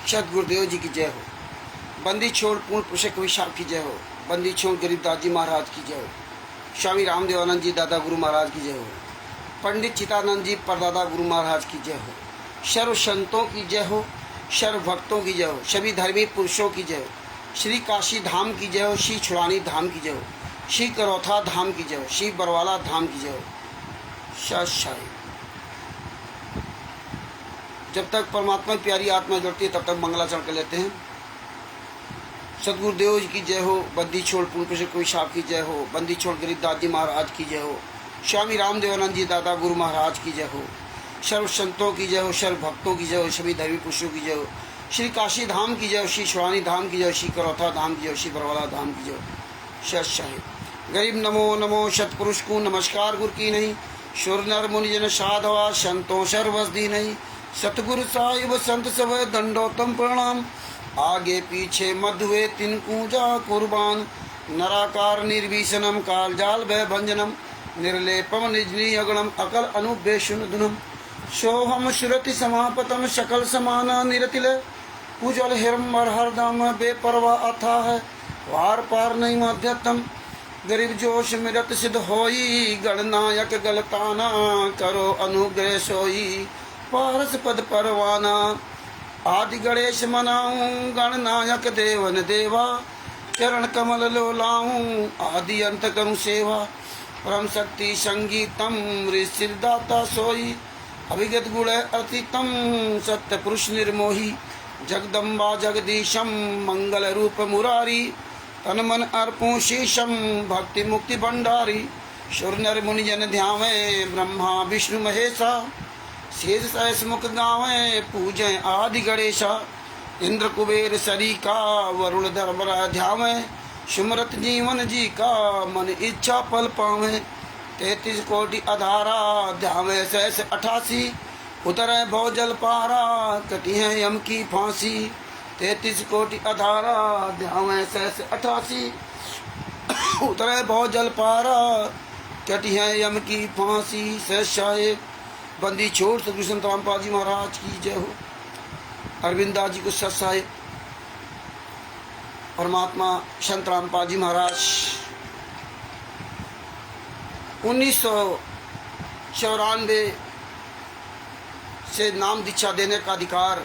सत गुरुदेव जी की जय हो। बंदी छोड़ पूर्ण पुरुष कवि साहब की जय हो। बंदी छोड़ गरीबदास जी महाराज की जय हो। स्वामी रामदेवानंद जी दादा गुरु महाराज की जय हो। पंडित चितानंद जी परदादा गुरु महाराज की जय हो। सर्व संतों की जय हो। सर्व भक्तों की जय हो। सभी धर्मी पुरुषों की जय हो। श्री काशी धाम की जय हो। श्री छुड़ानी धाम की जय हो। श्री करौथा धाम की जय हो। श्री बरवाला धाम की जय हो। शाही जब तक परमात्मा की प्यारी आत्मा जुड़ती है तब तक मंगलाचरण कर लेते हैं। सतगुरुदेव जी की जय हो। बंदी छोड़ पूर्ण पुरुष कवि साहब की जय हो। बंदी छोड़ गरीबदास जी महाराज की जय हो। स्वामी रामदेवानंद जी दादा गुरु महाराज की जय हो। सर्व संतों की जय हो। सर्व भक्तों की जय हो। सभी धर्मी पुरुषों की जय हो। श्री काशी धाम की जय हो। श्री छुड़ानी धाम की जय हो। श्री करौथा धाम की जय हो। श्री बरवाला धाम की जय हो। शाही गरीब नमो नमो सतपुरुष को नमस्कार गुरु की नहीं। सुर नर मुनिजन साधवा संतों सर्वस दी नहीं। सतगुरु साहिब संत सब दंडोतम प्रणाम। आगे पीछे मधुए तिनकू जा कुर्बान। नराकार निर्भीषणम काल जाल भय भंजनम। निर्लेपम निजनी अगणम अकल अनुबेशुन धुनम। सोहम सुरति समापतम सकल समाना निरतिल। उजल हिरम्बर हरदम बेपरवा अथा है। वार पार नहीं मध्यतम। गरीब जोश मिरत सिद्ध होई। गणनायक गलताना करो अनुग्रह सोई। पारस पद परवाना आदि गणेश मनाऊं। गणनायक देवन देवा चरण कमल लोलाऊं। आदि अंत करूं सेवा परम शक्ति संगीतम ऋषिदाता सोई। अभिगत गुण अतीतम सत्य पुरुष निर्मोही। जगदम्बा जगदीशम मंगल रूप मुरारी। तन मन अर्पों शीशम भक्ति मुक्ति भंडारी। सुर नर मुनि जन ध्यावे ब्रह्मा विष्णु महेशा। शेष सहस मुख गावे पूजे आदि गणेशा। इंद्र कुबेर सरीका वरुण धर्मरा ध्यावे। सुमरत जीवन जी का मन इच्छा पल पावे। 33 कोटि अधारा ध्यावे सहस 88। उतरे भव जल पारा कटी है यम की फांसी। 33 कोटि अधारा ध्यावे सहस 88। उतरे भव जल पारा कटी है यम की फांसी। सहसाए बंदी छोड़ सतगुरु संत रामपाल जी महाराज की जय हो। अरविंदास जी को सत्साए परमात्मा संत रामपाल जी महाराज 1994 से नाम दीक्षा देने का अधिकार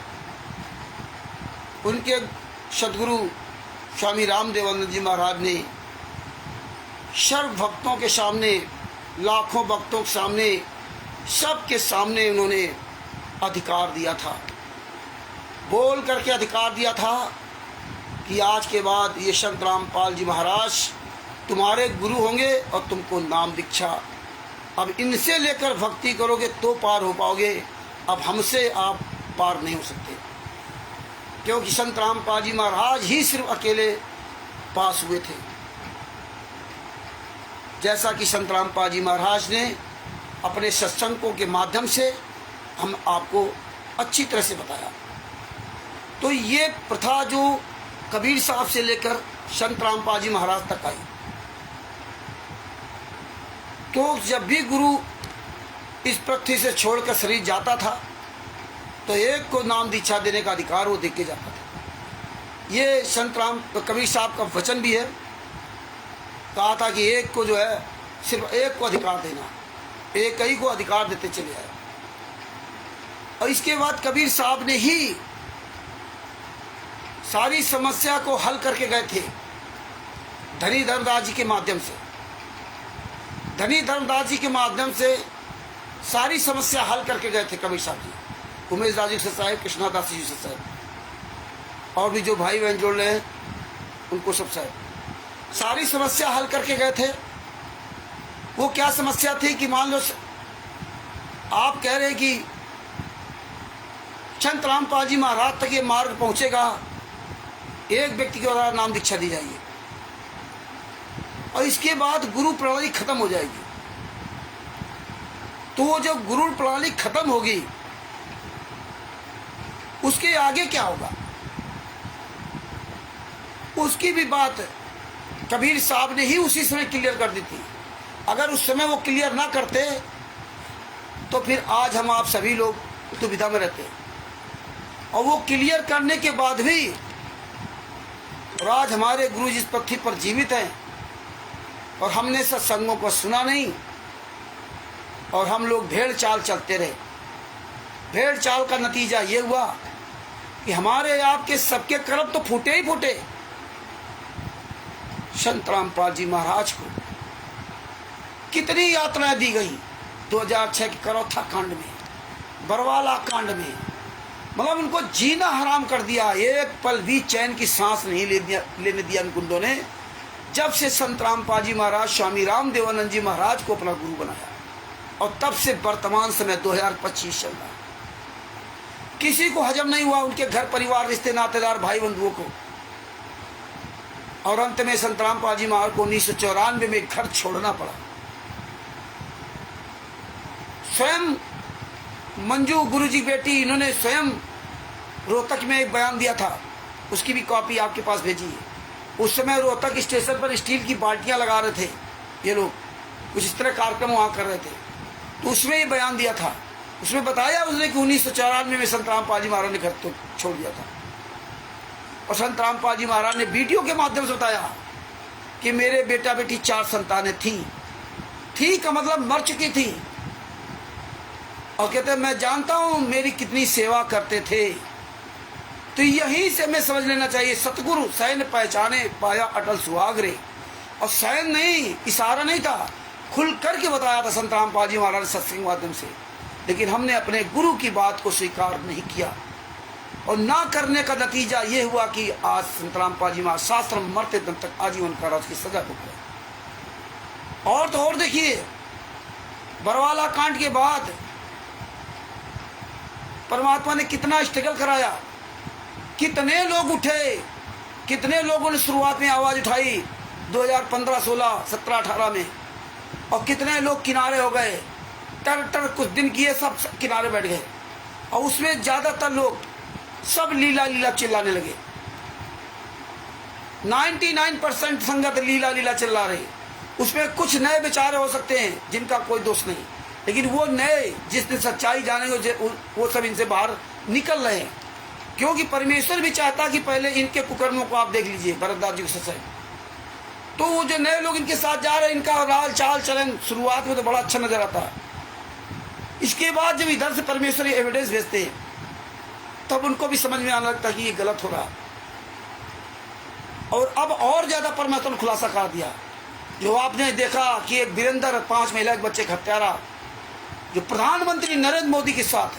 उनके सदगुरु स्वामी रामदेवानंद जी महाराज ने सर्व भक्तों के सामने, लाखों भक्तों के सामने, सबके सामने उन्होंने अधिकार दिया था। बोल करके अधिकार दिया था कि आज के बाद ये संत रामपाल जी महाराज तुम्हारे गुरु होंगे और तुमको नाम दीक्षा, अब इनसे लेकर भक्ति करोगे तो पार हो पाओगे, अब हमसे आप पार नहीं हो सकते। क्योंकि संत रामपाल जी महाराज ही सिर्फ अकेले पास हुए थे। जैसा कि संत रामपाल जी महाराज ने अपने सत्संगों के माध्यम से हम आपको अच्छी तरह से बताया। तो ये प्रथा जो कबीर साहब से लेकर संत रामपाल जी महाराज तक आई, तो जब भी गुरु इस पृथ्वी से छोड़कर शरीर जाता था तो एक को नाम दीक्षा देने का अधिकार वो देके जाता था। ये संत राम कबीर साहब का वचन भी है, कहा था कि एक को जो है सिर्फ एक को अधिकार देना, एक ही को अधिकार देते चले आए। और इसके बाद कबीर साहब ने ही सारी समस्या को हल करके गए थे धनी धर्मदास जी के माध्यम से। धनी धर्मदास जी के माध्यम से सारी समस्या हल करके गए थे कबीर साहब जी। उमेश दास जी से साहेब, कृष्णादास जी से साहेब, और भी जो भाई बहन जोड़ रहे हैं उनको सब साहेब, सारी समस्या हल करके गए थे। वो क्या समस्या थी कि मान लो आप कह रहे हैं कि संत रामपाल जी महाराज तक ये मार्ग पहुंचेगा, एक व्यक्ति के द्वारा नाम दीक्षा दी जाएगी और इसके बाद गुरु प्रणाली खत्म हो जाएगी। तो जब गुरु प्रणाली खत्म होगी उसके आगे क्या होगा, उसकी भी बात कबीर साहब ने ही उसी समय क्लियर कर दी थी। अगर उस समय वो क्लियर ना करते तो फिर आज हम आप सभी लोग दुविधा में रहते। और वो क्लियर करने के बाद भी और आज हमारे गुरु जिस पृथ्वी पर जीवित हैं और हमने सत्संगों को सुना नहीं और हम लोग भेड़ चाल चलते रहे। भेड़ चाल का नतीजा ये हुआ कि हमारे आपके सबके कर्म तो फूटे ही फूटे। संत रामपाल जी महाराज को कितनी यातनाएं दी गई 2006 के करौथा कांड में, बरवाला कांड में, मतलब उनको जीना हराम कर दिया। एक पल भी चैन की सांस नहीं लेने दिया उन गुंडों ने। जब से संत रामपाल जी महाराज स्वामी रामदेवानंद जी महाराज को अपना गुरु बनाया और तब से वर्तमान समय 2025 चल रहा है। किसी को हजम नहीं हुआ, उनके घर परिवार रिश्ते नातेदार भाई बंधुओं को। और अंत में संत रामपाल जी महाराज को 1994 में घर छोड़ना पड़ा। स्वयं मंजू गुरु जी बेटी, इन्होंने स्वयं रोहतक में एक बयान दिया था, उसकी भी कॉपी आपके पास भेजी है। उस समय रोहतक स्टेशन पर स्टील की बाल्टियां लगा रहे थे ये लोग, कुछ इस तरह कार्यक्रम वहां कर रहे थे, तो उसमें ये बयान दिया था। उसमें बताया उसने कि 1994 में संत रामपाल जी महाराज ने घर तो छोड़ दिया था। और संत रामपाल जी महाराज ने वीडियो के माध्यम से बताया कि मेरे बेटा बेटी 4 संतानें थी का मतलब मर चुकी थी। और कहते मैं जानता हूं मेरी कितनी सेवा करते थे। तो यहीं से हमें समझ लेना चाहिए, सतगुरु सैन पहचाने पाया अटल सुहागरे। और सैन नहीं, इशारा नहीं था, खुल करके बताया था संत रामपाल जी महाराज सत्संग माध्यम से। लेकिन हमने अपने गुरु की बात को स्वीकार नहीं किया और ना करने का नतीजा ये हुआ कि आज संत रामपाल जी महाराज शास्त्र मरते दम तक आजीवन कारावास की सजा भुगत रहे। और तो और देखिए, बरवाला कांड के बाद परमात्मा ने कितना स्ट्रगल कराया, कितने लोग उठे, कितने लोगों ने शुरुआत में आवाज उठाई 2015, 16, 17, 18 में, और कितने लोग किनारे हो गए। टर कुछ दिन किए, सब किनारे बैठ गए। और उसमें ज्यादातर लोग सब लीला लीला चिल्लाने लगे। 99% संगत लीला लीला चिल्ला रही। उसमें कुछ नए विचार हो सकते हैं जिनका कोई दोष नहीं, लेकिन वो नए जिसने सच्चाई जानेंगे वो सब इनसे बाहर निकल रहे हैं। क्योंकि परमेश्वर भी चाहता कि पहले इनके कुकर्मों को आप देख लीजिए, भरतदास जी की सच्चाई। तो वो जो नए लोग इनके साथ जा रहे हैं, इनका राल चाल चलन शुरुआत में तो बड़ा अच्छा नजर आता है। इसके बाद जब इधर से परमेश्वर एविडेंस भेजते हैं तब उनको भी समझ में आने लगता है कि ये गलत हो रहा। और अब और ज्यादा परमेश्वर ने खुलासा कर दिया। जो आपने देखा कि एक वीरेंद्र 5 महिला के बच्चे का हत्यारा जो प्रधानमंत्री नरेंद्र मोदी के साथ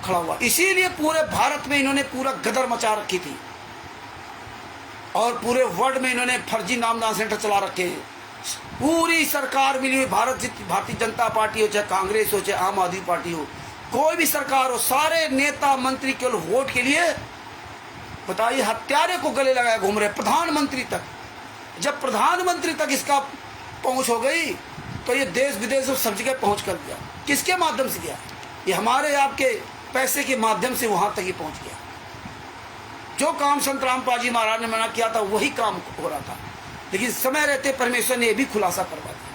खड़ा हुआ, इसीलिए पूरे भारत में इन्होंने पूरा गदर मचा रखी थी और पूरे वर्ल्ड में इन्होंने फर्जी नामदान सेंटर चला रखे हैं। पूरी सरकार मिली हुई, भारतीय जनता पार्टी हो, चाहे कांग्रेस हो, चाहे आम आदमी पार्टी हो, कोई भी सरकार हो, सारे नेता मंत्री केवल वोट के लिए बताइए हत्यारे को गले लगाए घूम रहे, प्रधानमंत्री तक। जब प्रधानमंत्री तक इसका पहुंच हो गई तो ये देश विदेश में सब जगह पहुंच कर गया। किसके माध्यम से गया? ये हमारे आपके पैसे के माध्यम से वहां तक ही पहुंच गया। जो काम संत रामपाल जी महाराज ने मना किया था वही काम हो रहा था, लेकिन समय रहते परमेश्वर ने यह भी खुलासा करवा दिया।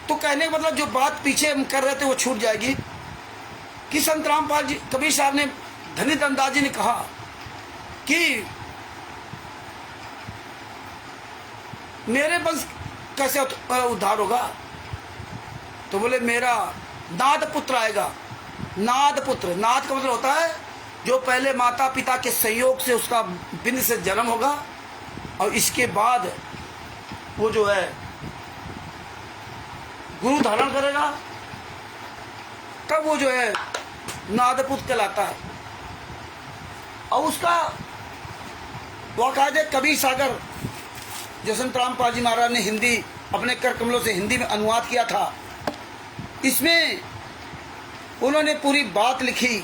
तो कहने का मतलब जो बात पीछे हम कर रहे थे वो छूट जाएगी कि संत रामपाल जी, कबीर साहब ने, धनी धनदास जी ने कहा कि मेरे वंश कैसे उद्धार होगा? तो बोले मेरा नाद पुत्र आएगा। नाद पुत्र, नाद का मतलब होता है जो पहले माता पिता के संयोग से उसका बिंद से जन्म होगा और इसके बाद वो जो है गुरु धारण करेगा, तब वो जो है नादपुत्र कहलाता है। और उसका वाकायदे कबीर सागर जो संत रामपाल जी महाराज ने हिंदी अपने कर कमलों से हिंदी में अनुवाद किया था, इसमें उन्होंने पूरी बात लिखी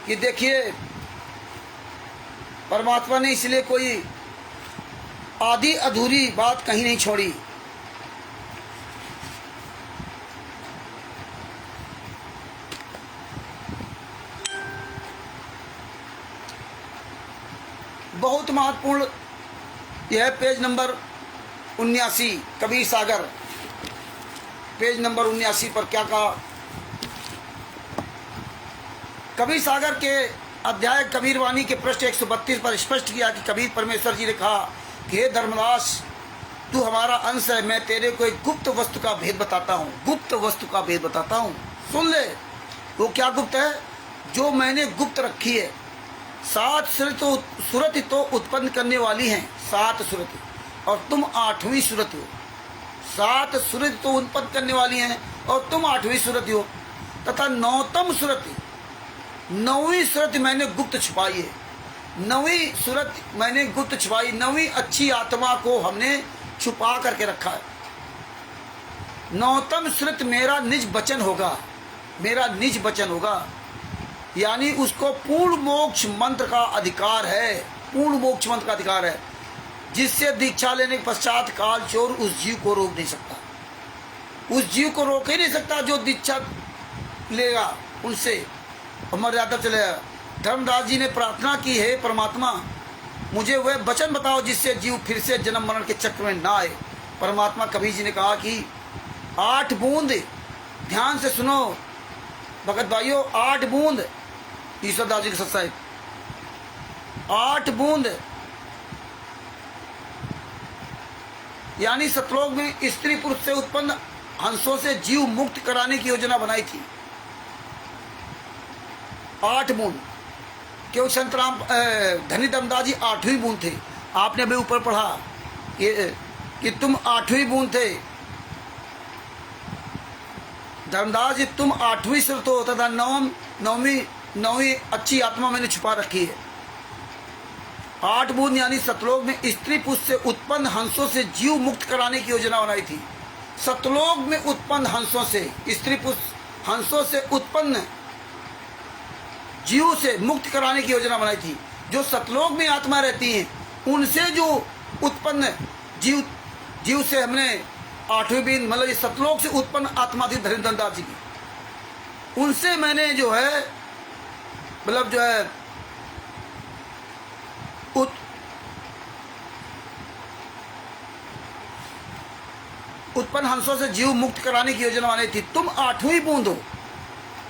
कि देखिए परमात्मा ने इसलिए कोई आधी अधूरी बात कहीं नहीं छोड़ी। बहुत महत्वपूर्ण यह पेज नंबर 79 कबीर सागर, पेज नंबर 79 पर क्या कहा? कबीर सागर के अध्याय कबीर वाणी के पृष्ठ 132 पर स्पष्ट किया कि कबीर परमेश्वर जी ने कहा कि हे धर्मदास, तू हमारा अंश है, मैं तेरे को एक गुप्त वस्तु का भेद बताता हूँ, गुप्त वस्तु का भेद बताता हूँ, सुन ले। वो क्या गुप्त है? जो मैंने गुप्त रखी है। 7 सूरत तो उत्पन्न करने वाली हैं, 7 सूरत, और तुम 8वीं सूरत हो। 7 सूरत तो उत्पन्न करने वाली हैं और तुम 8वीं सूरत हो, तथा 9तम सूरत, 9वीं सूरत मैंने गुप्त छुपाई है। 9वीं सूरत मैंने गुप्त छुपाई, 9वीं अच्छी आत्मा को हमने छुपा करके रखा है। 9तम सूरत मेरा निज वचन होगा, मेरा निज वचन होगा, यानी उसको पूर्ण मोक्ष मंत्र का अधिकार है, पूर्ण मोक्ष मंत्र का अधिकार है, जिससे दीक्षा लेने के पश्चात काल चोर उस जीव को रोक नहीं सकता। उस जीव को रोक ही नहीं सकता जो दीक्षा लेगा, उनसे मर्यादा चलेगा। धर्मदास जी ने प्रार्थना की, है परमात्मा मुझे वह वचन बताओ जिससे जीव फिर से जन्म मरण के चक्र में ना आए। परमात्मा कबीर जी ने कहा कि 8 बूंद, ध्यान से सुनो भगत भाइयों, 8 बूंद, ईश्वरदास जी के सत्साहिब, 8 बूंद यानी सतलोक में स्त्री पुरुष से उत्पन्न हंसों से जीव मुक्त कराने की योजना बनाई थी। 8 बूंद, क्यों संतराम धनी धर्मदास जी 8वीं बूंद थे। आपने अभी ऊपर पढ़ा कि तुम 8वीं बूंद थे। धर्मदास जी तुम 8वीं सूरत हो, तथा 9वीं अच्छी आत्मा मैंने छुपा रखी है। 8 बूंद यानी सतलोक में स्त्री पुरुष से उत्पन्न हंसों से जीव मुक्त कराने की योजना बनाई थी। सतलोक में उत्पन्न हंसों से, स्त्री पुरुष हंसों से उत्पन्न जीव से मुक्त कराने की योजना बनाई थी। जो सतलोक में आत्मा रहती हैं उनसे जो उत्पन्न जीव से हमने 8वीं बीन, मतलब ये सतलोक से उत्पन्न आत्मा थी धर्मदास जी की, उनसे मैंने जो है मतलब जो है उत्पन्न हंसों से जीव मुक्त कराने की योजना बनाई थी। तुम 8वीं बूंद हो,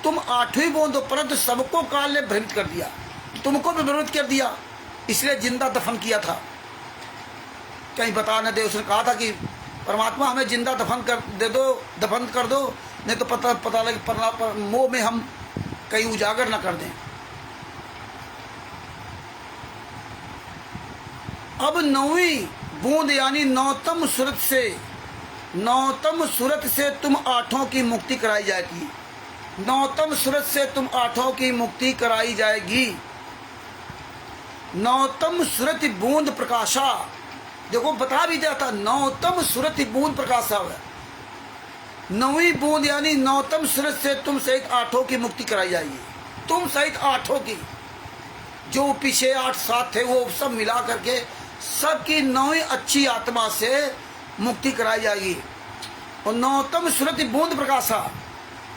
तुम 8वीं बूंद हो, परंतु सबको काल ने भ्रमित कर दिया, तुमको भी भ्रमित कर दिया, इसलिए जिंदा दफन किया था। कहीं बता न दे, उसने कहा था कि परमात्मा हमें जिंदा दफन कर दे दो, दफन कर दो, नहीं तो पता लगे मोह में हम कहीं उजागर न कर दें। अब 9वीं बूंद यानी 9तम सूरत से, 9तम सूरत से तुम 8 की मुक्ति कराई जाएगी। 9तम सूरत से तुम 8 की मुक्ति कराई जाएगी। 9तम सूरत बूंद प्रकाशा, देखो बता भी दिया था, 9तम सूरत बूंद प्रकाशा है। 9वीं बूंद यानी 9तम सूरत से तुम सहित 8 की मुक्ति कराई जाएगी। तुम सहित 8 की, जो पीछे 8 7 थे वो सब मिला करके सबकी 9वीं अच्छी आत्मा से मुक्ति कराई जाएगी। और 9तम सूरत बूंद प्रकाशा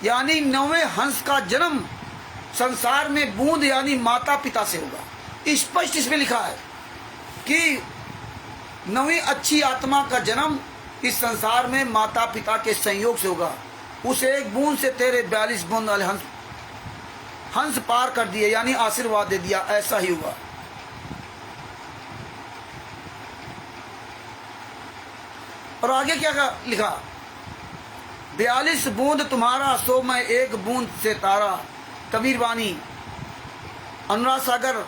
यानी 9वें हंस का जन्म संसार में बूंद यानी माता पिता से होगा। स्पष्ट इसमें लिखा है कि 9वीं अच्छी आत्मा का जन्म इस संसार में माता पिता के संयोग से होगा। उस एक बूंद से तेरे 42 बूंद वाले हंस पार कर दिए, यानी आशीर्वाद दे दिया, ऐसा ही हुआ। और आगे क्या लिखा? 42 बूंद तुम्हारा, सो मैं एक बूंद से तारा। कबीर वाणी अनुराग सागर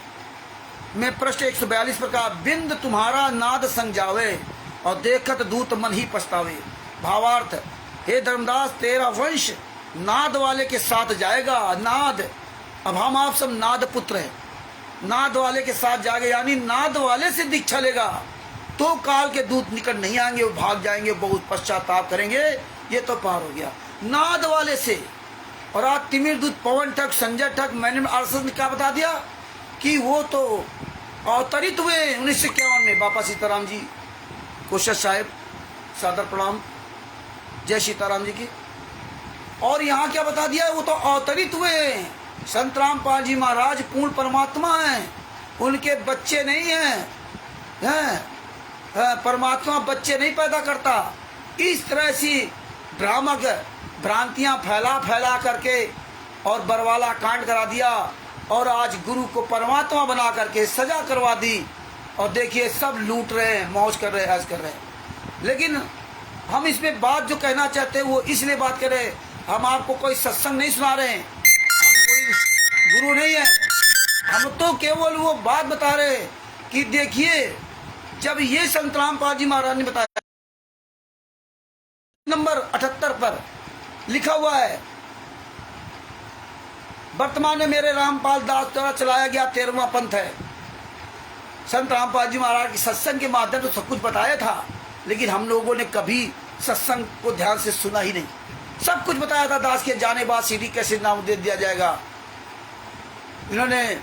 में पृष्ठ 142 पर कहा, बिंद तुम्हारा नाद संग जावे और देखत दूत मन ही पछतावे। भावार्थ, हे धर्मदास तेरा वंश नाद वाले के साथ जाएगा। नाद, अब हम आप सब नाद पुत्र हैं, नाद वाले के साथ जाएगा, यानी नाद वाले से दीक्षा लेगा तो काल के दूत निकट नहीं आएंगे, वो भाग जाएंगे, बहुत पश्चाताप करेंगे। ये तो पार हो गया नाद वाले से। और आज तिमिर दूत पवन ठग, संजय ठग, मैंने आरएसएस ने क्या बता दिया कि वो तो अवतरित हुए 1951 में। बापा सीताराम जी कोशश साहेब, सादर प्रणाम, जय सीताराम जी की। और यहाँ क्या बता दिया, वो तो अवतरित हुए। संत रामपाल जी महाराज पूर्ण परमात्मा हैं, उनके बच्चे नहीं हैं। परमात्मा बच्चे नहीं पैदा करता। इस तरह से भ्रामक भ्रांतियां फैला करके और बरवाला कांड करा दिया और आज गुरु को परमात्मा बना करके सजा करवा दी। और देखिए सब लूट रहे हैं, मौज कर रहे हैं, ऐश कर रहे हैं। लेकिन हम इसमें बात जो कहना चाहते हैं वो इसलिए बात करें, हम आपको कोई सत्संग नहीं सुना रहे हैं, हम कोई गुरु नहीं है, हम तो केवल वो बात बता रहे हैं कि देखिए जब ये संत रामपाल जी महाराज ने बताया, नंबर 78 पर लिखा हुआ है, वर्तमान में मेरे रामपाल दास द्वारा चलाया गया 13वां पंथ है। संत रामपाल जी महाराज की सत्संग के माध्यम से सब कुछ बताया था, लेकिन हम लोगों ने कभी सत्संग को ध्यान से सुना ही नहीं। सब कुछ बताया था, दास के जाने बाद सीढ़ी कैसे नाम दे दिया जाएगा। इन्होंने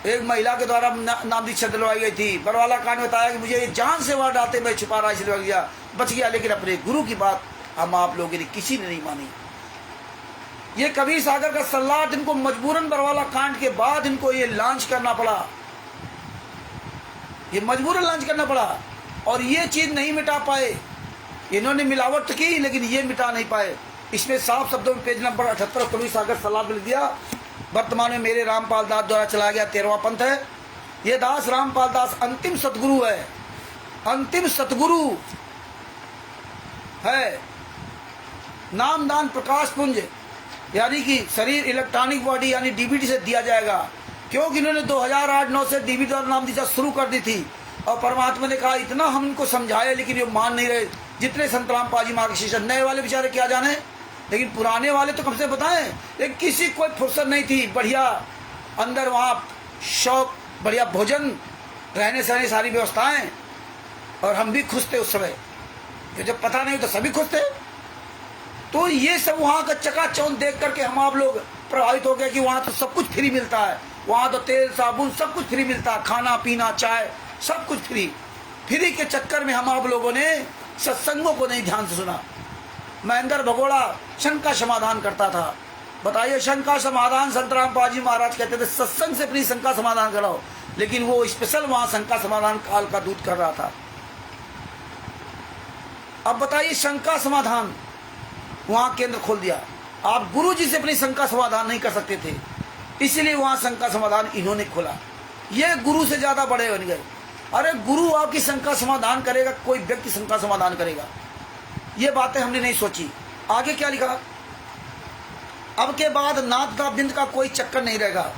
एक महिला के द्वारा नाम दीक्षा दिलवाई गई थी। बरवाला कांड बताया कि मुझे जान से वहां डालते मैं छुपा रहा इसलिए गया, बच गया। लेकिन अपने गुरु की बात हम आप लोगों ने किसी ने नहीं मानी। ये कबीर सागर का सल्लाह इनको मजबूरन बरवाला कांड के बाद इनको ये लॉन्च करना पड़ा, ये मजबूरन लॉन्च करना पड़ा। और ये चीज नहीं मिटा पाए, इन्होंने मिलावट की लेकिन ये मिटा नहीं पाए। इसमें साफ शब्दों में पेज नंबर 78 कबीर सागर सल्लाह लिख दिया, वर्तमान में मेरे रामपाल दास द्वारा चलाया गया 13वां पंथ है। ये दास रामपाल दास अंतिम सतगुरु है, अंतिम सतगुरु है। नामदान प्रकाश पुंज यानी कि शरीर इलेक्ट्रॉनिक बॉडी यानी डीवीडी से दिया जाएगा, क्योंकि इन्होंने 2008-9 से डीवीडी द्वारा नाम दीक्षा शुरू कर दी थी। और परमात्मा ने कहा इतना हम इनको समझाए लेकिन ये मान नहीं रहे। जितने संत रामपाल जी महाराज के शिष्य, नए वाले बेचारे क्या जाने, लेकिन पुराने वाले तो कम से बताएं। लेकिन किसी कोई फुर्सत नहीं थी, बढ़िया अंदर वहाँ शौक, बढ़िया भोजन, रहने सहने सारी व्यवस्थाएं। और हम भी खुश थे उस समय, जब पता नहीं तो सभी खुश थे। तो ये सब वहाँ का चकाचौंध देख करके हम आप लोग प्रभावित हो गए कि वहाँ तो सब कुछ फ्री मिलता है, वहाँ तो तेल साबुन सब कुछ फ्री मिलता है, खाना पीना चाय सब कुछ फ्री। फ्री के चक्कर में हम आप लोगों ने सत्संगों को नहीं ध्यान से सुना। महेंद्र भगोड़ा शंका समाधान करता था। बताइए, शंका समाधान संत रामपाल जी महाराज कहते थे सत्संग से अपनी शंका समाधान कराओ, लेकिन वो स्पेशल वहाँ शंका समाधान काल का दूत कर रहा था। अब बताइए, शंका समाधान वहाँ केंद्र खोल दिया। आप गुरु जी से अपनी शंका समाधान नहीं कर सकते थे, इसलिए वहाँ शंका समाधान इन्होंने खोला। ये गुरु से ज्यादा बड़े बन गए। अरे गुरु आपकी शंका समाधान करेगा, कोई व्यक्ति शंका समाधान करेगा? ये बातें हमने नहीं सोची। आगे क्या लिखा, अब के बाद नाथ बिंद का कोई चक्कर नहीं रहेगा।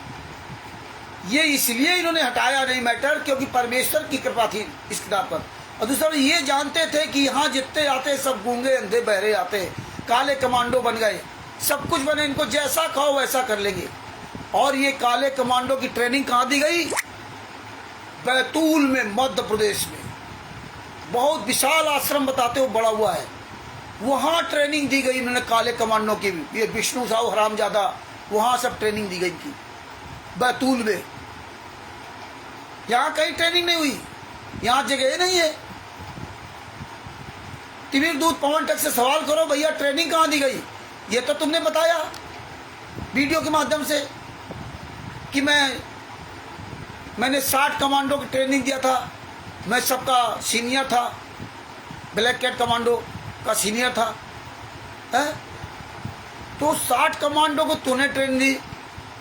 ये इसलिए इन्होंने हटाया नहीं मैटर, क्योंकि परमेश्वर की कृपा थी इस किताब पर। और दूसरा ये जानते थे कि यहाँ जितने आते सब गूंगे अंधे बहरे आते, काले कमांडो बन गए, सब कुछ बने, इनको जैसा कहो वैसा कर लेंगे। और ये काले कमांडो की ट्रेनिंग कहाँ दी गई? बैतूल में, मध्य प्रदेश में। बहुत विशाल आश्रम बताते हो बड़ा हुआ है, वहाँ ट्रेनिंग दी गई इन्होंने काले कमांडो की। ये विष्णु साहू हरामजादा, वहाँ सब ट्रेनिंग दी गई थी बैतूल में। यहाँ कहीं ट्रेनिंग नहीं हुई, यहाँ जगह नहीं है। तिमिर दूत पवन टक से सवाल करो, भैया ट्रेनिंग कहाँ दी गई? ये तो तुमने बताया वीडियो के माध्यम से कि मैंने 60 कमांडो की ट्रेनिंग दिया था, मैं सबका सीनियर था, ब्लैक कैट कमांडो का सीनियर था, है? तो 60 कमांडो को तूने ट्रेनिंग दी,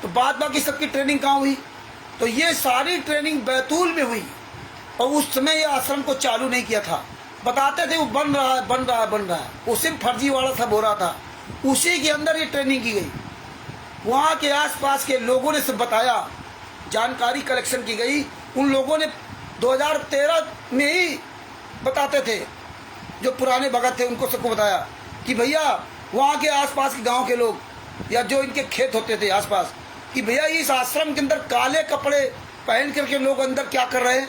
तो बाद बाकी सबकी ट्रेनिंग कहाँ हुई? तो ये सारी ट्रेनिंग बैतूल में हुई। और उस समय ये आश्रम को चालू नहीं किया था, बताते थे वो बन रहा है बन रहा है बन रहा है, वो सिर्फ फर्जी वाला सब हो रहा था। उसी के अंदर ये ट्रेनिंग की गई। वहाँ के आसपास के लोगों ने सब बताया, जानकारी कलेक्शन की गई। उन लोगों ने 2013 में ही बताते थे, जो पुराने भगत थे उनको सबको बताया कि भैया वहाँ के आसपास के गांव के लोग या जो इनके खेत होते थे आसपास, कि भैया इस आश्रम के अंदर काले कपड़े पहन करके लोग अंदर क्या कर रहे हैं,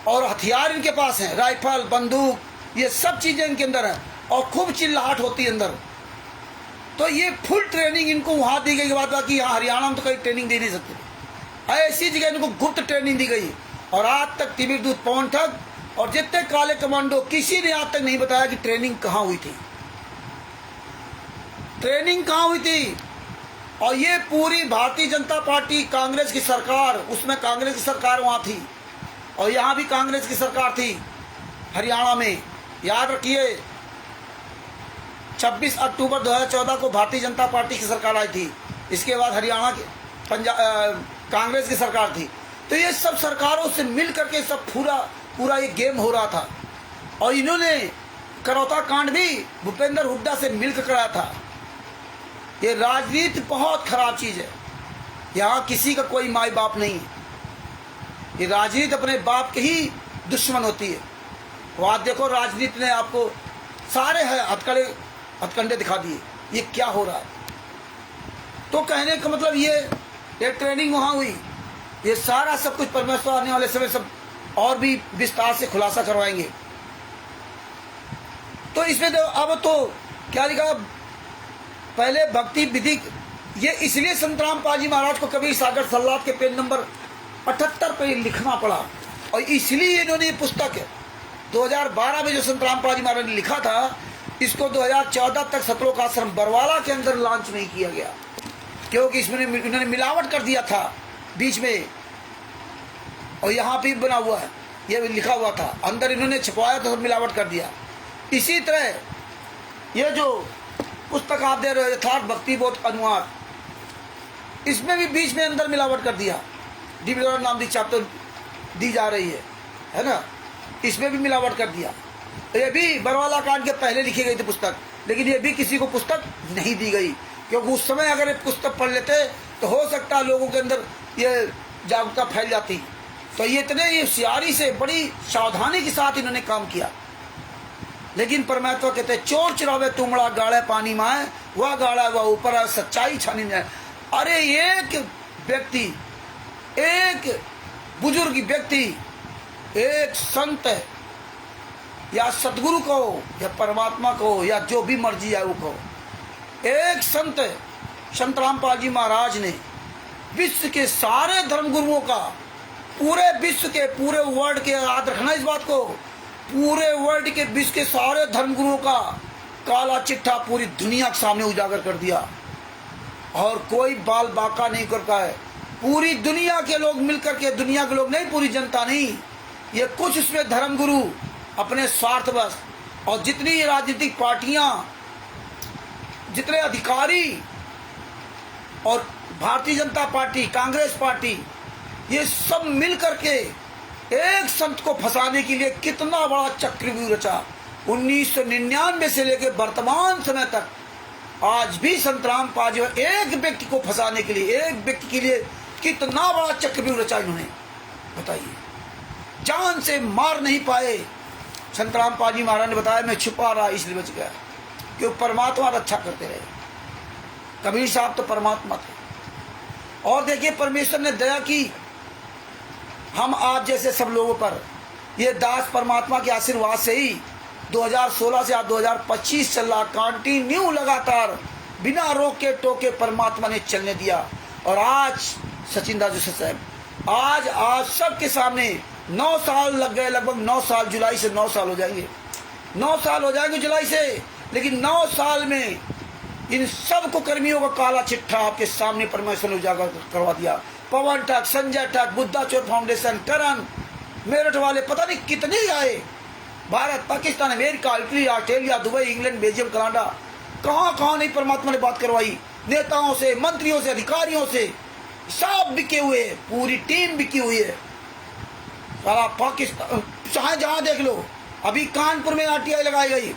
और हथियार इनके पास हैं, राइफल बंदूक ये सब चीज़ें इनके अंदर हैं, और खूब चिल्लाहट होती है अंदर। तो ये फुल ट्रेनिंग इनको वहाँ दी गई के बाद बाकी यहाँ हरियाणा में तो कहीं ट्रेनिंग दे नहीं सकते, ऐसी जगह इनको गुप्त ट्रेनिंग दी गई। और आज तक तिमिर दूत पवन ठग और जितने काले कमांडो, किसी ने आज तक नहीं बताया कि ट्रेनिंग कहाँ हुई थी, ट्रेनिंग कहाँ हुई थी। और ये पूरी भारतीय जनता पार्टी, कांग्रेस की सरकार, उसमें कांग्रेस की सरकार वहाँ थी और यहाँ भी कांग्रेस की सरकार थी हरियाणा में। याद रखिए, 26 अक्टूबर 2014 को भारतीय जनता पार्टी की सरकार आई थी, इसके बाद हरियाणा के कांग्रेस की सरकार थी। तो ये सब सरकारों से मिल करके सब पूरा ये गेम हो रहा था। और इन्होंने करौता कांड भी भूपेंद्र हुड्डा से मिलकर कराया था। ये राजनीति बहुत खराब चीज है। यहाँ किसी का कोई माई बाप नहीं है। ये राजनीति अपने बाप के ही दुश्मन होती है। वो आज देखो राजनीति ने आपको सारे है हथकंडे दिखा दिए। ये क्या हो रहा है? तो कहने का मतलब ये ट्रेनिंग वहाँ हुई। ये सारा सब कुछ परमेश्वर आने वाले समय सब और भी विस्तार से खुलासा करवाएंगे। तो इसमें अब तो क्या लिखा, पहले भक्ति विधि, ये इसलिए संतराम पाजी महाराज को कबीर सागर सल्लात के पेज नंबर 78 पे लिखना पड़ा। और इसलिए इन्होंने ये पुस्तक 2012 में जो संतराम पाजी महाराज ने लिखा था, इसको 2014 तक सतलोकाश्रम बरवाला के अंदर लॉन्च नहीं किया गया, क्योंकि इसमें इन्होंने मिलावट कर दिया था बीच में। और यहाँ भी बना हुआ है, ये लिखा हुआ था, अंदर इन्होंने छपवाया तो मिलावट कर दिया। इसी तरह ये जो पुस्तक आप दे रहे हो यथार्थ भक्ति बोध अनुवाद, इसमें भी बीच में अंदर मिलावट कर दिया। डिविजन नाम दीक्षा तो दी जा रही है ना, इसमें भी मिलावट कर दिया। ये भी बरवाला कांड के पहले लिखी गई थी पुस्तक, लेकिन ये भी किसी को पुस्तक नहीं दी गई, क्योंकि उस समय अगर ये पुस्तक पढ़ लेते तो हो सकता है लोगों के अंदर ये जागरूकता फैल जाती। तो ये इतने होशियारी से बड़ी सावधानी के साथ इन्होंने काम किया। लेकिन परमात्मा कहते चोर चुरावे तुमड़ा गाड़े पानी माए, वह गाड़ा वह ऊपर सच्चाई छानी जाए। अरे एक व्यक्ति, एक बुजुर्ग व्यक्ति, एक संत या सदगुरु को या परमात्मा को या जो भी मर्जी है वो को, एक संत रामपाल जी महाराज ने विश्व के सारे धर्मगुरुओं का, पूरे विश्व के, पूरे वर्ल्ड के, याद रखना इस बात को, पूरे वर्ल्ड के विश्व के सारे धर्मगुरुओं का काला चिट्ठा पूरी दुनिया के सामने उजागर कर दिया। और कोई बाल बाका नहीं कर पाए। पूरी दुनिया के लोग मिलकर के, दुनिया के लोग नहीं, पूरी जनता नहीं, ये कुछ उसमें धर्मगुरु अपने स्वार्थवश, और जितनी राजनीतिक पार्टियां, जितने अधिकारी और भारतीय जनता पार्टी, कांग्रेस पार्टी, ये सब मिल करके एक संत को फंसाने के लिए कितना बड़ा चक्रव्यूह रचा। 1999 से लेकर वर्तमान समय तक आज भी संतराम पाजी एक व्यक्ति को फंसाने के लिए, एक व्यक्ति के लिए कितना बड़ा चक्रव्यूह रचा इन्होंने, बताइए। जान से मार नहीं पाए। संतराम पाजी महाराज ने बताया मैं छुपा रहा इसलिए बच गया, क्योंकि परमात्मा रक्षा करते रहे। कबीर साहब तो परमात्मा थे। और देखिए परमेश्वर ने दया की हम आप जैसे सब लोगों पर। ये दास परमात्मा के आशीर्वाद से ही 2016 से आज 2025 चल रहा, कंटिन्यू लगातार बिना रोके टोके परमात्मा ने चलने दिया। और आज सचिन दाजू साहब, आज सबके सामने 9 साल लग गए, लगभग 9 साल, जुलाई से 9 साल हो जाएंगे, 9 साल हो जाएंगे जुलाई से। लेकिन 9 साल में इन सब को कर्मियों का काला चिट्ठा आपके सामने परमेश्वर ने उजागर करवा दिया। पवन ठग, संजय ठग, बुद्धा चोर फाउंडेशन, करण, मेरठ वाले, पता नहीं कितने आए, Bharat, Pakistan, America, Italy, Australia, Dubai, England, Belgium, Canada, कहाँ नहीं परमात्मा ने बात करवाई। नेताओं से, मंत्रियों से, अधिकारियों से, सब बिके हुए, पूरी टीम बिकी हुई है। सारा पाकिस्तान, चाहे जहां देख लो। अभी कानपुर में आरटीआई लगाई गई,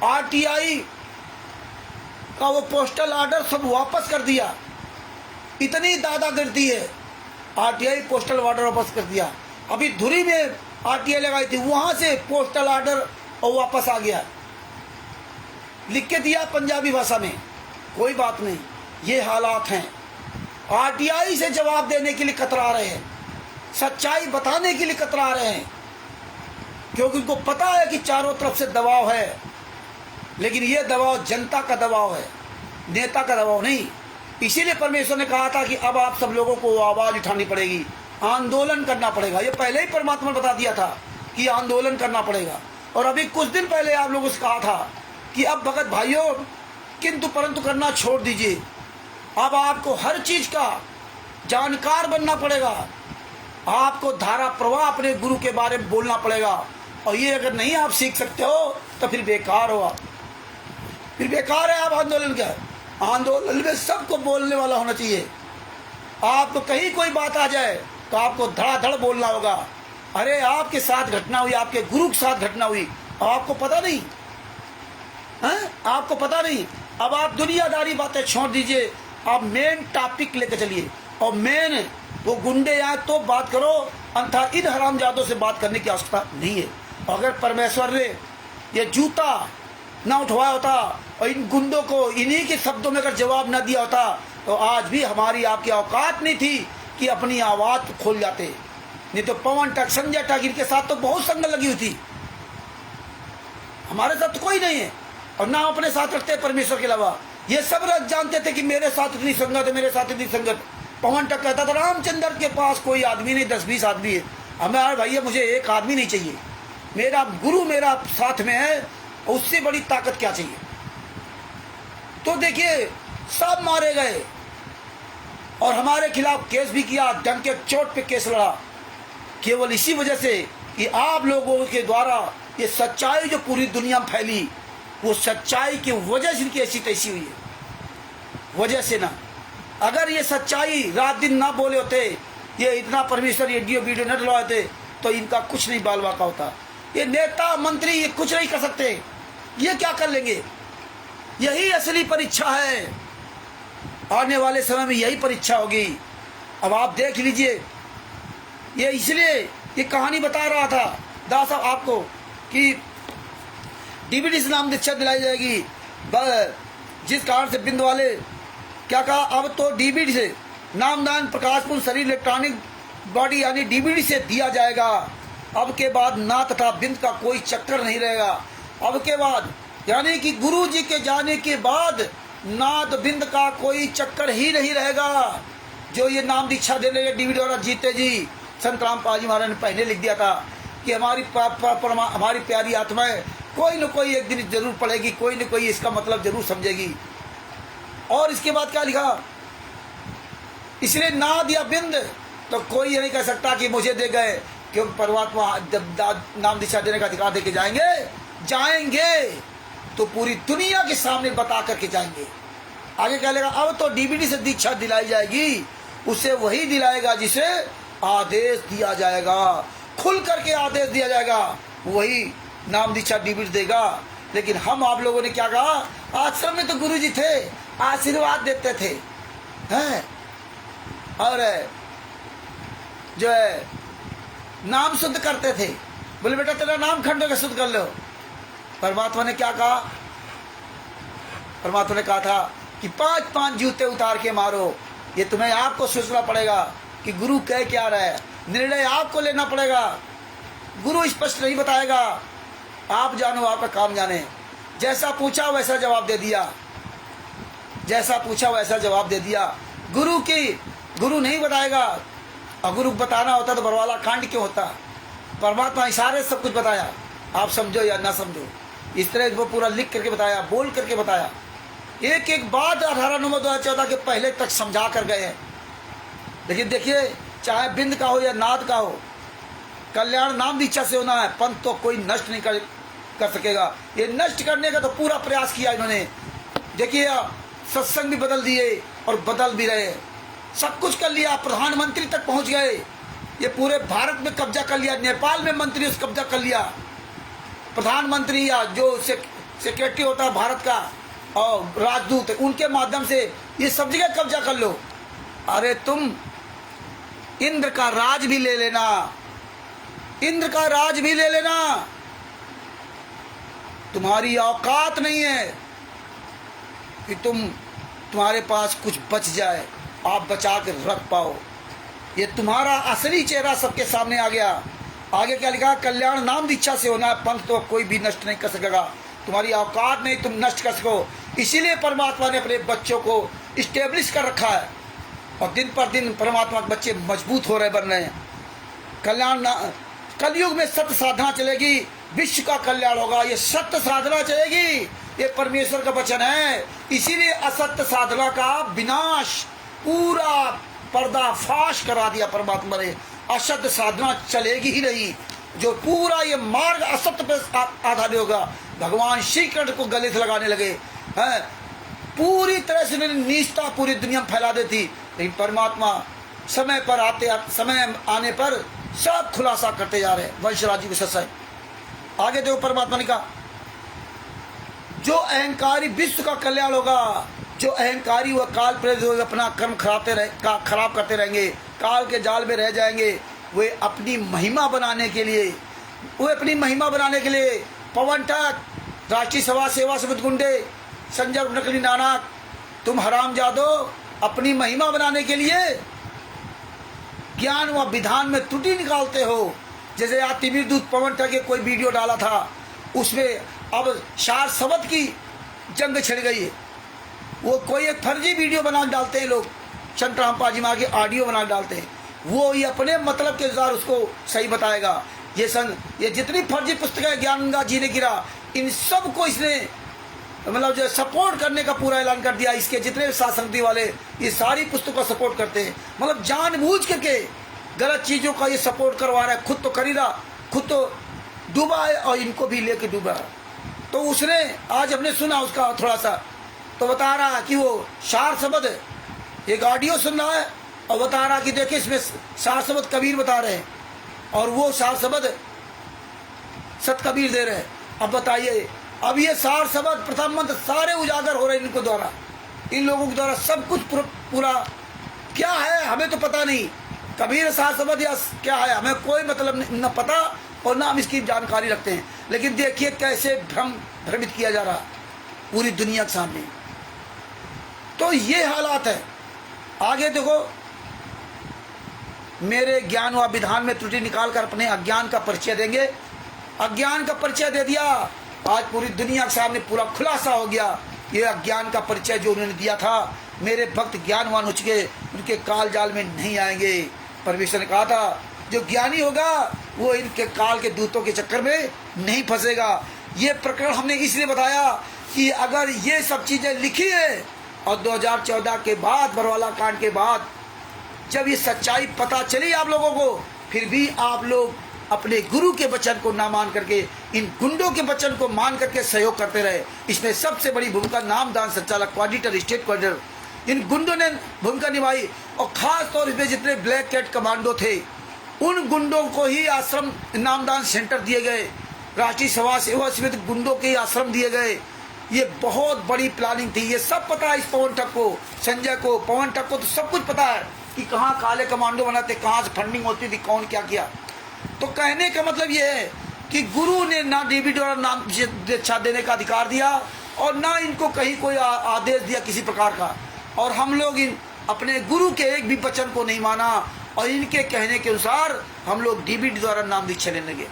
आरटीआई का वो पोस्टल ऑर्डर सब वापस कर दिया। इतनी दादागिरी है, आरटीआई पोस्टल ऑर्डर वापस कर दिया। अभी धुरी में आरटीआई लगाई थी, वहां से पोस्टल ऑर्डर और वापस आ गया, लिख के दिया पंजाबी भाषा में। कोई बात नहीं, ये हालात हैं। आरटीआई से जवाब देने के लिए कतरा रहे हैं, सच्चाई बताने के लिए कतरा रहे हैं, क्योंकि उनको पता है कि चारों तरफ से दबाव है। लेकिन ये दबाव जनता का दबाव है, नेता का दबाव नहीं। इसीलिए परमेश्वर ने कहा था कि अब आप सब लोगों को आवाज उठानी पड़ेगी, आंदोलन करना पड़ेगा। ये पहले ही परमात्मा ने बता दिया था कि आंदोलन करना पड़ेगा। और अभी कुछ दिन पहले आप लोगों से कहा था कि अब भगत भाइयों किंतु परंतु करना छोड़ दीजिए, अब आपको हर चीज का जानकार बनना पड़ेगा, आपको धारा प्रवाह अपने गुरु के बारे में बोलना पड़ेगा। और ये अगर नहीं आप सीख सकते हो तो फिर बेकार हो, आप फिर बेकार है आप आंदोलन का। आंदोलन में सबको बोलने वाला होना चाहिए। आपको कहीं कोई बात आ जाए तो आपको धड़ाधड़ बोलना होगा। अरे आपके साथ घटना हुई, आपके गुरु के साथ घटना हुई, आपको पता नहीं है? आपको पता नहीं। अब आप दुनियादारी बातें छोड़ दीजिए, आप मेन टॉपिक लेकर चलिए। और मेन वो गुंडे आए तो बात करो, अन्यथा इन हरामजादों से बात करने की आवश्यकता नहीं है। अगर परमेश्वर ने ये जूता ना उठवाया होता और इन गुंडों को इन्हीं के शब्दों में अगर जवाब ना दिया होता तो आज भी हमारी आपकी औकात नहीं थी कि अपनी आवाज खोल जाते। नहीं तो पवन टक संजय टागिर के साथ तो बहुत संगत लगी हुई थी, हमारे साथ तो कोई नहीं है और ना अपने साथ रखते परमेश्वर के अलावा। ये सब लोग जानते थे कि मेरे साथ इतनी संगत है, मेरे साथ इतनी संगत। पवन टक कहता था रामचंद्र के पास कोई आदमी नहीं, 10-20 आदमी है। हमें भैया मुझे एक आदमी नहीं चाहिए, मेरा गुरु मेरा साथ में है, उससे बड़ी ताकत क्या चाहिए। तो देखिए सब मारे गए और हमारे खिलाफ केस भी किया, डंके चोट पे केस लड़ा, केवल इसी वजह से कि आप लोगों के द्वारा ये सच्चाई जो पूरी दुनिया में फैली, वो सच्चाई की वजह से इनकी ऐसी तैसी हुई है, वजह से ना। अगर ये सच्चाई रात दिन ना बोले होते, ये इतना परमेश्वर ये वीडियो न डलवाए थे, तो इनका कुछ नहीं बाल वाका होता। ये नेता मंत्री ये कुछ नहीं कर सकते, ये क्या कर लेंगे। यही असली परीक्षा है, आने वाले समय में यही परीक्षा होगी। अब आप देख लीजिए, ये इसलिए ये कहानी बता रहा था दास साहब आपको कि डीबीडी से नाम दीक्षा दिलाई जाएगी, जिस कारण से बिंद वाले क्या कहा, अब तो डीबीडी से नामदान प्रकाशपुर शरीर इलेक्ट्रॉनिक बॉडी यानी डीबीडी से दिया जाएगा। अब के बाद ना तथा बिंद का कोई चक्कर नहीं रहेगा। अब के बाद यानी कि गुरु जी के जाने के बाद नाद बिंद का कोई चक्कर ही नहीं रहेगा। जो ये नाम दीक्षा देने लगे डीबीडी वाला जीते जी, संत रामपाल जी महाराज ने पहले लिख दिया था कि हमारी प्यारी आत्माएं कोई न कोई एक दिन जरूर पड़ेगी, कोई न कोई इसका मतलब जरूर समझेगी। और इसके बाद क्या लिखा, इसलिए नाद या बिंद तो कोई ये नहीं कह सकता कि मुझे दे गए, क्योंकि परमात्मा जब नाम दीक्षा देने का अधिकार देके जाएंगे तो पूरी दुनिया के सामने बता करके जाएंगे। आगे क्या लेगा, अब तो डीबीडी से दीक्षा दिलाई जाएगी, उसे वही दिलाएगा जिसे आदेश दिया जाएगा, खुल करके आदेश दिया जाएगा, वही नाम दीक्षा डीबीडी देगा। लेकिन हम आप लोगों ने क्या कहा, आश्रम में तो गुरुजी थे, आशीर्वाद देते थे हैं, और जो है नाम शुद्ध करते थे, बोले बेटा तेरा नाम खंडों के शुद्ध कर लो। परमात्मा ने क्या कहा, परमात्मा ने कहा था कि 5-5 जूते उतार के मारो। ये तुम्हें आपको सोचना पड़ेगा कि गुरु कह क्या रहा है, निर्णय आपको लेना पड़ेगा। गुरु स्पष्ट नहीं बताएगा, आप जानो, आपका काम जाने। जैसा पूछा वैसा जवाब दे दिया, जैसा पूछा वैसा जवाब दे दिया। गुरु नहीं बताएगा, और गुरु बताना होता तो बरवाला कांड क्यों होता। परमात्मा इशारे सब कुछ बताया, आप समझो या ना समझो, इस तरह वो पूरा लिख करके बताया, बोल करके बताया। एक एक बात 18/9/2014 के पहले तक समझा कर गए हैं। लेकिन देखिए, चाहे बिंद का हो या नाद का हो, कल्याण नाम दीक्षा से होना है, पंथ तो कोई नष्ट नहीं कर सकेगा। ये नष्ट करने का तो पूरा प्रयास किया इन्होंने। देखिए सत्संग भी बदल दिए और बदल भी रहे, सब कुछ कर लिया, प्रधानमंत्री तक पहुंच गए, ये पूरे भारत में कब्जा कर लिया, नेपाल में मंत्री उस कब्जा कर लिया। प्रधानमंत्री या जो सेक्रेटरी होता है भारत का और राजदूत, उनके माध्यम से ये सब जगह कब्जा कर लो। अरे तुम इंद्र का राज भी ले लेना, इंद्र का राज भी ले लेना, तुम्हारी औकात नहीं है कि तुम्हारे पास कुछ बच जाए, आप बचा के रख पाओ। ये तुम्हारा असली चेहरा सबके सामने आ गया। आगे क्या लिखा, कल्याण नाम दीक्षा से होना है, पंथ तो कोई भी नष्ट नहीं कर सकेगा, तुम्हारी औकात नहीं तुम नष्ट कर सको। इसीलिए परमात्मा ने अपने बच्चों को इस्टेब्लिश कर रखा है, और दिन पर दिन परमात्मा के बच्चे मजबूत हो रहे, बन रहे हैं। कलयुग में सत्य साधना चलेगी, विश्व का कल्याण होगा, ये सत्य साधना चलेगी, ये परमेश्वर का वचन है। इसीलिए असत्य साधना का विनाश, पूरा पर्दाफाश करा दिया परमात्मा ने। असत्य साधना चलेगी ही नहीं, जो पूरा ये मार्ग असत्य पे आधारित होगा। भगवान श्री कृष्ण को गले से लगाने लगे हैं, पूरी तरह से उन्होंने नीचता पूरी दुनिया में फैला दी थी। लेकिन परमात्मा समय पर समय आने पर सब खुलासा करते जा रहे हैं वंशराजी को सच्चाई। आगे देखो परमात्मा ने कहा, जो अहंकारी विश्व का कल्याण होगा, जो अहंकारी वह काल प्रेरित होकर अपना कर्म खराब करते रहेंगे, काल के जाल में रह जाएंगे। वे अपनी महिमा बनाने के लिए पवन टक, राष्ट्रीय सभा सेवा समिति गुंडे, संजय नकली नानक, तुम हरामजादो अपनी महिमा बनाने के लिए ज्ञान व विधान में त्रुटि निकालते हो। जैसे आज तिमिर दूत पवन टक के कोई वीडियो डाला था, उसमें अब शार शब्द की जंग छिड़ गई है। वो कोई एक फर्जी वीडियो बना डालते हैं लोग, शंतराम पाजी माँ के ऑडियो बना डालते हैं, वो ये अपने मतलब के अनुसार उसको सही बताएगा। ये जितनी फर्जी पुस्तकें ज्ञान गंगा जी ने गिरा, इन सब को इसने मतलब जो सपोर्ट करने का पूरा ऐलान कर दिया। इसके जितने सासंगति वाले ये सारी पुस्तकों का सपोर्ट करते हैं, मतलब जानबूझ करके गलत चीज़ों का ये सपोर्ट करवा रहा है। खुद तो कर ही रहा, खुद तो डूबा है और इनको भी लेके डूबा है। तो उसने आज हमने सुना उसका थोड़ा सा, तो बता रहा कि वो शार शब्द एक ऑडियो सुन रहा है और बता रहा कि देखिए इसमें शार शब्द कबीर बता रहे हैं और वो शार शब्द सत कबीर दे रहे हैं। अब बताइए, अब ये शार शब्द प्रथम मंत्र सारे उजागर हो रहे हैं इनको द्वारा, इन लोगों के द्वारा सब कुछ पूरा क्या है हमें तो पता नहीं। कबीर शार शब्द या क्या है हमें कोई मतलब न पता और ना हम इसकी जानकारी रखते हैं। लेकिन देखिए कैसे भ्रमित किया जा रहा पूरी दुनिया के सामने। तो ये हालात है। आगे देखो, मेरे ज्ञान व विधान में त्रुटि निकालकर अपने अज्ञान का परिचय देंगे। अज्ञान का परिचय दे दिया, आज पूरी दुनिया के सामने पूरा खुलासा हो गया। ये अज्ञान का परिचय जो उन्होंने दिया था, मेरे भक्त ज्ञानवान हो चुके, उनके काल जाल में नहीं आएंगे। परमेश्वर ने कहा था जो ज्ञानी होगा वो इनके काल के दूतों के चक्कर में नहीं फंसेगा। ये प्रकरण हमने इसलिए बताया कि अगर ये सब चीज़ें लिखी है और 2014 के बाद, बरवाला कांड के बाद जब ये सच्चाई पता चली आप लोगों को, फिर भी आप लोग अपने गुरु के वचन को ना मान करके इन गुंडों के वचन को मान करके सहयोग करते रहे। इसमें सबसे बड़ी भूमिका नामदान संचालक, ऑडिटर, स्टेट ऑडिटर, इन गुंडों ने भूमिका निभाई। और खास तौर पे जितने ब्लैक कैट कमांडो थे, उन गुंडों को ही आश्रम नामदान सेंटर दिए गए, राष्ट्रीय सभा सेवा समिति गुंडों के आश्रम दिए गए। ये बहुत बड़ी प्लानिंग थी। ये सब पता है इस पवन टक को, संजय को, पवन टक को तो सब कुछ पता है कि कहाँ काले कमांडो बनाते, कहाँ से फंडिंग होती थी, कौन क्या किया। तो कहने का मतलब ये है कि गुरु ने ना डेविड और नाम दीक्षा देने का अधिकार दिया और ना इनको कहीं कोई आदेश दिया किसी प्रकार का। और हम लोग इन अपने गुरु के एक भी वचन को नहीं माना और इनके कहने के अनुसार हम लोग डीबीडी द्वारा नाम दीक्षा लेने लगे।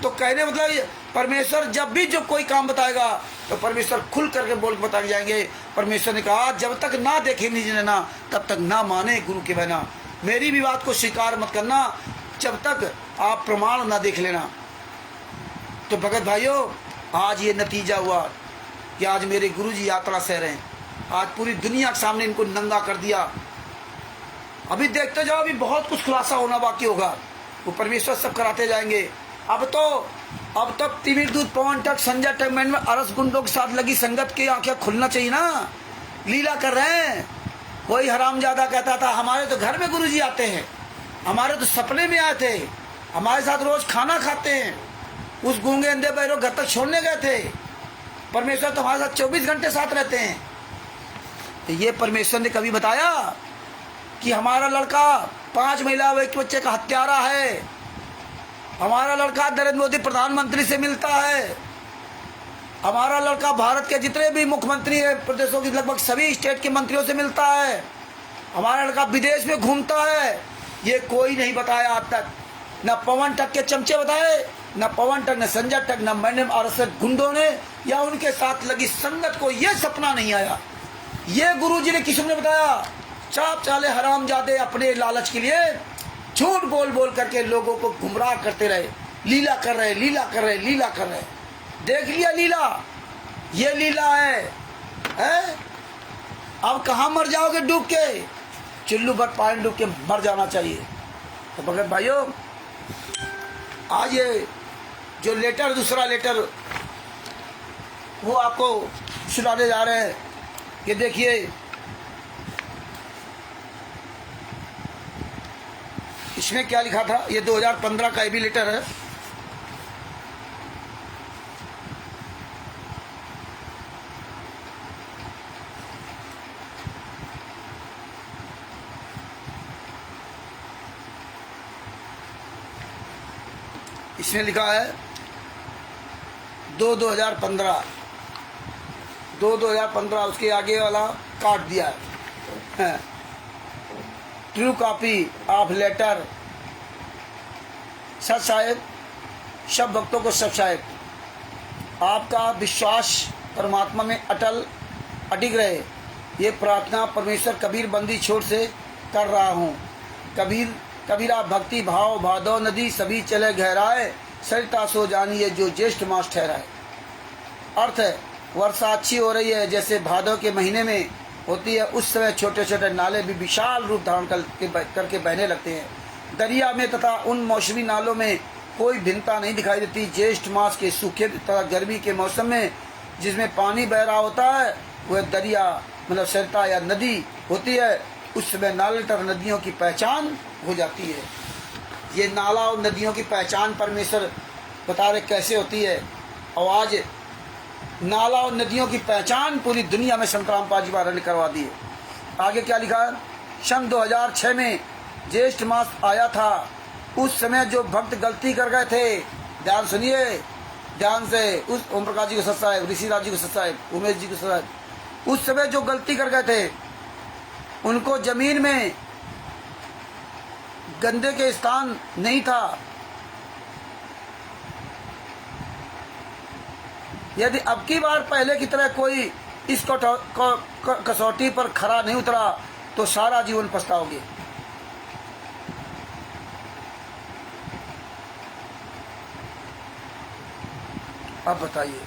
तो कहने मतलब परमेश्वर जब भी जो कोई काम बताएगा तो परमेश्वर खुल करके बोल के बता जाएंगे। परमेश्वर ने कहा जब तक ना देखे निज ना तब तक ना माने गुरु के बहना। मेरी भी बात को स्वीकार मत करना जब तक आप प्रमाण ना देख लेना। तो भगत भाइयों, आज ये नतीजा हुआ कि आज मेरे गुरुजी यात्रा सह रहे हैं। आज पूरी दुनिया के सामने इनको नंगा कर दिया। अभी देखते जाओ, अभी बहुत कुछ खुलासा होना बाकी होगा, वो परमेश्वर सब कराते जाएंगे। अब तो तिमिर दूत, पवन टक, संजय टक में अरस गुंडों के साथ लगी संगत की आंखें खुलना चाहिए ना। लीला कर रहे हैं। कोई हरामजादा कहता था हमारे तो घर में गुरुजी आते हैं, हमारे तो सपने में आए थे, हमारे साथ रोज खाना खाते हैं, उस गूंगे अंधे बहरों घर तक छोड़ने गए थे। परमेश्वर तो हमारे साथ 24 घंटे साथ रहते हैं। तो ये परमेश्वर ने कभी बताया कि हमारा लड़का 5 महिला व 1 बच्चे का हत्यारा है, हमारा लड़का नरेंद्र मोदी प्रधानमंत्री से मिलता है, हमारा लड़का भारत के जितने भी मुख्यमंत्री है प्रदेशों की लगभग सभी स्टेट के मंत्रियों से मिलता है, हमारा लड़का विदेश में घूमता है। ये कोई नहीं बताया आज तक। न पवन टक के चमचे बताए, न पवन टक, न संजय टक, न मैंने आरएसएस गुंडों ने या उनके साथ लगी संगत को ये सपना नहीं आया। ये गुरुजी ने किसी ने बताया। चाप चाले हरामजादे अपने लालच के लिए झूठ बोल बोल करके लोगों को गुमराह करते रहे। लीला कर रहे, लीला कर रहे, लीला कर रहे। देख लिया लीला, ये लीला है? अब कहाँ मर जाओगे डूब के? चुल्लू भर पानी डूब के मर जाना चाहिए। तो भगत भाइयों, आज ये जो लेटर, दूसरा लेटर वो आपको सुनाने जा रहे हैं। कि देखिए इसमें क्या लिखा था, ये 2015 का भी लेटर है। इसमें लिखा है 2015 उसके आगे वाला काट दिया है। ट्रू कॉपी ऑफ लेटर सच साहेब, सब भक्तों को सब साहेब, आपका विश्वास परमात्मा में अडिग रहे, ये प्रार्थना परमेश्वर कबीर बंदी छोड़ से कर रहा हूँ। कबीरा भक्ति भाव भादो नदी सभी चले गहराए, सरिता सो जानिए जो ज्येष्ठ मास ठहराए। अर्थ है वर्षा अच्छी हो रही है, जैसे भादों के महीने में होती है, उस समय छोटे छोटे नाले भी विशाल रूप धारण करके बहने लगते हैं। दरिया में तथा उन मौसमी नालों में कोई भिन्नता नहीं दिखाई देती। ज्येष्ठ मास के सूखे तथा गर्मी के मौसम में जिसमें पानी बह रहा होता है वह दरिया मतलब सरिता या नदी होती है, उस समय नाले तथा नदियों की पहचान हो जाती है। ये नाला और नदियों की पहचान परमेश्वर बता रहे कैसे होती है। और आज नाला और नदियों की पहचान पूरी दुनिया में संत रामपाल जी महाराज ने करवा दी है। आगे क्या लिखा है, सन 2006 में ज्येष्ठ मास आया था, उस समय जो भक्त गलती कर गए थे, ध्यान सुनिए ध्यान से, उस ओम प्रकाश जी को सत साहेब, ऋषिराज जी को सत साहेब, उमेश जी को सत साहेब, उस समय जो गलती कर गए थे उनको जमीन में गंदे के स्थान नहीं था। यदि अब की बार पहले की तरह कोई इस कसौटी पर खरा नहीं उतरा तो सारा जीवन पछताओगे। अब बताइए,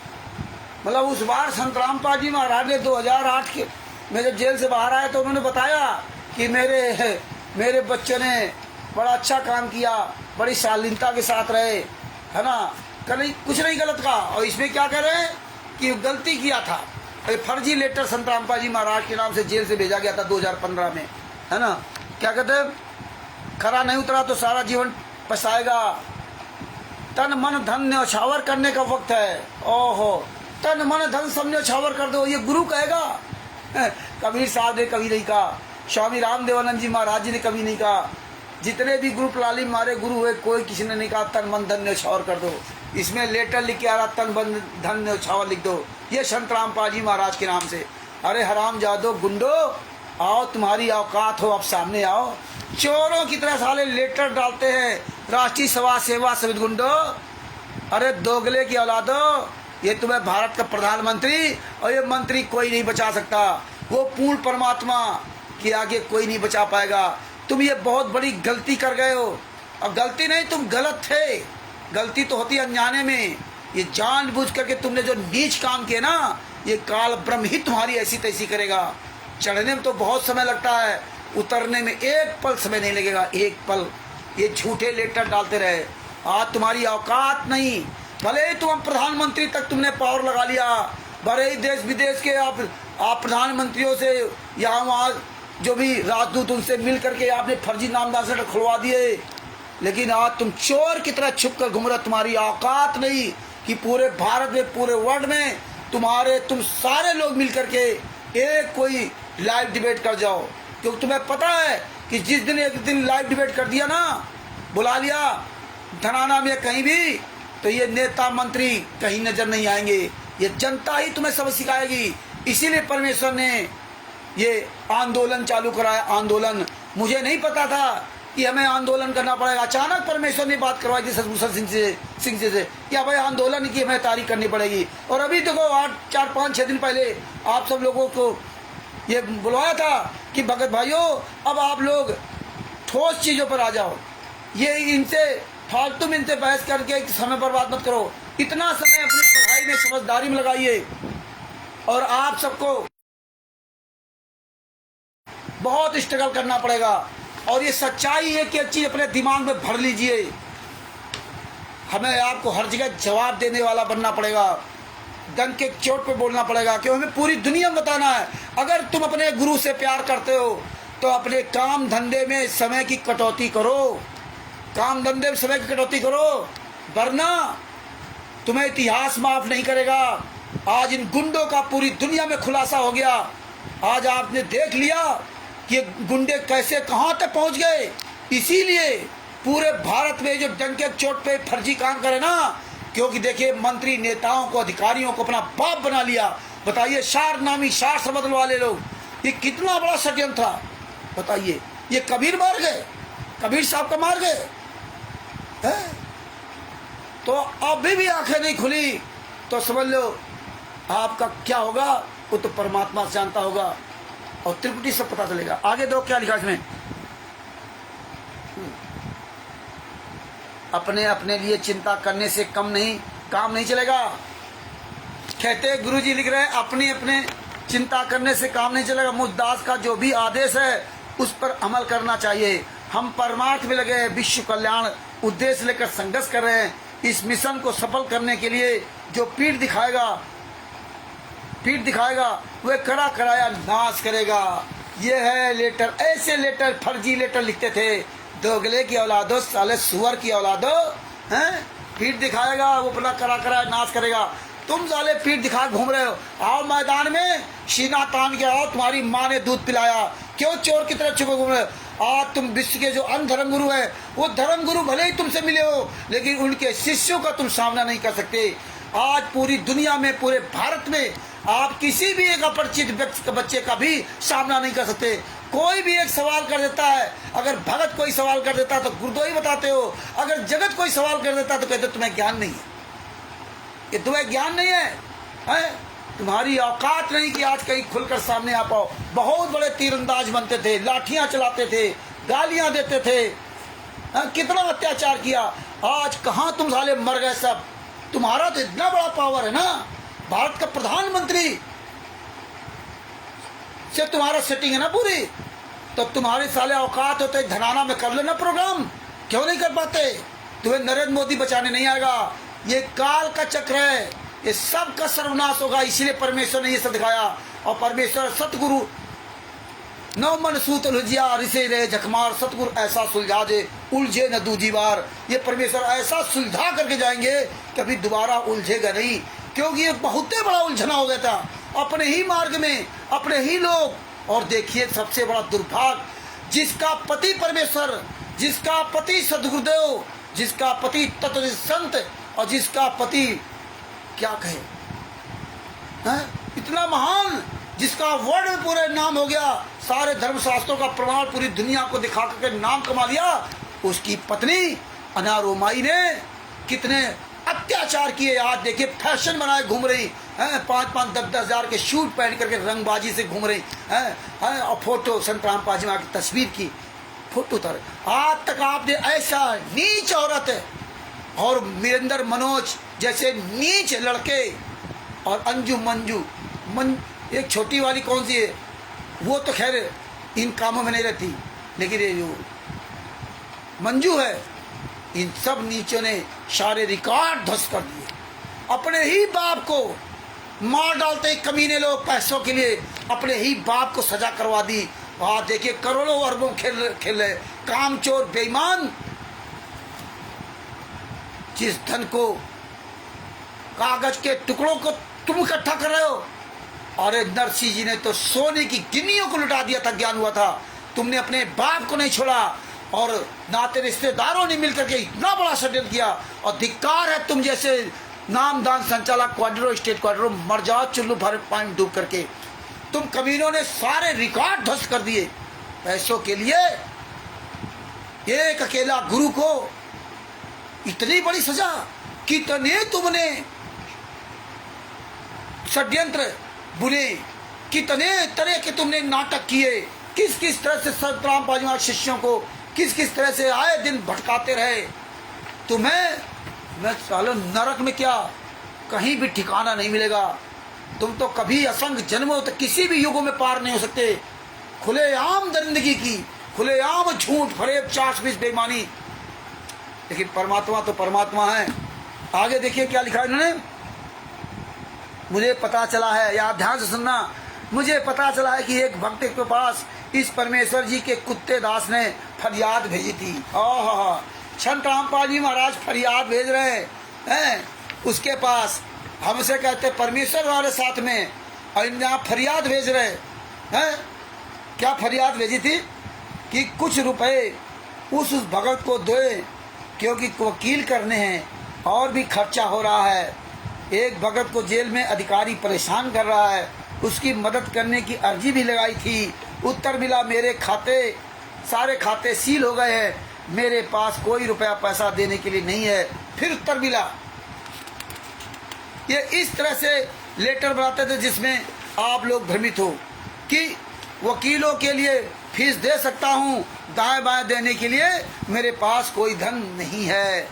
मतलब उस बार संत रामपाल जी महाराज ने 2008 के में जब जेल से बाहर आए तो उन्होंने बताया कि मेरे बच्चों ने बड़ा अच्छा काम किया, बड़ी शालीनता के साथ रहे, है ना, कहीं कुछ नहीं गलत कहा। और इसमें क्या कर रहे हैं कि गलती किया था, फर्जी लेटर संत रामपाल जी महाराज के नाम से जेल से भेजा गया था 2015 में, है ना। क्या कहते हैं, खरा नहीं उतरा तो सारा जीवन पछताएगा। तन मन धन न्यौछावर करने का वक्त है। ओहो, तन मन धन सब न्यौछावर कर दो, ये गुरु कहेगा। कबीर साहब ने कभी नहीं कहा, स्वामी रामदेवानंद जी महाराज जी ने कभी नहीं कहा, जितने भी गुरु प्रणाली मारे गुरु हुए कोई किसी ने नहीं कहा तन मन धन न्यौछावर कर दो। इसमें लेटर लिख के आ रहा तन मन धन न्यौछावर लिख दो, ये संत रामपाल जी महाराज के नाम से। अरे हराम जादो गुंडो, आओ तुम्हारी औकात हो, अब सामने आओ। चोरों की तरह साले लेटर डालते हैं राष्ट्रीय सभा सेवा समिति गुंडो। अरे दोगले की औलादो, ये तुम्हें भारत का प्रधानमंत्री और ये मंत्री कोई नहीं बचा सकता, वो पूर्ण परमात्मा के आगे कोई नहीं बचा पाएगा। तुम ये बहुत बड़ी गलती कर गए हो, और गलती नहीं तुम गलत थे, गलती तो होती है अनजाने में, ये जानबूझ करके तुमने जो नीच काम किए ना, ये काल ब्रह्म ही तुम्हारी ऐसी तैसी करेगा। चढ़ने में तो बहुत समय लगता है, उतरने में एक पल समय नहीं लगेगा, एक पल। ये झूठे लेटर डालते रहे, आज तुम्हारी औकात नहीं, भले ही तुम प्रधानमंत्री तक तुमने पावर लगा लिया, भले ही देश विदेश के आप प्रधानमंत्रियों से यहाँ वहाँ जो भी राजदूत उनसे मिल करके आपने फर्जी नामदार से खुलवा दिए, लेकिन आज तुम चोर की तरह छुप कर घूम रहे। तुम्हारी औकात नहीं कि पूरे भारत में पूरे वर्ल्ड में तुम सारे लोग मिल करके एक कोई लाइव डिबेट कर जाओ, क्योंकि तुम्हें पता है कि जिस दिन एक दिन लाइव डिबेट कर दिया ना, बुला लिया धनाना में कहीं भी, तो ये नेता मंत्री कहीं नजर नहीं आएंगे, ये जनता ही तुम्हें सब सिखाएगी। इसीलिए परमेश्वर ने ये आंदोलन चालू कराया। आंदोलन मुझे नहीं पता था कि हमें आंदोलन करना पड़ेगा, अचानक परमेश्वर ने बात करवाई थी सतभूषण सिंह जी से कि भाई आंदोलन की हमें तारीख करनी पड़ेगी। और अभी देखो 4-5-6 दिन पहले आप सब लोगों को ये बुलवाया था कि भगत भाइयों अब आप लोग ठोस चीज़ों पर आ जाओ, ये इनसे फालतू में इनसे बहस करके समय बर्बाद मत करो, इतना समय अपनी पढ़ाई में समझदारी में लगाइए। और आप सबको बहुत स्ट्रगल करना पड़ेगा, और ये सच्चाई है कि चीज अपने दिमाग में भर लीजिए। हमें आपको हर जगह जवाब देने वाला बनना पड़ेगा। डंक के चोट पे बोलना पड़ेगा, क्योंकि हमें पूरी दुनिया में बताना है। अगर तुम अपने गुरु से प्यार करते हो तो अपने काम धंधे में समय की कटौती करो, काम धंधे में समय की कटौती करो, वरना तुम्हें इतिहास माफ नहीं करेगा। आज इन गुंडों का पूरी दुनिया में खुलासा हो गया। आज आपने देख लिया कि गुंडे कैसे कहां तक पहुंच गए। इसीलिए पूरे भारत में जो डंके चोट पे फर्जी काम करे ना, क्योंकि देखिए मंत्री नेताओं को, अधिकारियों को अपना बाप बना लिया। बताइए, शार नामी शार समझ वाले लोग, ये कितना बड़ा षड्यंत्र था। बताइए, ये कबीर मार गए, कबीर साहब का मार गए है? तो अभी भी आंखें नहीं खुली तो समझ लो आपका क्या होगा वो तो परमात्मा जानता होगा, और त्रिपुटी से पता चलेगा। आगे दो क्या लिखा इसमें, अपने अपने लिए चिंता करने से काम नहीं चलेगा। कहते गुरुजी लिख रहे हैं, अपने अपने चिंता करने से काम नहीं चलेगा। मुझदास का जो भी आदेश है उस पर अमल करना चाहिए। हम परमार्थ में लगे हैं, विश्व कल्याण उद्देश्य लेकर संघर्ष कर रहे हैं। इस मिशन को सफल करने के लिए जो पीठ दिखाएगा वह कड़ा कराया नाश करेगा। ये है लेटर। ऐसे लेटर, फर्जी लेटर लिखते थे, दोगले की औलादो, साले सुअर की औलादो, हैं? पीठ दिखाएगा वो अपना कड़ा कराया नाश करेगा। तुम साले पीठ दिखा घूम रहे हो, आओ मैदान में सीना तान के आओ। तुम्हारी माँ ने दूध पिलाया, क्यों चोर की तरह छुपे घूम रहे हो? आज तुम विश्व के जो अन्य धर्म गुरु है, वो धर्म गुरु भले ही तुमसे मिले हो, लेकिन उनके शिष्यों का तुम सामना नहीं कर सकते। आज पूरी दुनिया में, पूरे भारत में आप किसी भी एक अपरिचित व्यक्ति के बच्चे का भी सामना नहीं कर सकते। कोई भी एक सवाल कर देता है, अगर भगत कोई सवाल कर देता है तो गुरुद्वारा ही बताते हो, अगर जगत कोई सवाल कर देता है तो कहते तुम्हें ज्ञान नहीं है। ये तुम्हें ज्ञान नहीं है, तुम्हारी औकात नहीं कि आज कहीं खुलकर सामने आ पाओ। बहुत बड़े तीरंदाज बनते थे, लाठियां चलाते थे, गालियां देते थे, कितना अत्याचार किया। आज कहां तुम साले मर गए सब। तुम्हारा तो इतना बड़ा पावर है ना, भारत का प्रधानमंत्री से तुम्हारा सेटिंग है ना पूरी, तो तुम्हारे साले औकात होते धनाना में कर लेना प्रोग्राम, क्यों नहीं कर पाते? तुम्हें नरेंद्र मोदी बचाने नहीं आएगा। ये काल का चक्र है, ये सब का सर्वनाश होगा। इसीलिए परमेश्वर ने ये सब दिखाया। और परमेश्वर सतगुरु नौ मन सूत उलझिया ऋषि रे झकमार, सतगुरु ऐसा सुलझा दे उलझे न दूजी बार। ये परमेश्वर ऐसा सुलझा करके जाएंगे कभी दोबारा उलझेगा नहीं, क्योंकि ये बहुत बड़ा उलझना हो गया था अपने ही मार्ग में, अपने ही लोग। और देखिए सबसे बड़ा दुर्भाग्य, जिसका पति परमेश्वर, जिसका पति सदगुरुदेव, जिसका पति तत्व संत, और जिसका पति क्या कहे इतना महान, जिसका वर्ड में पूरे नाम हो गया, सारे धर्मशास्त्रों का प्रमाण पूरी दुनिया को दिखा करके नाम कमा लिया, उसकी पत्नी अनारोमाई ने कितने अत्याचार किए। आज देखिए फैशन बनाए घूम रही हैं, 5-5, 10-10 हजार के शूट पहन करके रंगबाजी से घूम रही हैं, और फोटो संत रामपाल जी की तस्वीर की फोटो उतारे। आज तक आपने ऐसा नीच औरत और वीरेंद्र मनोज जैसे नीच लड़के, और अंजू मंजू एक छोटी वाली कौन सी है, वो तो खैर इन कामों में नहीं रहती, लेकिन ये जो मंजू है, इन सब नीचों ने सारे रिकॉर्ड ध्वस्त कर दिए। अपने ही बाप को मार डालते कमीने लोग पैसों के लिए, अपने ही बाप को सजा करवा दी। वहां देखिए करोड़ों अरबों खेल रहे कामचोर बेईमान, जिस धन को, कागज के टुकड़ों को तुम इकट्ठा कर रहे हो। और नरसिंह जी ने तो सोने की गिन्नियों को लुटा दिया था, ज्ञान हुआ था। तुमने अपने बाप को नहीं छोड़ा, और नाते रिश्तेदारों ने मिलकर के इतना बड़ा षड्यंत्र किया। और धिक्कार है तुम जैसे नामदान संचालक क्वाड्रो, स्टेट क्वाड्रो, मर जाओ चुल्लू भर पानी डूब करके। तुम कमीनों ने सारे रिकॉर्ड ध्वस्त कर दिए पैसों के लिए। एक अकेला गुरु को इतनी बड़ी सजा, कितने तुमने षड्यंत्र बुने, कितने तरह के तुमने नाटक किए, किस किस तरह से संत रामपाल जी महाराज शिष्यों को किस किस तरह से आए दिन भटकाते रहे। तुम्हें मैं सालों नरक में क्या कहीं भी ठिकाना नहीं मिलेगा। तुम तो कभी असंख्य जन्मों तक किसी भी युगों में पार नहीं हो सकते। खुलेआम जिंदगी की, खुलेआम झूठ, फरेब, चाशबीस, बेईमानी, लेकिन परमात्मा तो परमात्मा है। आगे देखिए क्या लिखा है इन्होंने, मुझे पता चला है, या ध्यान से सुनना, मुझे पता चला है कि एक भक्त के पास इस परमेश्वर जी के कुत्ते दास ने फरियाद भेजी थी। संत रामपाल जी महाराज फरियाद भेज रहे हैं उसके पास, हमसे कहते परमेश्वर वाले साथ में, और यहाँ फरियाद भेज रहे हैं। क्या फरियाद भेजी थी कि कुछ रुपए उस भगत को दे, क्योंकि वकील करने हैं और भी खर्चा हो रहा है। एक भगत को जेल में अधिकारी परेशान कर रहा है, उसकी मदद करने की अर्जी भी लगाई थी। उत्तर मिला मेरे खाते, सारे खाते सील हो गए हैं, मेरे पास कोई रुपया पैसा देने के लिए नहीं है। फिर उत्तर मिला। ये इस तरह से लेटर बनाते थे जिसमें आप लोग भ्रमित हो कि वकीलों के लिए फीस दे सकता हूँ, दाएं बाएं देने के लिए मेरे पास कोई धन नहीं है।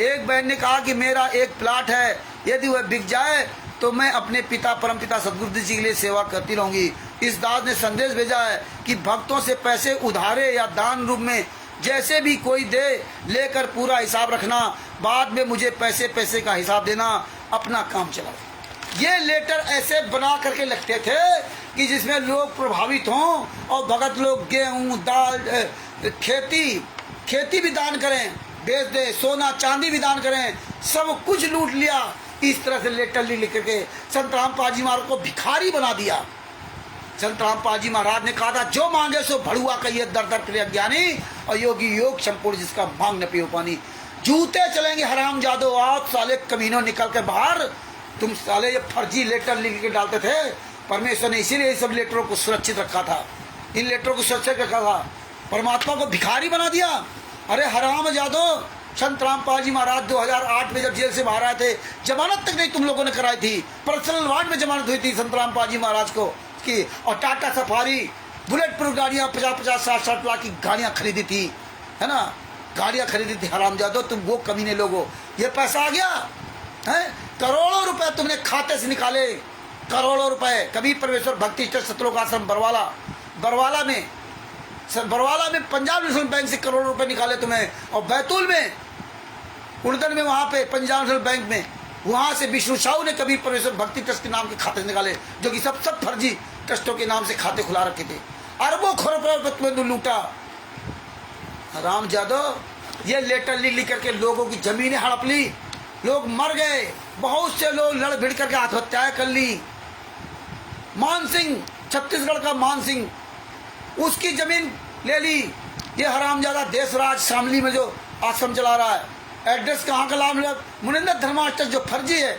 एक बहन ने कहा कि मेरा एक प्लाट है, यदि वह बिक जाए तो मैं अपने पिता परमपिता सदगुरु जी के लिए सेवा करती रहूंगी। इस दास ने संदेश भेजा है कि भक्तों से पैसे उधारे या दान रूप में जैसे भी कोई दे, लेकर पूरा हिसाब रखना, बाद में मुझे पैसे का हिसाब देना, अपना काम चलाओ। ये लेटर ऐसे बना करके लिखते थे कि जिसमें लोग प्रभावित हों, और भगत लोग गेहूं दाल खेती भी दान करें, बेच दे, सोना चांदी भी दान करें, सब कुछ लूट लिया। इस तरह से लेटर लिख करके संत रामपाल जी महाराज को भिखारी बना दिया। संत रामपाल जी महाराज ने कहा था, जो मांगे सो भड़ुआ कहिए दर दर करे अज्ञानी, और योगी योग संपूर्ण जिसका मांग न पियो पानी। जूते चलेंगे हराम जादो, आप साले कमीनों निकल कर बाहर। तुम साले ये फर्जी लेटर लिख के डालते थे। परमेश्वर ने इसीलिए सब लेटरों को सुरक्षित रखा था, इन लेटरों को सुरक्षित रखा था। परमात्मा को भिखारी बना दिया। अरे हराम जादो, संत रामपाल जी महाराज 2008 में जब जेल से बाहर आए थे, जमानत तक नहीं तुम लोगों ने कराई थी। पर्सनल वार्ड में जमानत हुई थी संत रामपाल जी महाराज को की, और टाटा सफारी बुलेट प्रूफ गाड़ियां 50-50 60-60 लाख की गाड़ियां खरीदी थी, है ना, गाड़ियां खरीदी थी। हराम जादो, तुम वो कमीने लोगो, ये पैसा आ गया है, करोड़ों रुपए तुमने खाते से निकाले, करोड़ों रुपए। कभी परमेश्वर भक्ति सतलोक आश्रम बरवाला में पंजाब नेशनल बैंक से करोड़ों रुपए निकाले तुम्हें, और बैतूल में उड़दन में वहां पे पंजाब नेशनल बैंक में, वहां से विष्णु साहू ने कभी परमेश्वर भक्ति ट्रस्ट के नाम के खाते निकाले, जो कि सब फर्जी ट्रस्टों के नाम से खाते खुला रखे थे। अरबों खरबों रुपए तुम्हें लूटा। राम जादव, ये लेटर लिख करके लोगों की जमीनें हड़प ली, लोग मर गए, बहुत से लोग लड़ भिड़ करके आत्महत्याएं कर ली। मान सिंह, छत्तीसगढ़ का मान सिंह, उसकी जमीन ले ली। ये हरामजादा देशराज शामली में जो आश्रम चला रहा है, एड्रेस कहाँ का लाभ मिला? मुनिंदर धर्मार्थ ट्रस्ट जो फर्जी है।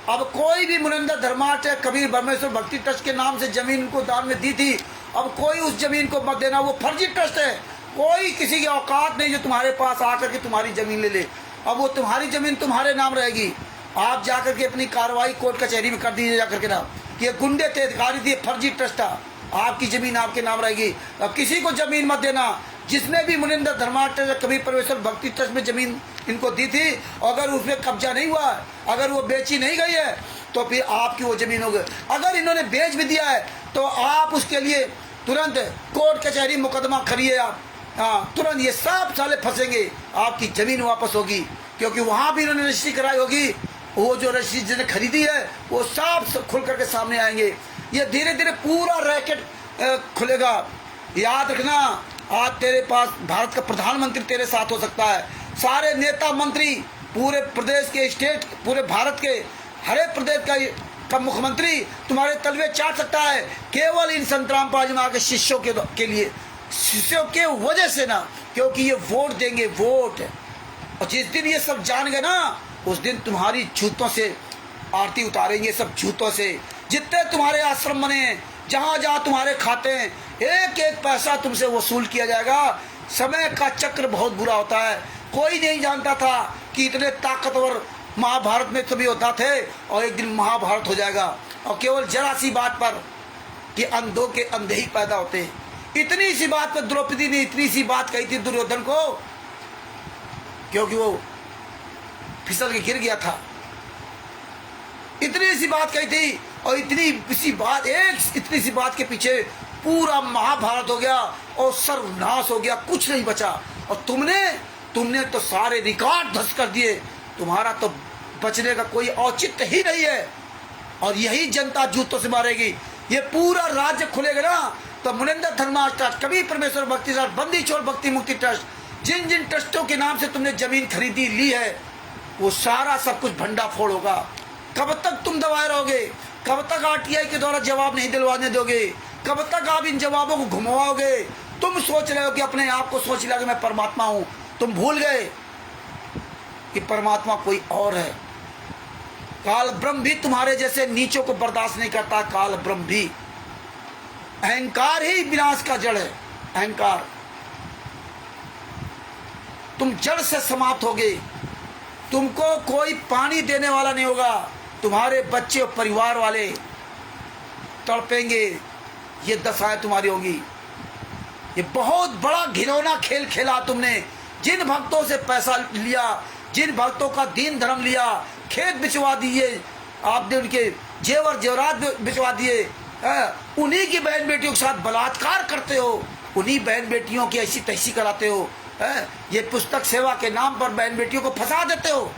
अब कोई भी मुनिंदर धर्मार्थ कबीर ब्रह्मेश्वर भक्ति ट्रस्ट के नाम से जमीन को दान में दी थी, अब कोई उस जमीन को मत देना, वो फर्जी ट्रस्ट है। कोई किसी की औकात नहीं जो तुम्हारे पास आकर के तुम्हारी जमीन ले ले। अब वो तुम्हारी जमीन तुम्हारे नाम रहेगी। आप जाकर के अपनी कार्रवाई कोर्ट कचहरी में कर दीजिए जाकर के ना, कि ये गुंडे थे, अधिकारी थे, फर्जी ट्रस्ट था, आपकी जमीन आपके नाम रहेगी। अब किसी को जमीन मत देना। जिसने भी मुनिंदर धर्मार्थ कबीर परमेश्वर भक्ति ट्रस्ट में जमीन इनको दी थी, अगर उसमें कब्जा नहीं हुआ, अगर वो बेची नहीं गई है, तो फिर आपकी वो जमीन होगी। अगर इन्होंने बेच भी दिया है तो आप उसके लिए तुरंत कोर्ट कचहरी मुकदमा करिए आप। हाँ, तुरंत ये सब साले फंसेंगे, आपकी जमीन वापस होगी, क्योंकि वहां भी इन्होंने रजिस्ट्री कराई होगी। वो जो रजिस्ट्री जिन्हें खरीदी है वो सब खुल करके सामने आएंगे। ये धीरे धीरे पूरा रैकेट खुलेगा। याद रखना, आज तेरे पास भारत का प्रधानमंत्री तेरे साथ हो सकता है, सारे नेता मंत्री, पूरे प्रदेश के स्टेट, पूरे भारत के हर एक प्रदेश का मुख्यमंत्री तुम्हारे तलवे चाट सकता है, केवल इन संत रामपाल जी महाराज के शिष्यों के लिए, शिष्यों के वजह से ना, क्योंकि ये वोट देंगे, वोट। और जिस दिन ये सब जान गए ना, उस दिन तुम्हारी जूतों से आरती उतारेंगे, सब जूतों से। जितने तुम्हारे आश्रम बने हैं, जहां जहां तुम्हारे खाते हैं, एक एक पैसा तुमसे वसूल किया जाएगा। समय का चक्र बहुत बुरा होता है। कोई नहीं जानता था कि इतने ताकतवर महाभारत में सभी होता थे, और एक दिन महाभारत हो जाएगा। और केवल जरा सी बात पर कि अंधों के अंधे ही पैदा होते हैं। इतनी सी बात पर द्रौपदी ने इतनी सी बात कही थी दुर्योधन को, क्योंकि वो फिसल के गिर गया था। इतनी सी बात कही थी, और इतनी सी बात, एक इतनी सी बात के पीछे पूरा महाभारत हो गया और सर्वनाश हो गया, कुछ नहीं बचा। और तुमने तो सारे रिकॉर्ड ध्वस्त कर दिए। तुम्हारा तो बचने का कोई औचित्य ही नहीं है। और यही जनता जूतों से मारेगी। ये पूरा राज्य खुलेगा ना तो मुनिंदर धर्मार्थ ट्रस्ट, कबीर परमेश्वर भक्ति ट्रस्ट, बंदी छोड़ भक्ति मुक्ति ट्रस्ट, जिन जिन ट्रस्टों के नाम से तुमने जमीन खरीदी ली है वो सारा सब कुछ भंडाफोड़ होगा। कब तक तुम दबाए रहोगे? कब तक आरटीआई के द्वारा जवाब नहीं दिलवाने दोगे? कब तक आप इन जवाबों को घुमाओगे? तुम सोच रहे हो कि अपने आप को सोच लिया कि मैं परमात्मा हूं। तुम भूल गए कि परमात्मा कोई और है। काल ब्रह्म भी तुम्हारे जैसे नीचों को बर्दाश्त नहीं करता। काल ब्रह्म भी, अहंकार ही विनाश का जड़ है। अहंकार, तुम जड़ से समाप्त होगे। तुमको कोई पानी देने वाला नहीं होगा। तुम्हारे बच्चे और परिवार वाले तड़पेंगे। ये दशाएं तुम्हारी होगी। ये बहुत बड़ा घिनौना खेल खेला तुमने। जिन भक्तों से पैसा लिया, जिन भक्तों का दीन धर्म लिया, खेत बिचवा दिए आपने, उनके जेवर जेवरात बिचवा दिए, उन्हीं की बहन बेटियों के साथ बलात्कार करते हो। उन्हीं बहन बेटियों की ऐसी तैसी कराते हो। ये पुस्तक सेवा के नाम पर बहन बेटियों को फंसा देते हो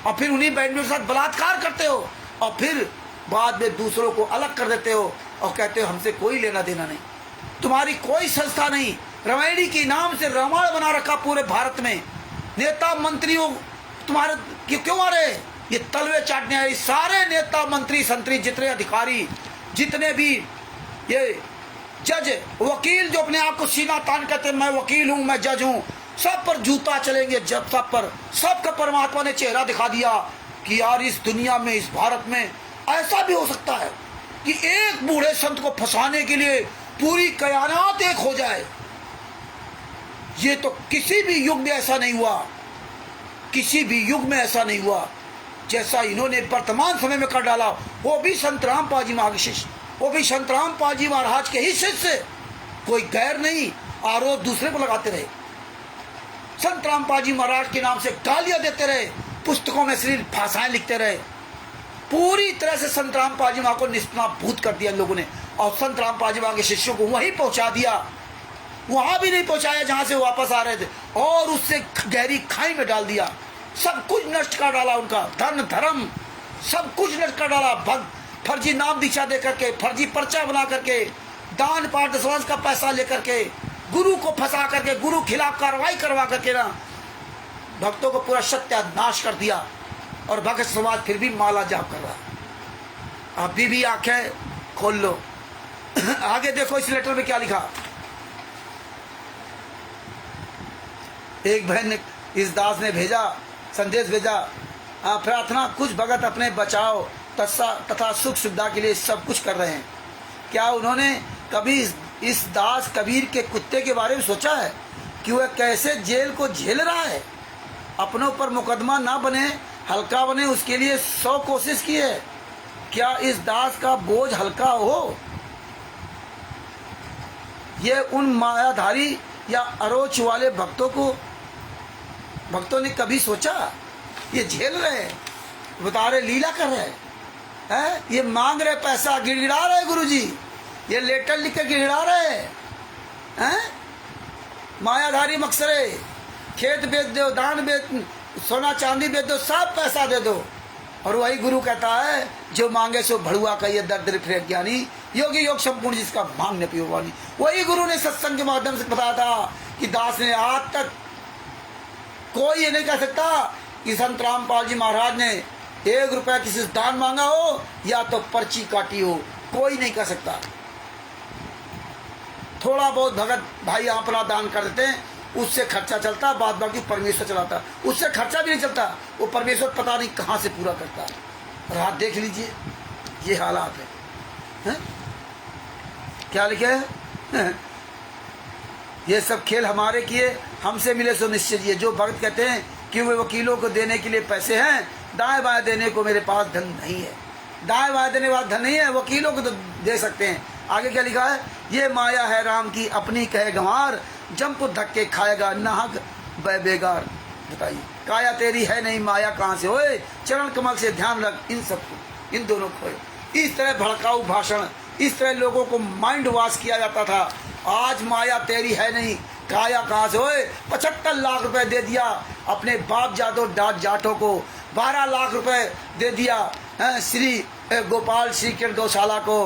और फिर उन्हीं बहन बेटियों के साथ बलात्कार करते हो और फिर बाद में दूसरों को अलग कर देते हो और कहते हो हमसे कोई लेना देना नहीं। तुम्हारी कोई संस्था नहीं। रामायणी के नाम से रामायण बना रखा पूरे भारत में। नेता मंत्रियों तुम्हारे क्यों आ रहे? ये तलवे चाटने आए सारे नेता मंत्री संतरी, जितने अधिकारी, जितने भी ये जज वकील जो अपने आप को सीना तान कहते हैं मैं वकील हूं, मैं जज हूं, सब पर जूता चलेंगे। जब सब पर, सबका परमात्मा ने चेहरा दिखा दिया कि यार इस दुनिया में, इस भारत में ऐसा भी हो सकता है कि एक बूढ़े संत को फंसाने के लिए पूरी कायनात एक हो जाए। ये तो किसी भी युग में ऐसा नहीं हुआ। किसी भी युग में ऐसा नहीं हुआ जैसा इन्होंने वर्तमान समय में कर डाला। वो भी संत रामपाल जी महाराज के शिष्य, वो भी संत रामपाल जी महाराज के ही शिष्य, कोई गैर नहीं। आरोप दूसरे को लगाते रहे। संत रामपाल जी महाराज के नाम से गालियां देते रहे, पुस्तकों में श्रील भाषाएं लिखते रहे। पूरी तरह से संत रामपाल जी महाराज को निष्णाभूत कर दिया लोगों ने और संत रामपाल जी महाराज के शिष्यों को वहीं पहुंचा दिया। वहां भी नहीं पहुंचाया जहां से वापस आ रहे थे और उससे गहरी खाई में डाल दिया। सब कुछ नष्ट कर डाला उनका, धन धर्म सब कुछ नष्ट कर डाला। फर्जी नाम दीक्षा दे करके, फर्जी पर्चा बना करके, दान पाठ दशवांश का पैसा लेकर के, गुरु को फंसा करके, गुरु खिलाफ कार्रवाई करवा करके ना भक्तों को पूरा सत्यानाश कर दिया। और भक्त समाज फिर भी माला जाप कर रहा। अभी भी आंखें खोल लो। आगे देखो इस लेटर में क्या लिखा। एक बहन ने, इस दास ने भेजा, संदेश भेजा, प्रार्थना कुछ भगत अपने बचाव तथा सुख सुविधा के लिए सब कुछ कर रहे हैं। क्या उन्होंने कभी इस दास कबीर के कुत्ते के बारे में सोचा है कि वह कैसे जेल को झेल रहा है? अपनों पर मुकदमा ना बने, हल्का बने, उसके लिए 100 कोशिश की है। क्या इस दास का बोझ हल्का हो? ये उन मायाधारी या अरोच वाले भक्तों ने कभी सोचा? ये झेल रहे, बता रहे, लीला कर रहे हैं, ये मांग रहे पैसा, गिड़गिड़ा रहे गुरुजी, ये लेटर लिख के गिड़गिड़ा रहे हैं। मायाधारी मकसरे, खेत बेच दो, दान बेच, सोना चांदी बेच दो, सब पैसा दे दो। और वही गुरु कहता है जो मांगे सो भड़ुआ का ये दर्द फिर ज्ञानी, योगी योग संपूर्ण जिसका मांगने पियोवानी। वही गुरु ने सत्संग के माध्यम से बताया था कि दास ने आज तक कोई ये नहीं कह सकता कि संत रामपाल जी महाराज ने 1 रुपया किसी से दान मांगा हो या तो पर्ची काटी हो। कोई नहीं कह सकता। थोड़ा बहुत भगत भाई अपना दान कर देते हैं, उससे खर्चा चलता, बाद बाकी परमेश्वर चलाता। उससे खर्चा भी नहीं चलता, वो परमेश्वर पता नहीं कहाँ से पूरा करता है। रात देख लीजिए, ये हालात है। क्या लिखे है? ये सब खेल हमारे किए, हमसे मिले सो निश्चित। ये जो भक्त कहते हैं कि वे वकीलों को देने के लिए पैसे हैं, दाएं बाएं देने को मेरे पास धन नहीं है। दाएं बाएं देने वाला धन नहीं है, वकीलों को तो दे सकते हैं। आगे क्या लिखा है? ये माया है राम की अपनी कहे गंवार, जम को धक्के खाएगा नाहक बेगार। बताइए, काया तेरी है नहीं, माया कहाँ से होए, चरण कमल से ध्यान रख इन सबको, इन दोनों को। इस तरह भड़काऊ भाषण, इस तरह लोगों को माइंड वॉश किया जाता था। आज माया तेरी है नहीं, काया कहाँ से होए। 75 लाख रुपए दे दिया अपने बाप जादो जाटों को, 12 लाख रुपए दे दिया श्री गोपाल श्रीकृष्ण गौशाला को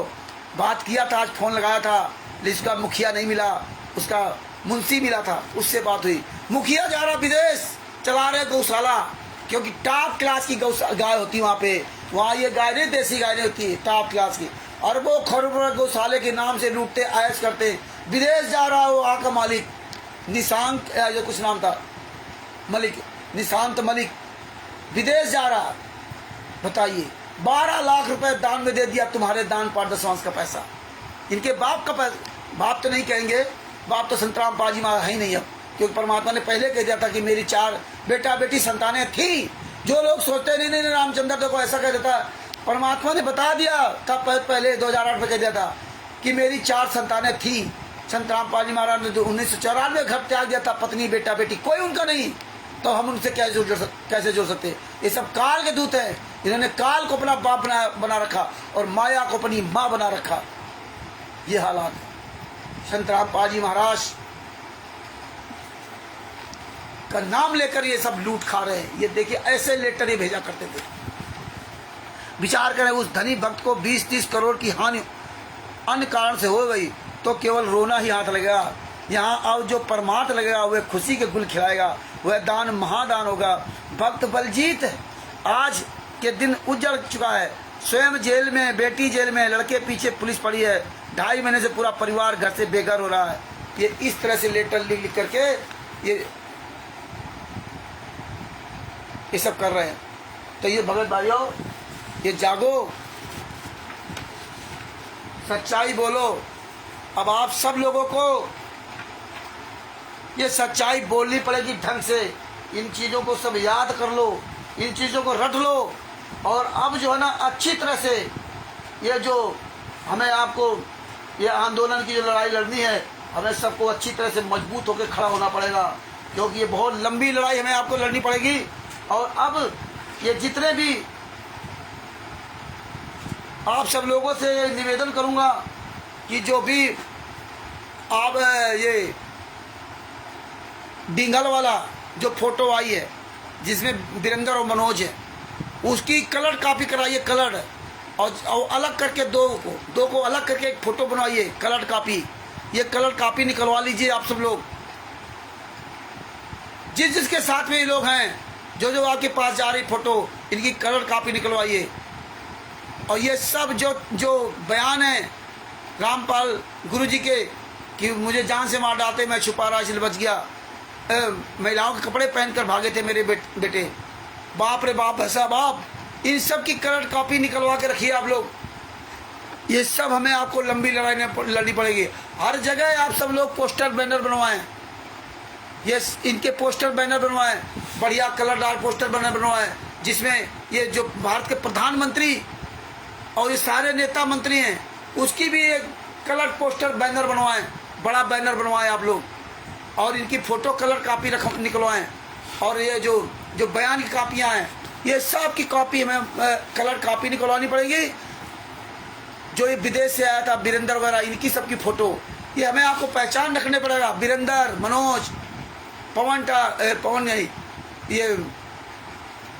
बात किया था, आज फोन लगाया था, जिसका मुखिया नहीं मिला, उसका मुंशी मिला था, उससे बात हुई। मुखिया जा रहा विदेश, चला रहे गौशाला, क्योंकि टॉप क्लास की गाय होती है वहाँ पे। वहाँ ये गाय नहीं, देसी गाय नहीं होती है, टॉप क्लास की। और वो खरबूजा गौशाले के नाम से लूटते, ऐश करते। विदेश जा रहा हो वहाँ का मालिक निशांत, जो कुछ नाम था, मलिक, निशांत मलिक, विदेश जा रहा। बताइए, 12 लाख रुपए दान में दे दिया, तुम्हारे दान पारदर्शवांश का पैसा, इनके बाप का पैसा। बाप तो नहीं कहेंगे, बाप तो संतराम पाजी माँ है ही नहीं अब, क्योंकि परमात्मा ने पहले कह दिया था कि मेरी 4 बेटा बेटी संतानें थी। जो लोग सोचते नहीं रामचंद्र देखो ऐसा कह देता, परमात्मा ने बता दिया था पहले 2008 में कह दिया था कि मेरी 4 संतानें थी। संत रामपाल जी महाराज ने 1994 घर त्याग दिया था, पत्नी बेटा बेटी कोई उनका नहीं, तो हम उनसे कैसे जुड़ सकते। ये सब काल के दूत हैं, इन्होंने काल को अपना बाप बना रखा और माया को अपनी माँ बना रखा। ये हालात है। संत रामपाल जी महाराज का नाम लेकर ये सब लूट खा रहे हैं। ये देखिए, ऐसे लेटर ये भेजा करते थे। विचार करें, उस धनी भक्त को 20-30 करोड़ की हानि अन्य कारण से हो गई तो केवल रोना ही हाथ लगेगा। यहाँ अब जो परमार्थ लगेगा वह खुशी के गुल खिलाएगा, वह दान महादान होगा। भक्त बलजीत आज के दिन उजड़ चुका है, स्वयं जेल में, बेटी जेल में, लड़के पीछे पुलिस पड़ी है, 2.5 महीने से पूरा परिवार घर से बेघर हो रहा है। ये इस तरह से लेटर लिख करके ये सब कर रहे हैं। तो ये भगत भाइयों, ये जागो, सच्चाई बोलो। अब आप सब लोगों को ये सच्चाई बोलनी पड़ेगी ढंग से। इन चीज़ों को सब याद कर लो, इन चीज़ों को रट लो। और अब जो है ना, अच्छी तरह से ये जो हमें आपको ये आंदोलन की जो लड़ाई लड़नी है, हमें सबको अच्छी तरह से मजबूत होकर खड़ा होना पड़ेगा, क्योंकि ये बहुत लंबी लड़ाई हमें आपको लड़नी पड़ेगी। और अब ये जितने भी आप सब लोगों से निवेदन करूंगा कि जो भी आप ये डिंगल वाला जो फोटो आई है जिसमें वीरेंद्र और मनोज है, उसकी कलर कॉपी कराइए, कलर, और अलग करके दो को अलग करके एक फोटो बनवाइए, कलर कॉपी। ये कलर कॉपी निकलवा लीजिए आप सब लोग, जिसके साथ में ये लोग हैं, जो आपके पास जा रही फोटो, इनकी कलर कॉपी निकलवाइए। और ये सब जो बयान है रामपाल गुरुजी के कि मुझे जान से मार डालते, मैं छुपा रहा इसलिए बच गया, महिलाओं के कपड़े पहनकर भागे थे मेरे बेटे, बाप रे बाप, ऐसा बाप, इन सब की कलर कॉपी निकलवा के रखिए आप लोग। ये सब हमें आपको लंबी लड़ाई लड़नी पड़ेगी। हर जगह आप सब लोग पोस्टर बैनर बनवाएं, ये इनके पोस्टर बैनर बनवाएं, बढ़िया कलरदार पोस्टर बैनर बनवाएं, जिसमें ये जो भारत के प्रधानमंत्री और ये सारे नेता मंत्री हैं, उसकी भी एक कलर पोस्टर बैनर बनवाएं, बड़ा बैनर बनवाएं आप लोग। और इनकी फ़ोटो कलर कापी निकलवाएं। और ये जो बयान की कापियां हैं, ये सब की कॉपी हमें कलर कापी निकलवानी पड़ेगी। जो ये विदेश से आया था वीरेंद्र वगैरह, इनकी सबकी फ़ोटो, ये हमें आपको पहचान रखने पड़ेगा। वीरेंद्र, मनोज, पवन नहीं, ये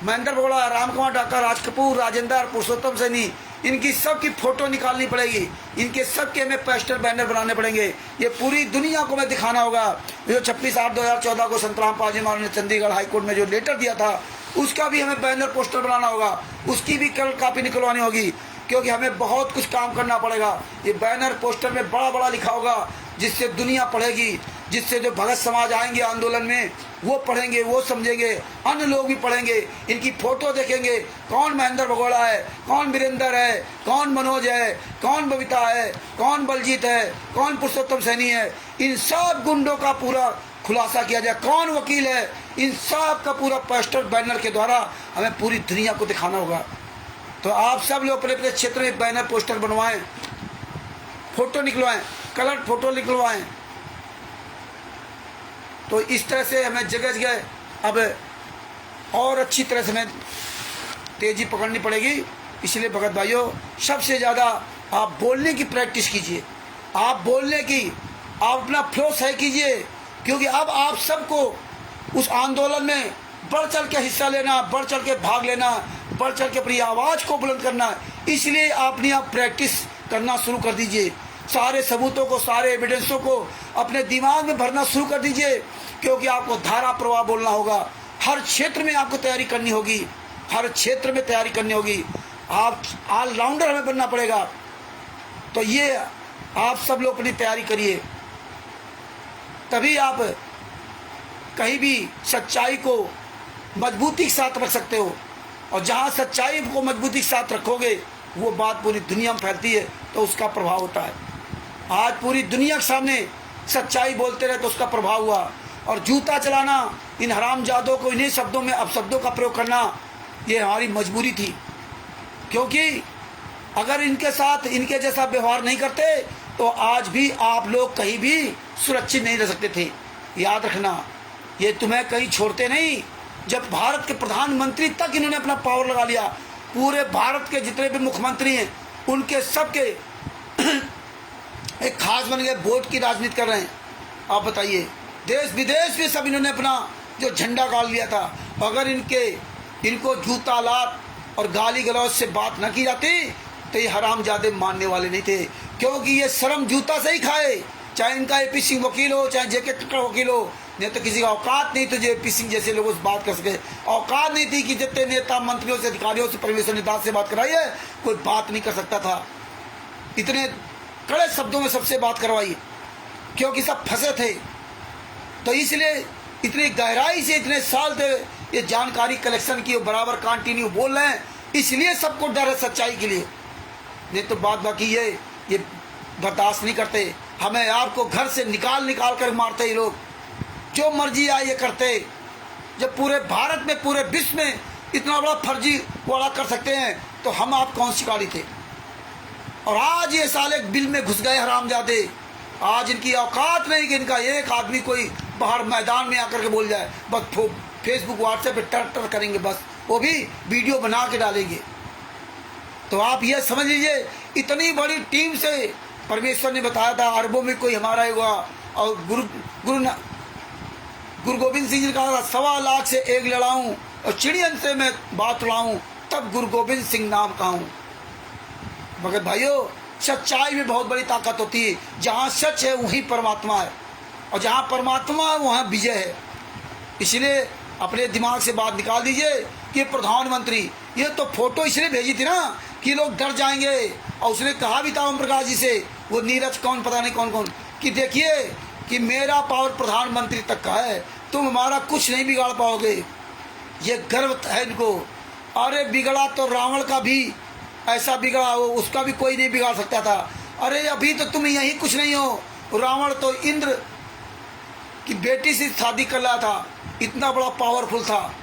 महेंद्र बोला, रामकुमार ढाका, राज कपूर, राजेंद्र, पुरुषोत्तम सैनी, इनकी सब की फ़ोटो निकालनी पड़ेगी। इनके सब के हमें पोस्टर बैनर बनाने पड़ेंगे। ये पूरी दुनिया को हमें दिखाना होगा। जो 26/8/2014 को संत रामपाल जी महाराज ने चंडीगढ़ हाईकोर्ट में जो लेटर दिया था, उसका भी हमें बैनर पोस्टर बनाना होगा, उसकी भी कलर कापी निकलवानी होगी, क्योंकि हमें बहुत कुछ काम करना पड़ेगा। ये बैनर पोस्टर में बड़ा बड़ा लिखा होगा, जिससे दुनिया पढ़ेगी, जिससे जो भगत समाज आएंगे आंदोलन में, वो पढ़ेंगे, वो समझेंगे, अन्य लोग भी पढ़ेंगे, इनकी फ़ोटो देखेंगे, कौन महेंद्र भगोड़ा है, कौन वीरेंद्र है, कौन मनोज है, कौन बबीता है, कौन बलजीत है, कौन पुरुषोत्तम सैनी है। इन सब गुंडों का पूरा खुलासा किया जाए, कौन वकील है, इन सब का पूरा पोस्टर बैनर के द्वारा हमें पूरी दुनिया को दिखाना होगा। तो आप सब लोग अपने अपने क्षेत्र में बैनर पोस्टर बनवाएं, फ़ोटो निकलवाएं, कलर फ़ोटो निकलवाएं। तो इस तरह से हमें जगह जगह अब और अच्छी तरह से हमें तेज़ी पकड़नी पड़ेगी। इसलिए भगत भाइयों, सबसे ज़्यादा आप बोलने की प्रैक्टिस कीजिए, आप बोलने की, आप अपना फ्लो सही कीजिए, क्योंकि अब आप सबको उस आंदोलन में बढ़ चढ़ के हिस्सा लेना, बढ़ चढ़ के भाग लेना, बढ़ चढ़ के अपनी आवाज़ को बुलंद करना है। इसलिए आपने आप प्रैक्टिस करना शुरू कर दीजिए। सारे सबूतों को, सारे एविडेंसों को अपने दिमाग में भरना शुरू कर दीजिए, क्योंकि आपको धारा प्रवाह बोलना होगा। हर क्षेत्र में आपको तैयारी करनी होगी, हर क्षेत्र में तैयारी करनी होगी। आप ऑलराउंडर हमें बनना पड़ेगा। तो ये आप सब लोग अपनी तैयारी करिए, तभी आप कहीं भी सच्चाई को मजबूती के साथ रख सकते हो। और जहाँ सच्चाई को मजबूती के साथ रखोगे, वो बात पूरी दुनिया में फैलती है, तो उसका प्रभाव होता है। आज पूरी दुनिया के सामने सच्चाई बोलते रहे तो उसका प्रभाव हुआ। और जूता चलाना, इन हरामजादों को इन्हीं शब्दों में अपशब्दों का प्रयोग करना, ये हमारी मजबूरी थी। क्योंकि अगर इनके साथ इनके जैसा व्यवहार नहीं करते तो आज भी आप लोग कहीं भी सुरक्षित नहीं रह सकते थे। याद रखना, ये तुम्हें कहीं छोड़ते नहीं। जब भारत के प्रधानमंत्री तक इन्होंने अपना पावर लगा लिया, पूरे भारत के जितने भी मुख्यमंत्री हैं उनके सबके एक खास बन गए, वोट की राजनीति कर रहे हैं। आप बताइए, देश विदेश में सब इन्होंने अपना जो झंडा गाड़ लिया था। अगर इनको जूता लात और गाली गलौज से बात न की जाती तो ये हरामजादे मानने वाले नहीं थे, क्योंकि ये शर्म जूता से ही खाए। चाहे इनका एपी सिंह वकील हो, चाहे जेके टक्कर वकील हो, नहीं तो किसी का औकात नहीं तो जो एपी सिंह जैसे लोगों से बात कर सके। औकात नहीं थी कि जितने नेता मंत्रियों से, अधिकारियों से, परमेश्वर निदान से बात कराई है, कोई बात नहीं कर सकता था। इतने कड़े शब्दों में सबसे बात करवाई, क्योंकि सब फंसे थे। तो इसलिए इतनी गहराई से इतने साल से ये जानकारी कलेक्शन की, बराबर कंटिन्यू बोल रहे हैं, इसलिए सबको डर है सच्चाई के लिए। नहीं तो बात बाकी ये बर्दाश्त नहीं करते। हमें आपको घर से निकाल कर मारते ये लोग, जो मर्जी आए ये करते। जब पूरे भारत में, पूरे विश्व में इतना बड़ा फर्जी वाड़ा कर सकते हैं, तो हम आप कौन शिकारी थे। और आज ये साले बिल में घुस गए हरामजादे। आज इनकी औकात नहीं कि इनका एक आदमी कोई बाहर मैदान में आकर के बोल जाए, बस फेसबुक व्हाट्सएप पे टर करेंगे, बस वो भी वीडियो बना के डालेंगे। तो आप ये समझ लीजिए, इतनी बड़ी टीम से परमेश्वर ने बताया था अरबों में कोई हमारा हुआ। और गुरु गोविंद सिंह जी ने कहा था, 1.25 लाख से एक लड़ाऊं और चिड़ियन से मैं बात उड़ाऊं, तब गुरु गोविंद सिंह नाम कहूं। मगर भाइयों, सच्चाई में बहुत बड़ी ताकत होती है। जहाँ सच है वहीं परमात्मा है, और जहाँ परमात्मा है वहाँ विजय है। इसलिए अपने दिमाग से बात निकाल दीजिए कि प्रधानमंत्री, ये तो फोटो इसलिए भेजी थी ना कि लोग डर जाएंगे। और उसने कहा भी था ओम प्रकाश जी से, वो नीरज कौन पता नहीं कौन कि देखिए कि मेरा पावर प्रधानमंत्री तक का है, तुम हमारा कुछ नहीं बिगाड़ पाओगे। ये गर्व है इनको। अरे बिगड़ा तो रावण का भी ऐसा बिगड़ा हो, उसका भी कोई नहीं बिगाड़ सकता था। अरे अभी तो तुम यही कुछ नहीं हो। रावण तो इंद्र की बेटी से शादी कर रहा था, इतना बड़ा पावरफुल था,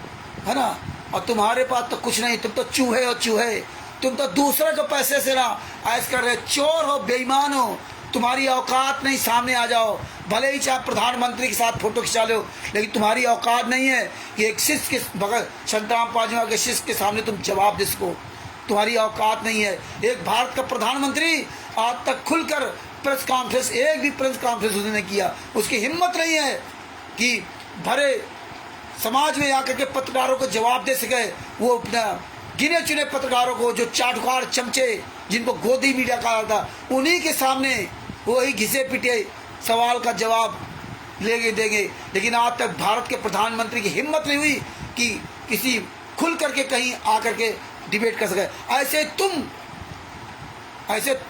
है ना। और तुम्हारे पास तो कुछ नहीं, तुम तो चूहे हो चूहे। तुम तो दूसरे को पैसे से ना ऐश कर रहे, चोर हो, बेईमान हो। तुम्हारी औकात नहीं, सामने आ जाओ। भले ही चाहे प्रधानमंत्री के साथ फोटो खिंचा लो, लेकिन तुम्हारी औकात नहीं है कि एक शिष्य के बगैर संतराम पाजमा के शिष्य के सामने तुम जवाब दे सको। तुम्हारी औकात नहीं है। एक भारत का प्रधानमंत्री आज तक खुलकर प्रेस कॉन्फ्रेंस, एक भी प्रेस कॉन्फ्रेंस उसने नहीं किया। उसकी हिम्मत नहीं है कि भरे समाज में आकर के पत्रकारों को जवाब दे सके। वो अपना गिने चुने पत्रकारों को, जो चाटुकार चमचे जिनको गोदी मीडिया कहा था, उन्हीं के सामने वही घिसे पिटे सवाल का जवाब देंगे। लेकिन आज तक भारत के प्रधानमंत्री की हिम्मत नहीं हुई कि किसी खुल करके कहीं आकर के डिबेट कर सके। ऐसे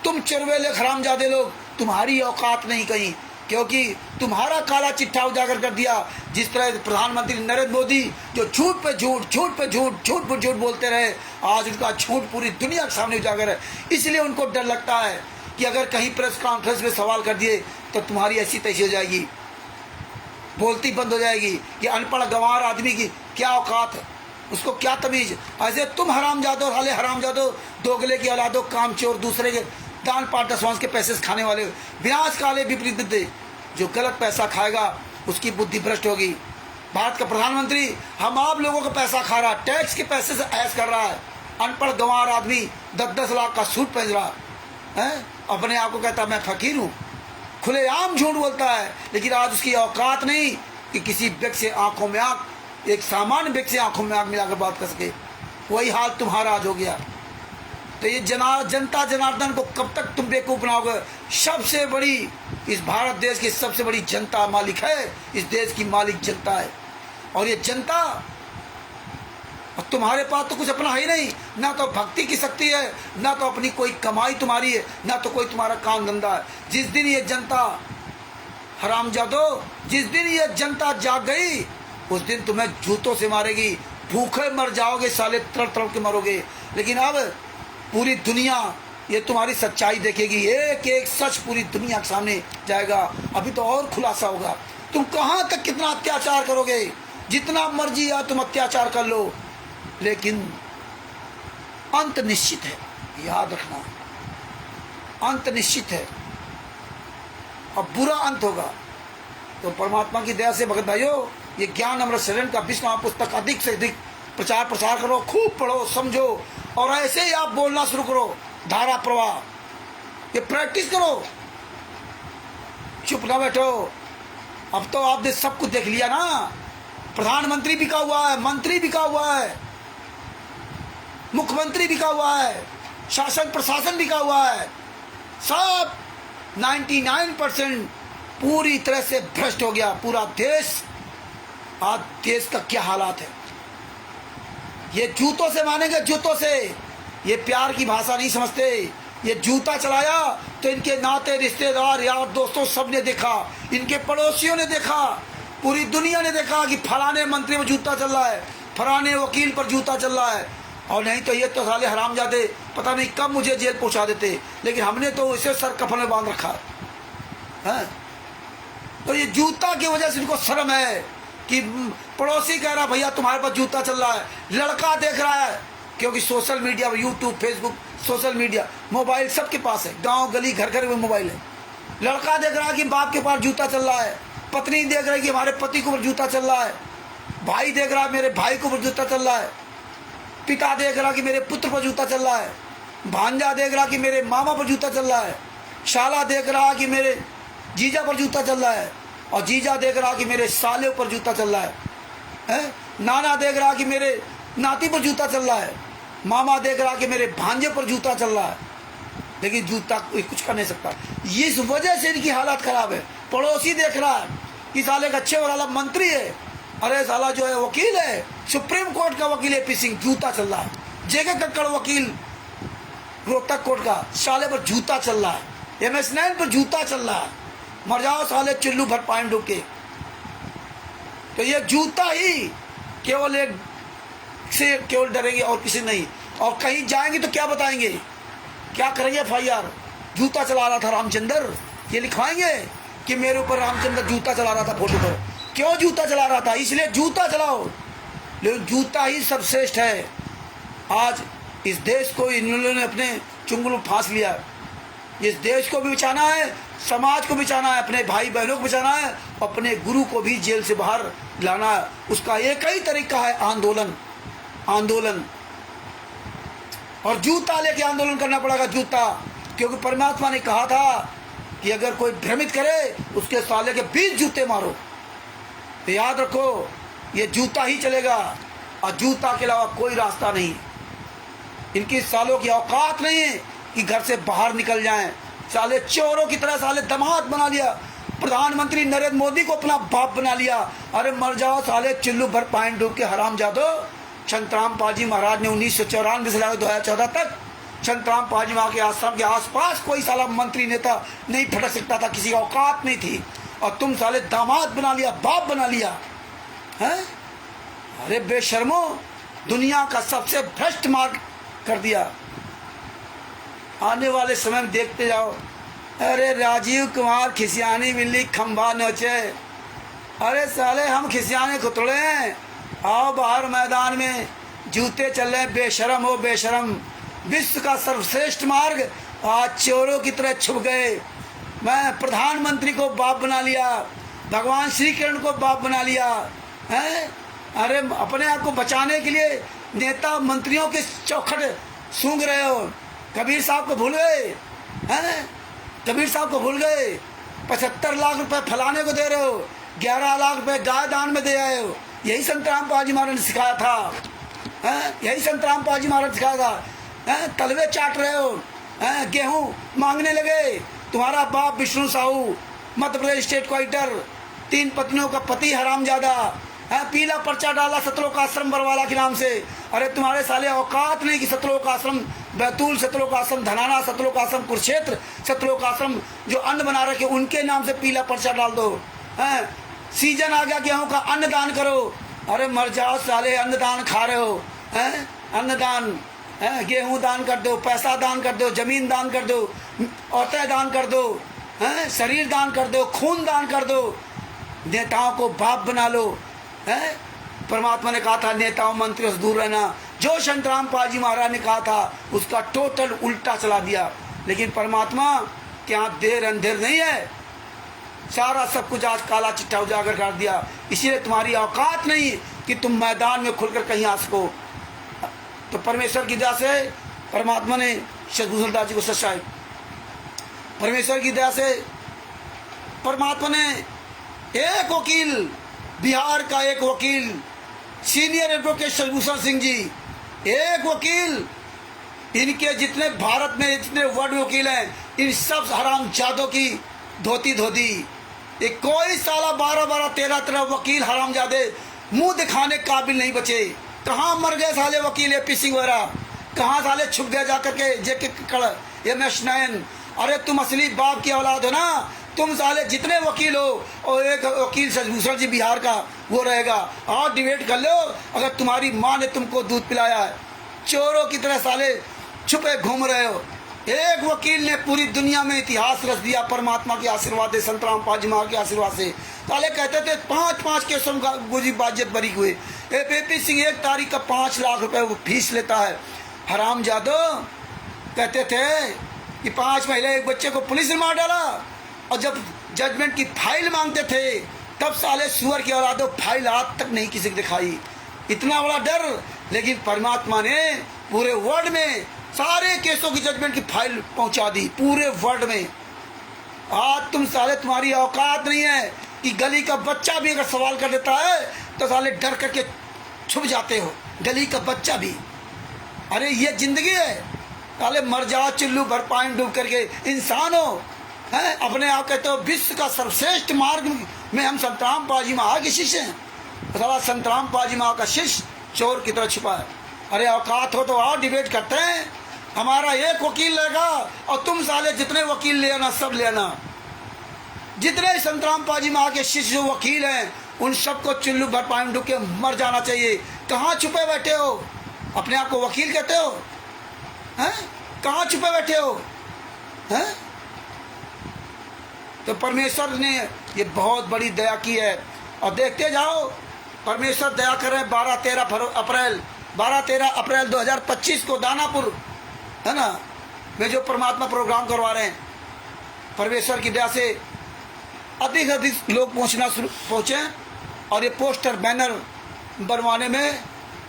तुम चरवेले हरामजादे लोग, तुम्हारी औकात नहीं कहीं, क्योंकि तुम्हारा काला चिट्ठा उजागर कर दिया। जिस तरह प्रधानमंत्री नरेंद्र मोदी जो झूठ पे झूठ बोलते रहे, आज उनका झूठ पूरी दुनिया के सामने उजागर है। इसलिए उनको डर लगता है कि अगर कहीं प्रेस कॉन्फ्रेंस में सवाल कर दिए तो तुम्हारी ऐसी तैसी हो जाएगी, बोलती बंद हो जाएगी कि अनपढ़ गंवार आदमी की क्या औकात है, उसको क्या तमीज। ऐसे तुम हरामजादो, हाले हरामजादो, दोगले की औलादो, कामचोर, दूसरे के दान पाठ दसवांश के पैसे खाने वाले, विनाश काले विपरीत दे। जो गलत पैसा खाएगा उसकी बुद्धि भ्रष्ट होगी। भारत का प्रधानमंत्री हम आप लोगों का पैसा खा रहा, टैक्स के पैसे से ऐश कर रहा है। अनपढ़ गंवार आदमी 10-10 लाख का सूट पहन रहा है, अपने आप को कहता मैं फकीर हूँ, खुलेआम झूठ बोलता है। लेकिन आज उसकी औकात नहीं कि किसी व्यक्ति से आंखों में आंख, एक सामान्य व्यक्ति से आंखों में आंख मिलाकर बात कर सके। वही हाल तुम्हारा आज हो गया। तो ये जनता जनार्दन को कब तक तुम बेवकूफ बनाओगे? सबसे बड़ी इस भारत देश की सबसे बड़ी जनता मालिक है, इस देश की मालिक जनता है। और ये जनता, और तुम्हारे पास तो कुछ अपना है ही नहीं, ना तो भक्ति की शक्ति है, ना तो अपनी कोई कमाई तुम्हारी है, ना तो कोई तुम्हारा काम धंधा है। जिस दिन ये जनता, हरामजादो, जिस दिन ये जनता जाग गई उस दिन तुम्हें जूतों से मारेगी, भूखे मर जाओगे साले, तड़ तड़ के मरोगे। लेकिन अब पूरी दुनिया ये तुम्हारी सच्चाई देखेगी, एक एक सच पूरी दुनिया के सामने जाएगा। अभी तो और खुलासा होगा। तुम कहाँ तक कितना अत्याचार करोगे? जितना मर्जी या तुम अत्याचार कर लो, लेकिन अंत निश्चित है, याद रखना, अंत निश्चित है और बुरा अंत होगा। तो परमात्मा की दया से भगत भाइयों, ये ज्ञान अमृत शरण का 20वां पुस्तक अधिक से अधिक प्रचार प्रसार करो, खूब पढ़ो, समझो, और ऐसे ही आप बोलना शुरू करो, धारा प्रवाह, ये प्रैक्टिस करो, चुप ना बैठो। अब तो आपने सब कुछ देख लिया ना, प्रधानमंत्री बिका हुआ है, मंत्री बिका हुआ है, मुख्यमंत्री बिका हुआ है, शासन प्रशासन बिका हुआ है, सब 99% पूरी तरह से भ्रष्ट हो गया पूरा देश। आज देश का क्या हालात है? ये जूतों से मानेंगे, जूतों से। ये प्यार की भाषा नहीं समझते। ये जूता चलाया तो इनके नाते रिश्तेदार यार दोस्तों सब ने देखा, इनके पड़ोसियों ने देखा, पूरी दुनिया ने देखा कि फलाने मंत्री पर जूता चल रहा है, फलाने वकील पर जूता चल रहा है। और नहीं तो ये तो साले हरामजादे पता नहीं कब मुझे जेल पहुंचा देते, लेकिन हमने तो इसे सर कफन में बांध रखा है। तो ये जूता की वजह से इनको शर्म है कि पड़ोसी कह रहा भैया तुम्हारे पास जूता चल रहा है, लड़का देख रहा है, क्योंकि social media, YouTube, Facebook, social media, mobile सबके पास है, गांव गली घर घर में मोबाइल है। लड़का देख रहा है कि बाप के पास जूता चल रहा है, पत्नी देख रही है कि हमारे पति के ऊपर जूता चल रहा है, भाई देख रहा है मेरे भाई के ऊपर जूता चल रहा है, पिता देख रहा कि मेरे पुत्र पर जूता चल रहा है, भांजा देख रहा कि मेरे मामा पर जूता चल रहा है, शाला देख रहा कि मेरे जीजा पर जूता चल रहा है, और जीजा देख रहा कि मेरे साले पर जूता चल रहा है, नाना देख रहा कि मेरे नाती पर जूता चल रहा है, मामा देख रहा कि मेरे भांजे पर जूता चल रहा है, लेकिन जूता कोई कुछ कर नहीं सकता। इस वजह से इनकी हालत खराब है। पड़ोसी देख रहा है कि साले का अच्छे वाला मंत्री है, अरे साला जो है वकील है, सुप्रीम कोर्ट का वकील है, पी जूता चल रहा है। जेके कक्कड़ वकील रोहतक कोर्ट का, साले पर जूता चल रहा है, MS9 पर जूता चल रहा है, मर जाओ साले चुल्लू भर पानी डूब के। तो ये जूता ही केवल एक से केवल डरेंगे और किसी नहीं। और कहीं जाएंगे तो क्या बताएंगे, क्या करेंगे? FIR, जूता चला रहा था रामचंद्र, ये लिखवाएंगे कि मेरे ऊपर रामचंद्र जूता चला रहा था फोटो पर। क्यों जूता चला रहा था? इसलिए जूता चलाओ, लेकिन जूता ही सर्वश्रेष्ठ है। आज इस देश को इन लोगों ने अपने चुंगल में फांस लिया। इस देश को भी बचाना है, समाज को बचाना है, अपने भाई बहनों को बचाना है, अपने गुरु को भी जेल से बाहर लाना है। उसका एक ही तरीका है, आंदोलन। आंदोलन और जूता लेके आंदोलन करना पड़ेगा, जूता। क्योंकि परमात्मा ने कहा था कि अगर कोई भ्रमित करे उसके साले के 20 जूते मारो। तो याद रखो, ये जूता ही चलेगा और जूता के अलावा कोई रास्ता नहीं। इनकी सालों की औकात नहीं है कि घर से बाहर निकल जाएं। साले चोरों की तरह साले दामाद बना लिया, प्रधानमंत्री नरेंद्र मोदी को अपना बाप बना लिया। अरे मर जाओ साले चिल्लू भर पानी डूब के हरामजादो। संतराम पाजी महाराज ने 1994 से लेकर 2014 तक संतराम पाजी महाराज के आश्रम के आसपास कोई साला मंत्री नेता नहीं फटक सकता था, किसी की औकात नहीं थी। और तुम साले दामाद बना लिया, बाप बना लिया है। अरे बेशर्मो, दुनिया का सबसे भ्रष्ट मार्ग कर दिया। आने वाले समय में देखते जाओ। अरे राजीव कुमार खिसियानी मिली खंबा नोचे। अरे साले हम खिसियाने खुतड़े हैं, आओ बाहर मैदान में, जूते चल रहे, बेशरम हो बेशरम। विश्व का सर्वश्रेष्ठ मार्ग आज चोरों की तरह छुप गए। मैं प्रधानमंत्री को बाप बना लिया, भगवान श्री कृष्ण को बाप बना लिया है। अरे अपने आप को बचाने के लिए नेता मंत्रियों के चौखट सूंघ रहे हो। कबीर साहब को भूल गए हैं, कबीर साहब को भूल गए। 75 लाख रुपए फलाने को दे रहे हो, 11 लाख रुपए गाय दान में दे आए हो। यही संतराम पाजी महाराज ने सिखाया था यही संत रामपाल जी महाराज सिखाया था। तलवे चाट रहे हो, गेहूं मांगने लगे। तुम्हारा बाप विष्णु साहू, मध्य प्रदेश स्टेट क्वाइटर, 3 पत्नियों का पति हरामजादा, पीला पर्चा डाला सतलोक आश्रम बरवाला के नाम से। अरे तुम्हारे साले औकात नहीं कि सतलोक आश्रम बैतूल, सतलोक आश्रम धनाना, सतलोक आश्रम कुरुक्षेत्र, सतलोक आश्रम जो अन्न बना रखे उनके नाम से पीला पर्चा डाल दो। सीजन आ गया गेहूं का, अन्नदान करो। अरे मर जाओ साले, अन्नदान खा रहे हो। अन्नदान, गेहूं दान कर दो, पैसा दान कर दो, जमीन दान कर दो, औरतें दान कर दो, शरीर दान कर दो, खून दान कर दो। नेताओं को बाप बना लो। परमात्मा ने कहा था नेताओं मंत्रियों से दूर रहना। जो संत रामपाल जी महाराज ने कहा था उसका टोटल उल्टा चला दिया। लेकिन परमात्मा के यहाँ देर अंधेर नहीं है, सारा सब कुछ आज काला चिट्ठा उजागर कर दिया। इसीलिए तुम्हारी औकात नहीं कि तुम मैदान में खुलकर कहीं आ सको। तो परमेश्वर की दया से परमात्मा ने सदगुरु दास जी को सच्चाई, परमेश्वर की दया से परमात्मा ने एक वकील, बिहार का एक वकील, सीनियर एडवोकेट शशिभूषण सिंह जी, एक वकील, इनके जितने भारत में जितने वर्ड वकील हैं, इन सब हरामजादों की धोती धोती। ये कोई साला 12-12, 13-13 वकील हरामजादे मुंह दिखाने काबिल नहीं बचे। कहाँ मर गए साले वकील एपी सिंह वगैरह, कहाँ साले छुप गए जाकर के जेके कड़ एमएस नयन। अरे तुम असली बाप की औलाद हो ना, तुम साले जितने वकील हो, और एक वकील शशिभूषण जी बिहार का वो रहेगा। और डिबेट कर लो। अगर तुम्हारी माँ ने तुमको दूध पिलाया है, चोरों की तरह साले छुपे घूम रहे हो। एक वकील ने पूरी दुनिया में इतिहास रच दिया परमात्मा के आशीर्वाद से, संत रामपाल जी महाराज के आशीर्वाद से। साले कहते थे 5-5 केसों का गुजी बाजियत बरी हुए। एपी सिंह 1 तारीख का 5 लाख रुपए वो फीस लेता है। हरामजादो कहते थे कि 5 महीने एक बच्चे को पुलिस ने मार डाला, और जब जजमेंट की फाइल मांगते थे तब साले सुअर की औलादों फाइल आज तक नहीं किसी को दिखाई। इतना बड़ा डर। लेकिन परमात्मा ने पूरे वर्ल्ड में सारे केसों की जजमेंट की फाइल पहुंचा दी, पूरे वर्ल्ड में। आज तुम साले, तुम्हारी औकात नहीं है कि गली का बच्चा भी अगर सवाल कर देता है तो साले डर करके छुप जाते हो। गली का बच्चा भी। अरे ये जिंदगी है साले, मर जाओ चुल्लू भर पानी डूब करके। इंसान हो, है अपने आप कहते हो विश्व का सर्वश्रेष्ठ मार्ग में हम संत रामपाल जी महाराज के शिष्य हैं। साला संत रामपाल जी महाराज का शिष्य चोर की तरह छुपा है। अरे औकात हो तो आओ डिबेट करते हैं। हमारा एक वकील लेगा और तुम साले जितने वकील ले आना सब ले आना। जितने संत रामपाल जी महाराज के शिष्य जो वकील हैं उन सबको चुल्लू भर पानी डूब के मर जाना चाहिए। कहाँ छुपे बैठे हो? अपने आप को वकील कहते हो? हैं? कहाँ छुपे बैठे हो? हैं? तो परमेश्वर ने ये बहुत बड़ी दया की है, और देखते जाओ परमेश्वर दया कर रहे हैं। 12-13 अप्रैल 2025 को दानापुर, है ना, में जो परमात्मा प्रोग्राम करवा रहे हैं, परमेश्वर की दया से अधिक अधिक लोग पहुँचे। और ये पोस्टर बैनर बनवाने में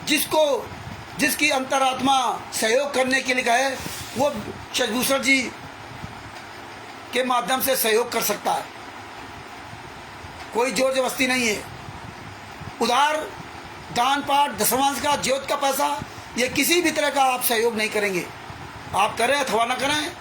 जिसकी अंतरात्मा सहयोग करने के लिए गए वो शशिभूषण जी के माध्यम से सहयोग कर सकता है। कोई जोर जबरदस्ती नहीं है। उधार, दान पाठ, दशमांश का, ज्योत का पैसा, ये किसी भी तरह का आप सहयोग नहीं करेंगे। आप करें अथवा ना करें,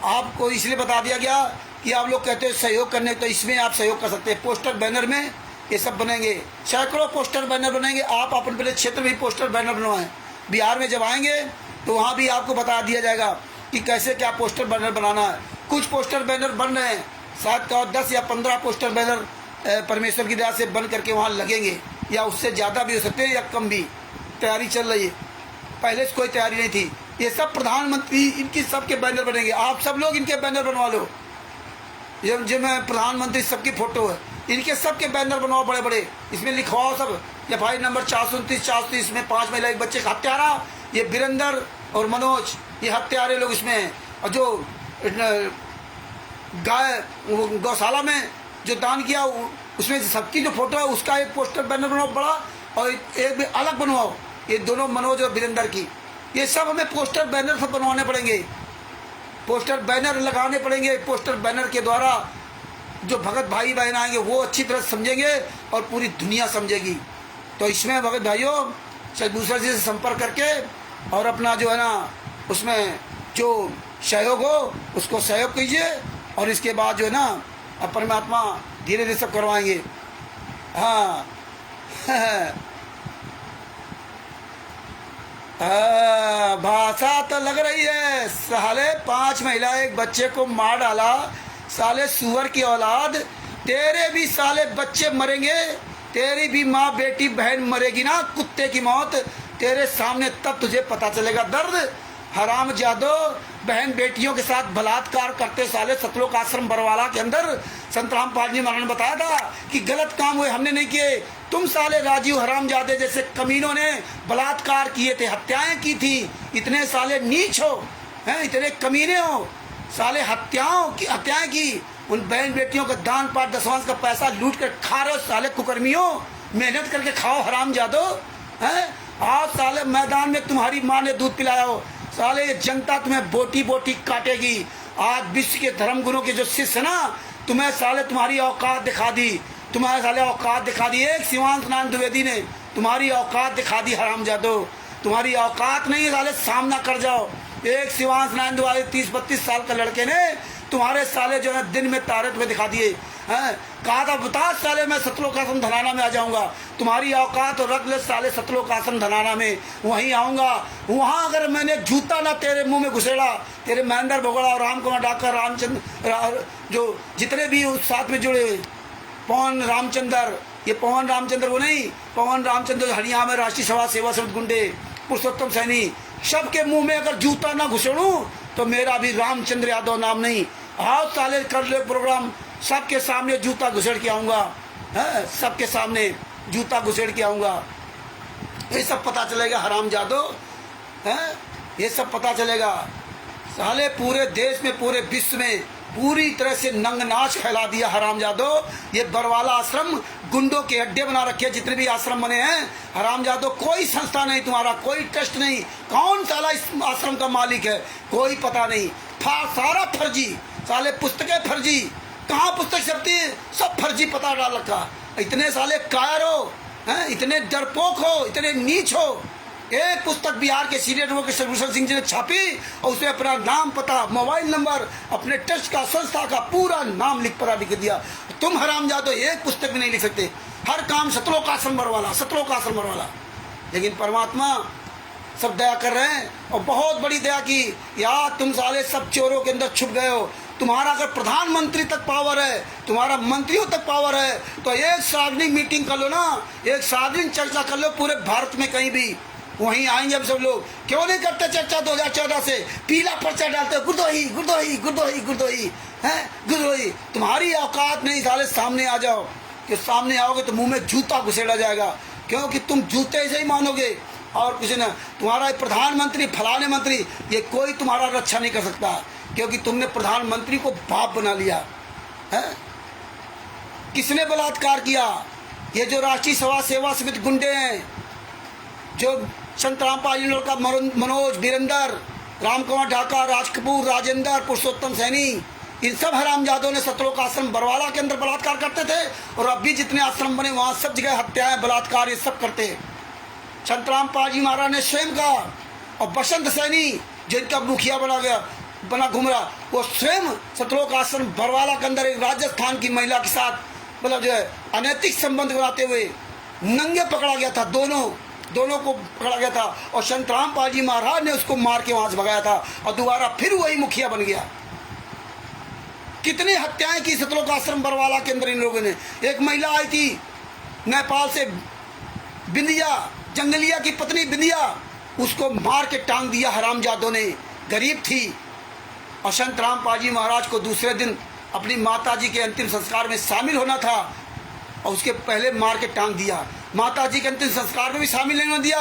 आपको इसलिए बता दिया गया कि आप लोग कहते हैं सहयोग करने, तो इसमें आप सहयोग कर सकते हैं। पोस्टर बैनर में ये सब बनेंगे, सैकड़ों पोस्टर बैनर बनेंगे। आप अपने क्षेत्र में पोस्टर बैनर बनवाएं। बिहार में जब आएंगे तो वहाँ भी आपको बता दिया जाएगा कि कैसे क्या पोस्टर बैनर बनाना है। कुछ पोस्टर बैनर बन रहे हैं, शायद 10 या 15 पोस्टर बैनर परमेश्वर की दया से बन करके वहाँ लगेंगे, या उससे ज़्यादा भी हो सकते हैं या कम भी। तैयारी चल रही है, पहले से कोई तैयारी नहीं थी। ये सब प्रधानमंत्री इनकी सबके बैनर बनेंगे। आप सब लोग इनके बैनर बनवा लो। ये जिनमें प्रधानमंत्री सबकी फ़ोटो है, इनके सबके बैनर बनवाओ बड़े बड़े। इसमें लिखवाओ सब FI नंबर 429-430 में 5 महिला 1 बच्चे का हत्यारा, ये वीरेंद्र और मनोज, ये हत्यारे लोग इसमें हैं। और जो गौशाला में जो दान किया उसमें सबकी जो फोटो है उसका एक पोस्टर बैनर बनवाओ बड़ा, और एक भी अलग बनवाओ, ये दोनों मनोज और वीरेंद्र की। ये सब हमें पोस्टर बैनर सब बनवाने पड़ेंगे, पोस्टर बैनर लगाने पड़ेंगे। पोस्टर बैनर के द्वारा जो भगत भाई बहन आएंगे वो अच्छी तरह समझेंगे और पूरी दुनिया समझेगी। तो इसमें भगत भाइयों दूसरे जी से संपर्क करके और अपना जो है ना उसमें जो सहयोग हो उसको सहयोग कीजिए, और इसके बाद जो है ना अब परमात्मा धीरे धीरे सब करवाएंगे। हाँ भाषा तो लग रही है। साले 5 महिला एक बच्चे को मार डाला, साले सुअर की औलाद। तेरे भी साले बच्चे मरेंगे, तेरी भी माँ बेटी बहन मरेगी ना कुत्ते की मौत तेरे सामने, तब तुझे पता चलेगा दर्द। हराम जादो बहन बेटियों के साथ बलात्कार करते साले सतलोक आश्रम बरवाला के अंदर संत रामपाल जी महाराज ने बताया था कि गलत काम हुए, हमने नहीं किए। तुम साले राजीव हरामजादे जैसे कमीनों ने बलात्कार किए थे, हत्याएं की थी। इतने साले नीच हो हैं, इतने कमीने हो, साले हत्याएं की। उन बहन बेटियों का दान पाठ दसवांश का पैसा लूट कर खा रहे हो साले कुकर्मियों। मेहनत करके खाओ हरामजादो हैं। आज साले मैदान में तुम्हारी माँ ने दूध पिलाया हो, साले ये जनता तुम्हें बोटी बोटी काटेगी। आज विश्व के धर्म गुरुओं के जो शिष्य ना तुम्हें साले तुम्हारी औकात दिखा दी, तुम्हारे साले औकात दिखा दी। एक शिवांश नारायण द्विवेदी ने तुम्हारी औकात दिखा दी हरामजादो। तुम्हारी औकात नहीं है साले, सामना कर जाओ। एक शिवांश नारायण द्विवेदी 30-32 साल का लड़के ने तुम्हारे साले जो है दिन में तारे तुम्हें दिखा दिए हैं। कहा था बता साले मैं सतलोक आश्रम धनाना में आ जाऊंगा, तुम्हारी औकात और रख ले साले सतलोक आश्रम धनाना में, वहीं आऊंगा। वहां अगर मैंने जूता ना तेरे मुंह में घुसेड़ा, तेरे महेंद्र भगोड़ा और राम कुमार डाकर रामचंद्र जो जितने भी उस साथ में जुड़े, पवन रामचंद्र, ये पवन रामचंद्र वो नहीं, पवन रामचंद्र हरियाणा में राष्ट्रीय सभा सेवा समिति गुंडे, पुरुषोत्तम सैनी, सबके मुंह में अगर जूता ना घुसेड़ू तो मेरा भी रामचंद्र यादव नाम नहीं। आओ साले कर ले प्रोग्राम, सबके सामने जूता घुसेड़ के आऊंगा, सबके सामने जूता घुसेड़ के आऊंगा। ये सब पता चलेगा हरामजादो, ये सब पता चलेगा। साले पूरे देश में पूरे विश्व में पूरी तरह से नंगनाच फैला दिया हरामजादो। ये बरवाला आश्रम गुंडों के अड्डे बना रखे, जितने भी आश्रम बने हैं हरामजादो। कोई संस्था नहीं तुम्हारा, कोई ट्रस्ट नहीं। कौन साला इस आश्रम का मालिक है कोई पता नहीं। सारा फर्जी, साले पुस्तकें फर्जी, कहाँ पुस्तक छपती है सब फर्जी पता डाल रखा। इतने साले कायर हो, इतने डरपोक हो, इतने नीच हो। एक पुस्तक बिहार के सीनियर वो के सर्वभूषण सिंह जी ने छापी और उसमें अपना नाम, पता, मोबाइल नंबर, अपने ट्रस्ट का, संस्था का पूरा नाम लिख दिया। तुम हरामजादो एक पुस्तक भी नहीं लिख सकते, हर काम सतलोक आश्रम बरवाला, सतलोक आश्रम बरवाला। लेकिन परमात्मा सब दया कर रहे हैं और बहुत बड़ी दया की। यार तुम साले सब चोरों के अंदर छुप गए हो। तुम्हारा अगर प्रधानमंत्री तक पावर है, तुम्हारा मंत्रियों तक पावर है, तो एक सार्वजनिक मीटिंग कर लो ना, एक सार्वजनिक चर्चा कर लो पूरे भारत में कहीं भी। वहीं आएंगे हम सब लोग। क्यों नहीं करते चर्चा 2014 से? पीला पर्चा डालते हो, गुरदोही गुरदोही गुरदोही गुरदोही हैं, गुरदोही। तुम्हारी औकात नहीं साले, सामने आ जाओ। कि सामने आओगे तो मुंह में जूता घुसेड़ा जाएगा, क्योंकि तुम जूते से ही मानोगे और कुछ ना। तुम्हारा प्रधानमंत्री, फलाने मंत्री, ये कोई तुम्हारा रक्षा नहीं कर सकता, क्योंकि तुमने प्रधानमंत्री को बाप बना लिया है। किसने बलात्कार किया? ये जो राष्ट्रीय सभा सेवा समिति गुंडे हैं, जो संत रामपाल जी का मनोज, वीरेंद्र, राम कुमार ढाका, राज कपूर, राजेंद्र, पुरुषोत्तम सैनी, इन सब हरामजादों ने सतलोक आश्रम बरवाला के अंदर बलात्कार करते थे। और अब भी जितने आश्रम बने वहाँ सब जगह हत्याएं, बलात्कार, ये सब करते हैं। संत रामपाल जी महाराज ने स्वयं कहा, और बसंत सैनी जिनका मुखिया बना घूम रहा, वो स्वयं सतलोक आश्रम बरवाला के अंदर एक राजस्थान की महिला के साथ मतलब जो है अनैतिक संबंध बनाते हुए नंगे पकड़ा गया था। दोनों को पकड़ा गया था और संत रामपाल जी महाराज ने उसको मार के वहां से भगाया था और दोबारा फिर वही मुखिया बन गया। कितनी हत्याएं की सतलोक आश्रम बरवाला के अंदर इन लोगों ने। एक महिला आई थी नेपाल से, बिंदिया, जंगलिया की पत्नी बिंदिया, उसको मार के टांग दिया हरामजादों ने। गरीब थी और संत रामपाल जी महाराज को दूसरे दिन अपनी माता जी के अंतिम संस्कार में शामिल होना था और उसके पहले मार के टांग दिया। माता जी के अंतिम संस्कार में भी शामिल नहीं होने दिया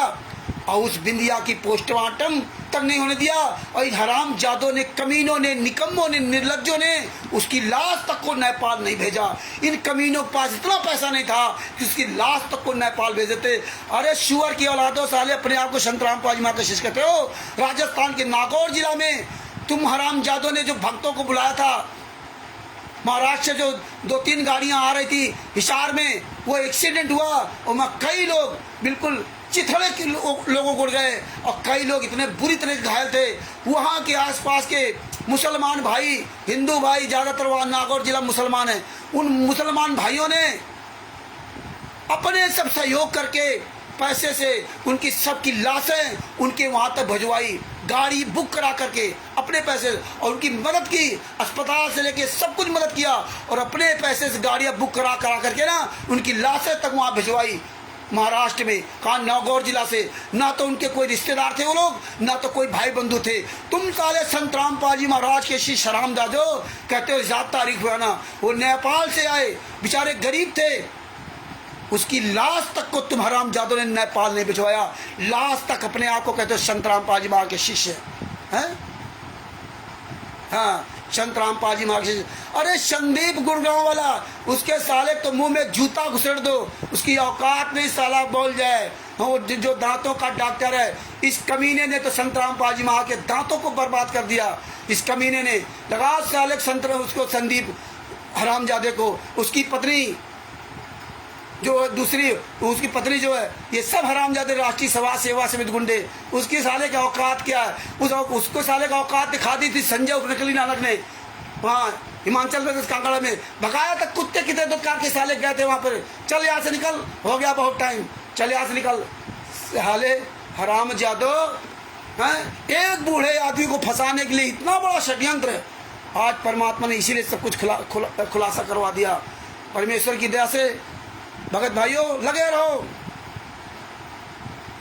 और उस बिंदिया की पोस्टमार्टम तक नहीं होने दिया। और इन हरामजादों ने, कमीनों ने, निकम्मों ने, निर्लज्जों ने उसकी लाश तक को नेपाल नहीं भेजा। इन कमीनों के पास इतना पैसा नहीं था कि उसकी लाश तक को नेपाल भेज देते। अरे शुअर की औलादो साले, अपने आप को संत रामपाल जी महाराज का शिष्य कहते हो। राजस्थान के नागौर जिला में तुम हरामजादों ने जो भक्तों को बुलाया था महाराष्ट्र से जो 2-3 गाड़ियां आ रही थी हिसार में, वो एक्सीडेंट हुआ और वहाँ कई लोग बिल्कुल चिथड़े के लोगों को गए और कई लोग इतने बुरी तरह से घायल थे। वहाँ के आसपास के मुसलमान भाई, हिंदू भाई, ज़्यादातर वहाँ नागौर जिला मुसलमान है, उन मुसलमान भाइयों ने अपने सब सहयोग करके पैसे से उनकी सबकी लाशें उनके वहाँ तक भिजवाई, गाड़ी बुक करा करके अपने पैसे, और उनकी मदद की, अस्पताल से लेके सब कुछ मदद किया और अपने पैसे से गाड़ियाँ बुक करा करके ना उनकी लाशें तक वहाँ भिजवाई महाराष्ट्र में। कहा नागौर जिला से, ना तो उनके कोई रिश्तेदार थे वो लोग, ना तो कोई भाई बंधु थे। तुम साले संत रामपाल जी महाराज के श्री शराम दादो कहते हो ज़्यादा तारीफ हुआ ना, वो नेपाल से आए, बेचारे गरीब थे, उसकी लाश तक को तुम हराम जादो ने नेपाल ने भिजवाया। लाश तक अपने आप को कहते हो संत रामपाल जी महाराज के शिष्य हैं। हाँ, संत रामपाल जी महाराज के शिष्य। अरे संदीप गुड़गांव वाला, उसके साले तो मुंह में जूता घुसेड़ दो, उसकी औकात नहीं साला बोल जाए। वो जो दांतों का डॉक्टर है, इस कमीने ने तो संत रामपाल जी महाराज के दांतों को बर्बाद कर दिया। इस कमीने ने लगा साले संत उसको संदीप हरामजादे को, उसकी पत्नी जो दूसरी उसकी पत्नी जो है, ये सब हरामजादे राष्ट्रीय समाज सेवा समिति गुंडे। उसकी साले का औकात क्या है? उसको साले का औकात दिखा दी थी संजय उपनकली नानक ने वहाँ हिमाचल प्रदेश कांगड़ा में, भगाया तक कुत्ते कितने दुत्कार के साले गए थे वहाँ पर। चल यहाँ से निकल, हो गया बहुत टाइम, चल यहाँ से निकल साले हरामजादो हैं। एक बूढ़े आदमी को फंसाने के लिए इतना बड़ा षड्यंत्र है। आज परमात्मा ने इसीलिए सब कुछ खुलासा करवा दिया। परमेश्वर की दया से भगत भाइयों लगे रहो।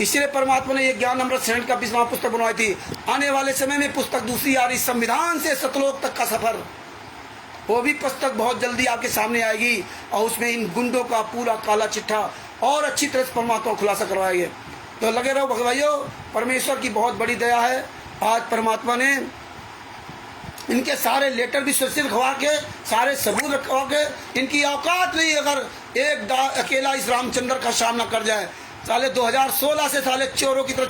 इसलिए परमात्मा ने ये ज्ञान अमृत श्रेणी का 20वां पुस्तक बनवाई थी। आने वाले समय में पुस्तक दूसरी आ रही, संविधान से सतलोक तक का सफर, वो भी पुस्तक बहुत जल्दी आपके सामने आएगी और उसमें इन गुंडों का पूरा काला चिट्ठा और अच्छी तरह से परमात्मा को खुलासा करवाएंगे। तो लगे रहो भगत भाइयों, परमेश्वर की बहुत बड़ी दया है। आज परमात्मा ने इनके सारे लेटर भी सुरक्षित रखवा के, सारे सबूत रखवा के, इनकी औकात नहीं अगर एक अकेला इस रामचंद्र का सामना कर जाए। साले 2016 से साले चोरों की तरह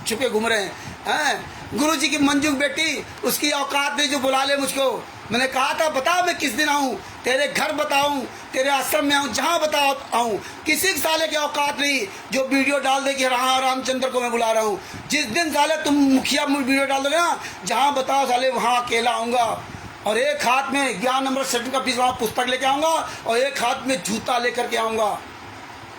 छुपे घूम रहे हैं। गुरु जी की मंजू बेटी, उसकी औकात नहीं जो बुला ले मुझको। मैंने कहा था बता मैं किस दिन आऊँ, तेरे घर बताऊँ, तेरे आश्रम में आऊँ, जहाँ बताओ आऊँ। किसी साले की औकात नहीं जो वीडियो डाल दे कि हाँ रामचंद्र को मैं बुला रहा हूँ। जिस दिन साले तुम मुखिया वीडियो डाल दोगे ना, जहाँ बताओ साले वहाँ अकेला आऊँगा और एक हाथ में ज्ञान अमृत श्रेणी का 20वां पुस्तक लेके आऊँगा और एक हाथ में जूता लेकर के आऊँगा।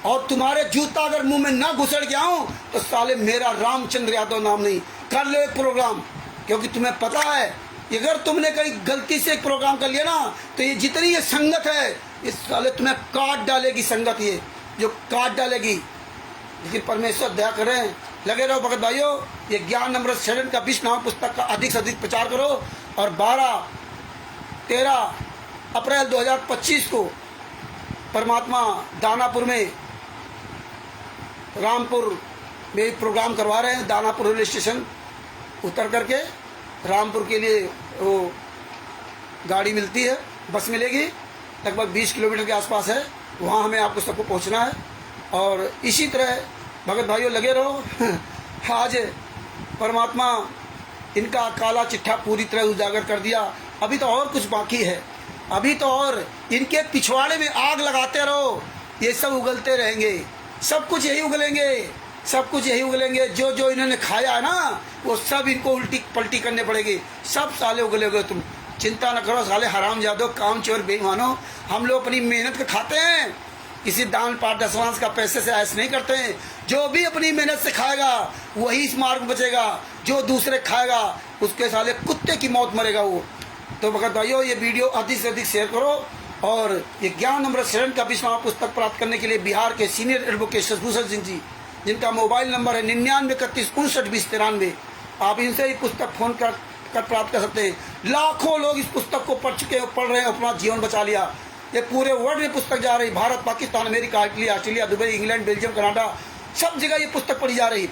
और तुम्हारे जूता अगर मुंह में ना घुसड़ के आऊँ तो साले मेरा रामचंद्र यादव नाम नहीं। कर लो एक प्रोग्राम, क्योंकि तुम्हें पता है अगर तुमने कहीं गलती से एक प्रोग्राम कर लिया ना तो ये जितनी ये संगत है, इस साले तुम्हें काट डालेगी संगत, ये जो काट डालेगी। लेकिन परमेश्वर दया करें, लगे रहो भगत भाइयों। ये ज्ञान अमृत श्रेणी का 20वां पुस्तक का अधिक से अधिक प्रचार करो और 12-13 अप्रैल 2025 को परमात्मा दानापुर में, रामपुर में प्रोग्राम करवा रहे हैं। दानापुर रेलवे स्टेशन उतर करके रामपुर के लिए वो गाड़ी मिलती है, बस मिलेगी, लगभग 20 किलोमीटर के आसपास है, वहाँ हमें आपको सबको पहुँचना है। और इसी तरह भगत भाइयों लगे रहो। आज परमात्मा इनका काला चिट्ठा पूरी तरह उजागर कर दिया। अभी तो और कुछ बाकी है, अभी तो और इनके पिछवाड़े में आग लगाते रहो, ये सब उगलते रहेंगे, सब कुछ यही उगलेंगे, सब कुछ यही उगलेंगे। जो जो इन्होंने खाया है ना वो सब इनको उल्टी पलटी करने पड़ेगी, सब साले उगलेगे। तुम चिंता न करो साले हरामजादो, काम चोर बेईमानो। हम लोग अपनी मेहनत का खाते हैं, किसी दान पाठ दसवांश का पैसे से ऐसे नहीं करते हैं। जो भी अपनी मेहनत से खाएगा वही इस मार्ग बचेगा, जो दूसरे खाएगा उसके साले कुत्ते की मौत मरेगा वो। तो भगत भाइयों ये वीडियो अधिक से अधिक शेयर करो। और ये ज्ञान अमृत श्रेणी का 20वां पुस्तक प्राप्त करने के लिए बिहार के सीनियर एडवोकेट शशिभूषण सिंह जी, जिनका मोबाइल नंबर है 9931592093, आप इनसे ही पुस्तक फोन कर प्राप्त कर सकते हैं। लाखों लोग इस पुस्तक को पढ़ चुके हैं, पढ़ रहे हैं, अपना जीवन बचा लिया। ये पूरे वर्ल्ड में पुस्तक जा रही, Bharat, Pakistan, America, Italy, Australia, Dubai, England, Belgium, Canada, सब जगह ये पुस्तक पढ़ी जा रही।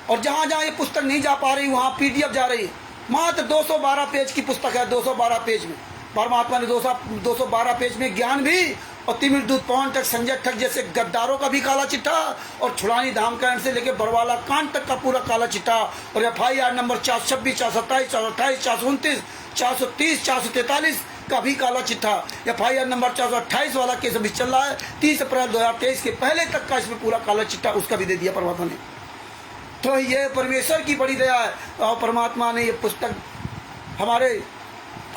और जहाँ जहाँ ये पुस्तक नहीं जा पा रही वहाँ PDF जा रही। मात्र 212 पेज की पुस्तक है, 212 पेज में परमात्मा ने 212 पेज में ज्ञान भी और तिमिर दूत पवन तक, संजय ठग जैसे गद्दारों का भी काला चिट्ठा और छुड़ानी धाम कांड से लेकर बरवाला कांड तक का पूरा काला चिट्ठा। और FIR नंबर 426, 427, 428, 429, 430, 443, का भी काला चिट्ठा FIR नंबर 428 वाला केस अभी चल रहा है। 30 अप्रैल 2023 के पहले तक का इसमें पूरा काला चिट्ठा उसका भी दे दिया परमात्मा ने। तो ये परमेश्वर की बड़ी दया है और परमात्मा ने ये पुस्तक हमारे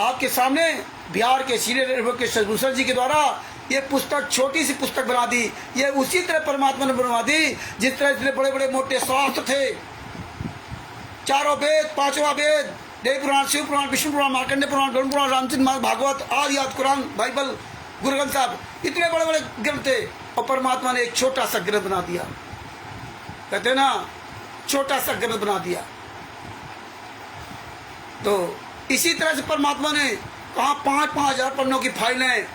आपके सामने बिहार के सीनियर एडवोकेट शशभूषण जी के द्वारा ये पुस्तक छोटी सी पुस्तक बना दी। ये उसी तरह परमात्मा ने बनवा दी जिस तरह इतने बड़े बड़े मोटे शास्त्र थे, चारों वेद, पांचवा वेद, देव पुराण, शिव पुराण, विष्णु पुराण, मार्कंडे पुराण, गरुड़ पुराण, रामचंद्र मानस, भागवत, आदि कुरान, बाइबल, गुरु ग्रंथ साहब, इतने बड़े बड़े ग्रंथ थे और परमात्मा ने एक छोटा सा ग्रंथ बना दिया। कहते ना छोटा सा ग्रंथ बना दिया। तो इसी तरह से परमात्मा ने कहा 5-5 हजार पन्नों की फाइल है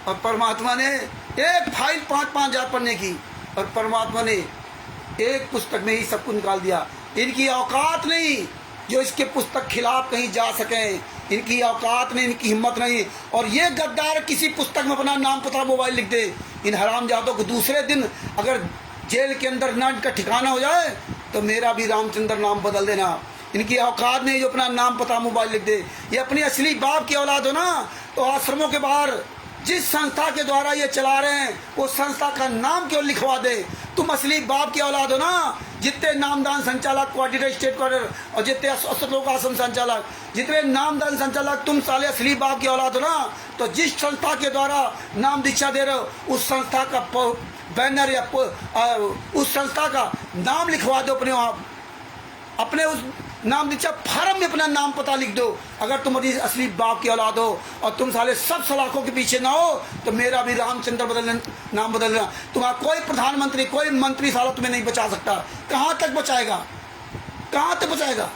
और परमात्मा ने एक फाइल 5-5 हजार पन्ने की और परमात्मा ने एक पुस्तक में ही सब कुछ निकाल दिया। इनकी औकात नहीं जो इसके पुस्तक खिलाफ कहीं जा सकें, इनकी औकात नहीं, इनकी हिम्मत नहीं। और ये गद्दार किसी पुस्तक में अपना नाम पता मोबाइल लिख दे, इन हरामजादों को दूसरे दिन अगर जेल के अंदर ना इनका ठिकाना हो जाए तो मेरा भी रामचंद्र नाम बदल देना। इनकी औकात नहीं जो अपना नाम पता मोबाइल लिख दे। ये अपनी असली बाप की औलाद हो ना तो आश्रमों के बाहर जिस संस्था के द्वारा ये चला रहे हैं वो संस्था का नाम क्यों लिखवा दे। तुम असली बाप की औलाद हो ना। जितने नामदान संचालक, कोऑर्डिनेटर, स्टेट कोऑर्डिनेटर और जितने असलोक आश्रम संचालक, जितने नामदान संचालक, तुम साले असली बाप की औलाद हो ना। तो जिस संस्था के द्वारा नाम दीक्षा दे रहे हो उस संस्था का बैनर या उस संस्था का नाम लिखवा दो अपने उस नाम दीक्षा फार्म में अपना नाम पता लिख दो। अगर तुम असली बाप की औलाद हो और तुम साले सब सलाखों के पीछे ना हो तो मेरा भी रामचंद्र नाम बदलना। तुम्हारा कोई प्रधानमंत्री, कोई मंत्री साला तुम्हें नहीं बचा सकता। कहाँ तक बचाएगा, कहाँ तक बचाएगा?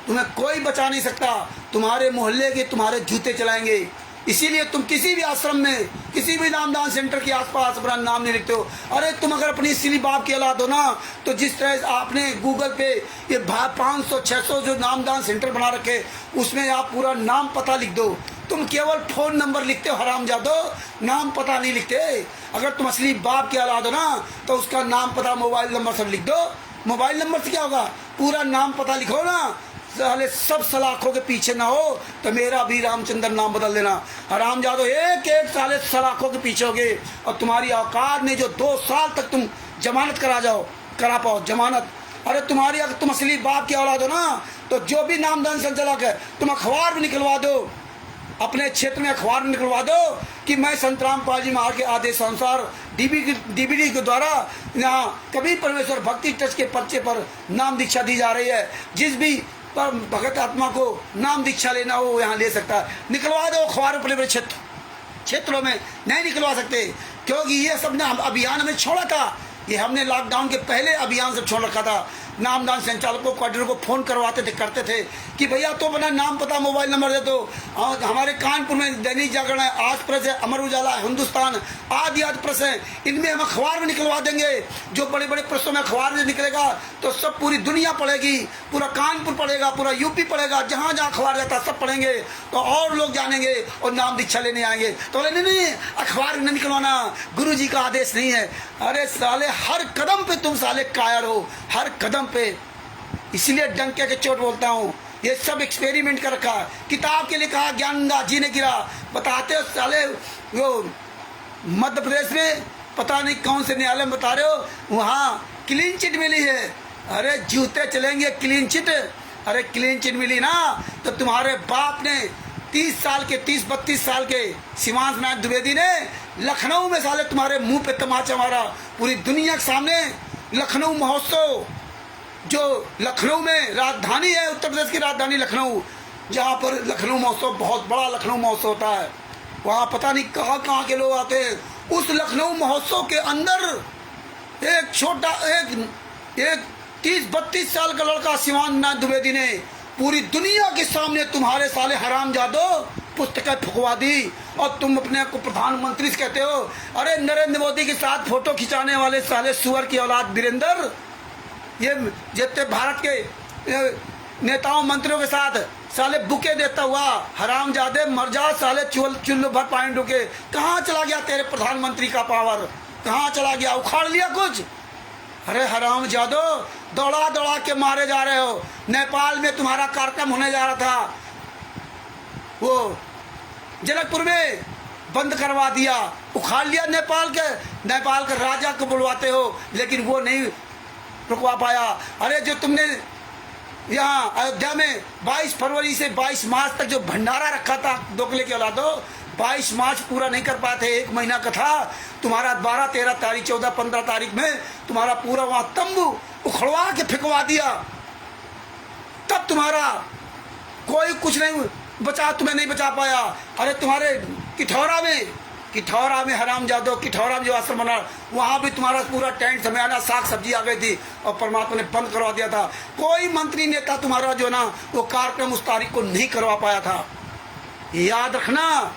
तुम्हें कोई बचा नहीं सकता। तुम्हारे मोहल्ले के तुम्हारे जूते चलाएंगे। इसीलिए तुम किसी भी आश्रम में, किसी भी नामदान सेंटर के आसपास अपना नाम नहीं लिखते हो। अरे तुम अगर अपनी असली बाप की औलाद हो ना तो जिस तरह आपने गूगल पे ये 500-600 जो नामदान सेंटर बना रखे उसमें आप पूरा नाम पता लिख दो। तुम केवल फ़ोन नंबर लिखते हो हरामजादो, नाम पता नहीं लिखते। अगर तुम असली बाप की औलाद हो ना तो उसका नाम पता, मोबाइल नंबर सब लिख दो। मोबाइल नंबर से क्या होगा, पूरा नाम पता लिखो ना। साले सब सलाखों के पीछे ना हो तो मेरा भी रामचंद्र नाम बदल देना। हरामजादो एक एक साले सलाखों के पीछे होगे और तुम्हारी औकात में जो 2 साल तक तुम जमानत करा पाओ जमानत। अरे तुम्हारी अगर तुम असली बाप की औलाद हो ना तो जो भी नामदान संचालक है तुम अखबार भी निकलवा दो, अपने क्षेत्र में अखबार में निकलवा दो कि मैं संत रामपाल जी महाराज के आदेश अनुसार DVD के द्वारा यहाँ कबीर परमेश्वर भक्ति ट्रस्ट के पर्चे पर नाम दीक्षा दी जा रही है। जिस भी पर भगत आत्मा को नाम दीक्षा लेना हो यहाँ ले सकता है। निकलवा दो अखबार बड़े बड़े क्षेत्रों में नहीं निकलवा सकते क्योंकि ये सब ना अभियान हमें छोड़ा था। ये हमने लॉकडाउन के पहले अभियान सब छोड़ रखा था। नामदान संचालकों कोऑर्डिनेटर को फ़ोन करते थे कि भैया तो अपना नाम पता मोबाइल नंबर दे दो। और हमारे कानपुर में दैनिक जागरण है, आज प्रेस है, अमर उजाला, हिंदुस्तान, आदि प्रेस है, इनमें हम अखबार में निकलवा देंगे। जो बड़े बड़े प्रेसों में अखबार में निकलेगा तो सब पूरी दुनिया पढ़ेगी, पूरा कानपुर पढ़ेगा, पूरा यूपी पढ़ेगा, जहाँ जहाँ अखबार जाता सब पढ़ेंगे तो और लोग जानेंगे और नाम दीक्षा लेने आएंगे। तो बोले नहीं अखबार में निकलवाना, गुरु जी का आदेश नहीं है। अरे साले हर कदम पे तुम साले कायर हो, हर कदम पे। इसीलिए डंके के चोट बोलता हूँ, ये सब एक्सपेरिमेंट कर रखा। किताब के लिए कहा ज्ञानदा जी ने गिरा। बताते हो साले वो मध्य प्रदेश में पता नहीं कौन से न्यायालय में बता रहे हो वहाँ क्लीन चिट मिली है। अरे जूते चलेंगे क्लीन चिट। अरे क्लीन चिट मिली ना तो तुम्हारे बाप ने 30-32 साल के सीमांत नाथ द्विवेदी ने लखनऊ में साले तुम्हारे मुंह पे तमाचा मारा पूरी दुनिया के सामने। लखनऊ महोत्सव जो लखनऊ में राजधानी है, उत्तर प्रदेश की राजधानी लखनऊ, जहाँ पर लखनऊ महोत्सव बहुत बड़ा लखनऊ महोत्सव होता है, वहाँ पता नहीं कहाँ कहाँ के लोग आते हैं। उस लखनऊ महोत्सव के अंदर एक छोटा एक 30-32 साल का लड़का सीमांत नाथ द्विवेदी ने पूरी दुनिया के सामने तुम्हारे साले हरामजादो पुस्तकें फुकवा दी और तुम अपने को प्रधानमंत्री से कहते हो। अरे नरेंद्र मोदी के साथ फोटो खिंचाने वाले साले सुअर की औलाद वीरेंद्र, ये जितने भारत के नेताओं मंत्रियों के साथ साले बुके देता हुआ हरामजादे मर जा साले चुल्लू भर पानी डूके। कहाँ चला गया तेरे प्रधानमंत्री का पावर, कहाँ चला गया? उखाड़ लिया कुछ? अरे हरामजादो दौड़ा दौड़ा के मारे जा रहे हो। नेपाल में तुम्हारा कार्यक्रम होने जा रहा था, वो जनकपुर में बंद करवा दिया, उखाड़ लिया। नेपाल के राजा को बुलवाते हो, लेकिन वो नहीं रुकवा पाया। अरे जो तुमने यहाँ अयोध्या में 22 फरवरी से 22 मार्च तक जो भंडारा रखा था दोगले के औलादो, 22 मार्च पूरा नहीं कर पाए थे, 1 महीना का था तुम्हारा। 12, 13 तारीख, 14, 15 तारीख में तुम्हारा पूरा वहां तंबू उखड़वा के फेंकवा दिया। तब तुम्हारा कोई कुछ नहीं बचा, तुम्हें नहीं बचा पाया। अरे तुम्हारे किठौरा में हरामजादो, किठौरा में जो आश्रम बना, वहां भी तुम्हारा पूरा टेंट समियाना साग सब्जी आ गई थी और परमात्मा ने बंद करवा दिया था। कोई मंत्री नेता तुम्हारा जो ना वो कार्यक्रम उस तारीख को नहीं करवा पाया था। याद रखना,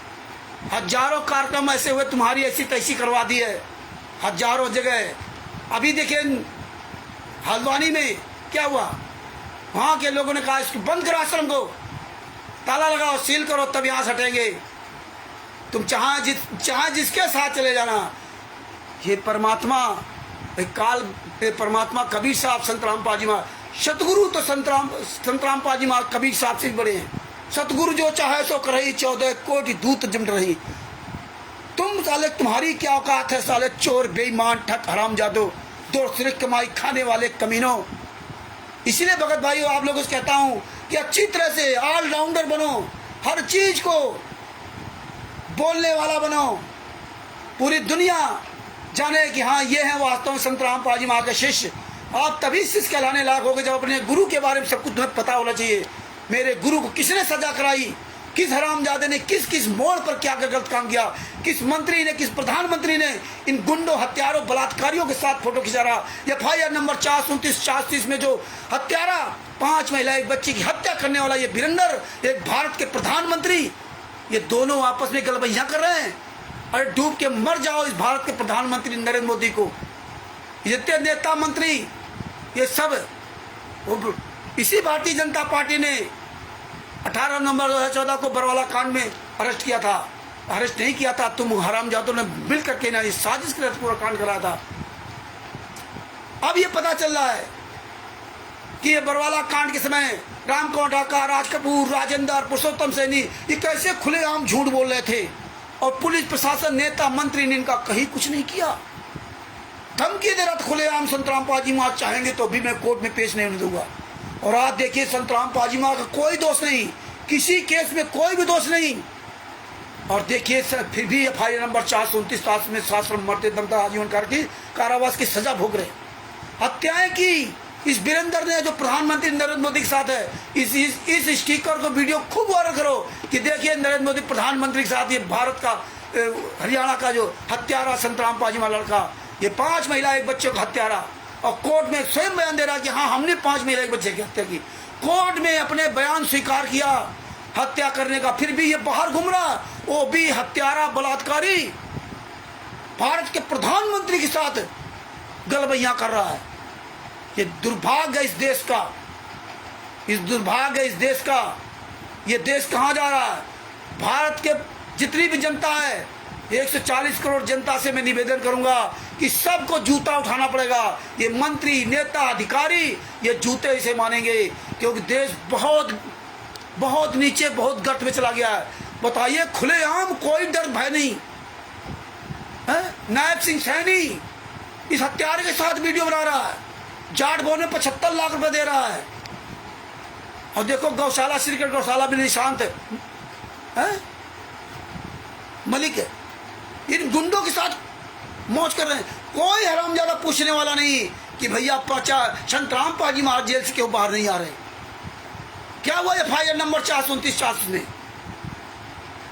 हजारों कार्यक्रम ऐसे हुए, तुम्हारी ऐसी तैसी करवा दी है हजारों जगह। अभी देखिए हल्द्वानी में क्या हुआ, वहां के लोगों ने कहा इसको बंद करो, आश्रम को ताला लगाओ, सील करो, तब यहां से हटेंगे। तुम चाहे जिसके साथ चले जाना। ये परमात्मा परमात्मा कबीर साहब, संत रामपाल जी महाराज, सतगुरु तो संत रामपाल जी महाराज कबीर साहब से बड़े हैं। सतगुरु जो चाहे सो करही, 14 कोटि दूत जम रही। तुम साले, तुम्हारी क्या औकात है साले, चोर, बेईमान, ठग, हरामजादो, दूसरे कमाई खाने वाले कमीनों। इसीलिए भगत भाइयों, आप लोगों से कहता हूं कि अच्छी तरह से ऑलराउंडर बनो, हर चीज को बोलने वाला बनो, पूरी दुनिया जाने कि हाँ ये है वास्तव में संत रामपाल जी महाराज के शिष्य। आप तभी शिष्य कहलाने लायक होगे जब अपने गुरु के बारे में सब कुछ तुम्हें पता होना चाहिए। मेरे गुरु को किसने सजा कराई, किस हरामजादे ने किस मोड़ पर क्या गलत काम किया, किस मंत्री ने, किस प्रधानमंत्री ने इन गुंडों, हत्यारों, बलात्कारियों के साथ फोटो खिंचा रहा। FIR नंबर 429-430 में जो हत्यारा, 5 महिला, 1 बच्ची की हत्या करने वाला ये वीरेंद्र, एक भारत के प्रधानमंत्री, ये दोनों आपस में गलबैया कर रहे हैं। अरे डूब के मर जाओ इस भारत के प्रधानमंत्री नरेंद्र मोदी को। जितने नेता मंत्री ये सब इसी भारतीय जनता पार्टी ने 18 नवंबर 2014 को बरवाला कांड में अरेस्ट किया था। अरेस्ट नहीं किया था, तुम हरामजादों ने मिल करके ना इस साजिश के पूरा कांड कराया था। अब ये पता चल रहा है कि ये बरवाला कांड के समय राम कोटाका, राज कपूर, राजेंद्र, पुरुषोत्तम सैनी ये कैसे खुलेआम झूठ बोल रहे थे और पुलिस प्रशासन, नेता, मंत्री ने इनका कहीं कुछ नहीं किया। धमकी दे रहा था खुलेआम, संत रामपाल जी महाराज चाहेंगे तो भी मैं कोर्ट में पेश नहीं होने दूंगा। और आज देखिए संत रामपाल जी महाराज का कोई दोष नहीं, किसी केस में कोई भी दोष नहीं। और देखिए फिर भी FIR नंबर 429 में शास्त्र मरते दम तक आजीवन कारावास की सजा भोग रहे। हत्याएं की इस वीरेंद्र ने, जो प्रधानमंत्री नरेंद्र मोदी के साथ है। इस स्टिकर को वीडियो खूब वायरल करो कि देखिए नरेंद्र मोदी प्रधानमंत्री के साथ, ये भारत का हरियाणा का जो हत्यारा संत रामपाल जी महाराज लड़का, ये 5 महिला 1 बच्चे का हत्यारा, और कोर्ट में स्वयं बयान दे रहा कि हाँ हमने 5 महिला 1 बच्चे की हत्या की। कोर्ट में अपने बयान स्वीकार किया हत्या करने का, फिर भी ये बाहर घूम रहा, वो भी हत्यारा, बलात्कारी, भारत के प्रधानमंत्री के साथ गलबैया कर रहा है। ये दुर्भाग्य इस देश का, दुर्भाग्य इस देश का। ये देश कहाँ जा रहा है? भारत के जितनी भी जनता है, 140 करोड़ जनता से मैं निवेदन करूंगा कि सबको जूता उठाना पड़ेगा। ये मंत्री, नेता, अधिकारी ये जूते इसे मानेंगे, क्योंकि देश बहुत नीचे, बहुत गर्त में चला गया है। बताइए, खुलेआम कोई डर भय नहीं है। नायब सिंह सैनी इस हत्यारे के साथ वीडियो बना रहा है, जाट बोल में 75 लाख रुपए दे रहा है। और देखो गौशाला, श्रीगढ़ गौशाला भी निशांत है, मलिक है, इन गुंडों के साथ मौज कर रहे हैं। कोई हरामजादा पूछने वाला नहीं कि भैया संत रामपाल जी महाराज जेल से क्यों बाहर नहीं आ रहे। क्या हुआ FIR नंबर 429-430 में?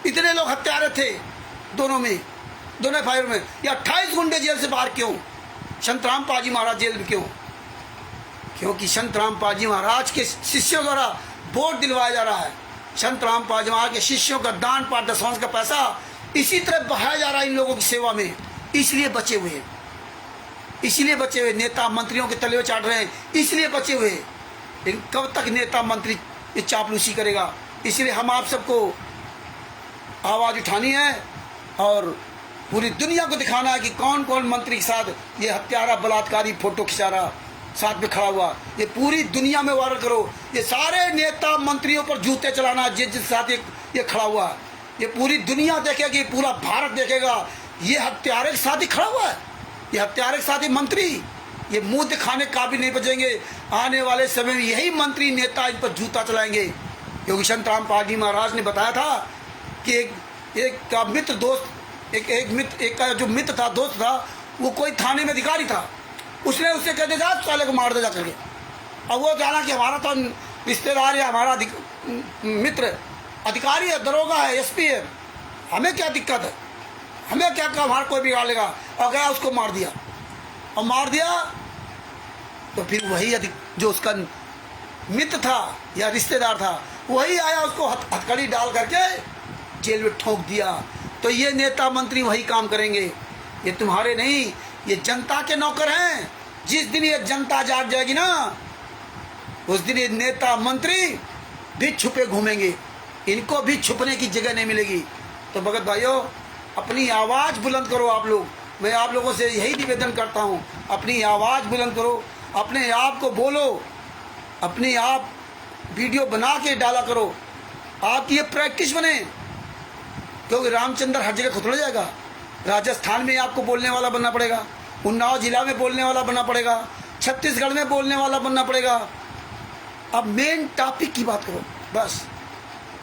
इतने लोग हत्यारे थे दोनों FIR में। ये 28 गुंडे जेल से बाहर क्यों? संत रामपाल जी महाराज जेल में क्यों? क्योंकि संत रामपाल जी महाराज के शिष्यों द्वारा वोट दिलवाया जा रहा है। संत रामपाल जी महाराज के शिष्यों का दान पाठ, दशवांश का पैसा इसी तरह बहाया जा रहा है इन लोगों की सेवा में। इसलिए बचे हुए, नेता मंत्रियों के तले चाट रहे हैं, इसलिए बचे हुए। लेकिन कब तक नेता मंत्री ये चापलूसी करेगा? इसलिए हम आप सबको आवाज उठानी है और पूरी दुनिया को दिखाना है कि कौन कौन मंत्री के साथ ये हत्यारा, बलात्कारी फोटो खिंचा रहा, साथ में खड़ा हुआ। ये पूरी दुनिया में वायरल करो। ये सारे नेता मंत्रियों पर जूते चलाना जिस साथ ये खड़ा हुआ। ये पूरी दुनिया देखेगी, पूरा भारत देखेगा। ये हत्यारे के साथ ही खड़ा हुआ है, ये हत्यारे के साथ ही मंत्री, ये मुंह दिखाने का भी नहीं बचेंगे। आने वाले समय में यही मंत्री नेता इन पर जूता चलाएंगे। योगी संत रामपाल जी महाराज ने बताया था कि एक का मित्र दोस्त, एक का जो मित्र था, दोस्त था, वो कोई थाने में अधिकारी था। उसने उससे कह दिया साले को मार दे जा करके। अब वो जाना कि हमारा तो रिश्तेदार है, हमारा मित्र अधिकारी है, दरोगा है, एसपी है, हमें क्या दिक्कत है, हमें क्या हमारा कोई बिगाड़ लेगा। और गया उसको मार दिया, और मार दिया तो फिर वही जो उसका मित्र था या रिश्तेदार था वही आया, उसको हथकड़ी डाल करके जेल में ठोक दिया। तो ये नेता मंत्री वही काम करेंगे, ये तुम्हारे नहीं, ये जनता के नौकर हैं। जिस दिन ये जनता जाग जाएगी ना, उस दिन ये नेता मंत्री भी छुपे घूमेंगे, इनको भी छुपने की जगह नहीं मिलेगी। तो भगत भाइयों, अपनी आवाज़ बुलंद करो आप लोग। मैं आप लोगों से यही निवेदन करता हूँ, अपनी आवाज़ बुलंद करो, अपने आप को बोलो, अपने आप वीडियो बना के डाला करो। आपकी ये प्रैक्टिस बने, क्योंकि रामचंद्र हर जगह खुद जाएगा। राजस्थान में आपको बोलने वाला बनना पड़ेगा, उन्नाव जिला में बोलने वाला बनना पड़ेगा, छत्तीसगढ़ में बोलने वाला बनना पड़ेगा। अब मेन टॉपिक की बात करो, बस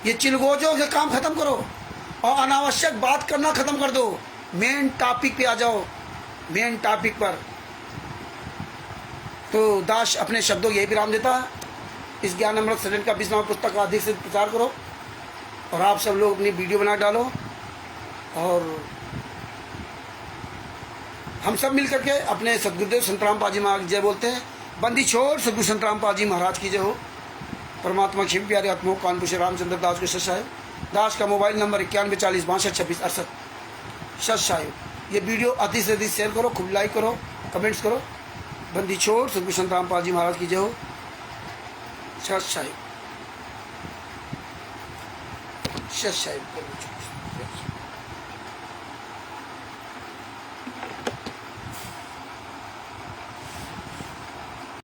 ये चिलगोजों के काम खत्म करो और अनावश्यक बात करना खत्म कर दो। मेन टॉपिक पे आ जाओ, मेन टॉपिक पर। तो दास अपने शब्दों यही विराम देता है। इस ज्ञान अमृत सदन का 20वां पुस्तक का अधिक से प्रचार करो, और आप सब लोग अपनी वीडियो बना डालो, और हम सब मिल करके अपने सदगुरुदेव संत रामपाल जी महाराज जय बोलते हैं। बंदी छोड़ सदगुरु संत रामपाल जी महाराज की जय हो। परमात्मा क्षिप प्यारे आत्मा कानपुर से रामचंद्र दास को सत साहिब। दास का मोबाइल नंबर 914062622668 सत साहिब। ये वीडियो अधिक से अधिक शेयर करो, खूब लाइक करो, कमेंट्स करो। बंदी छोड़ सदगुरु संत रामपाल जी महाराज की जय हो। सत साहिब, सत साहिब।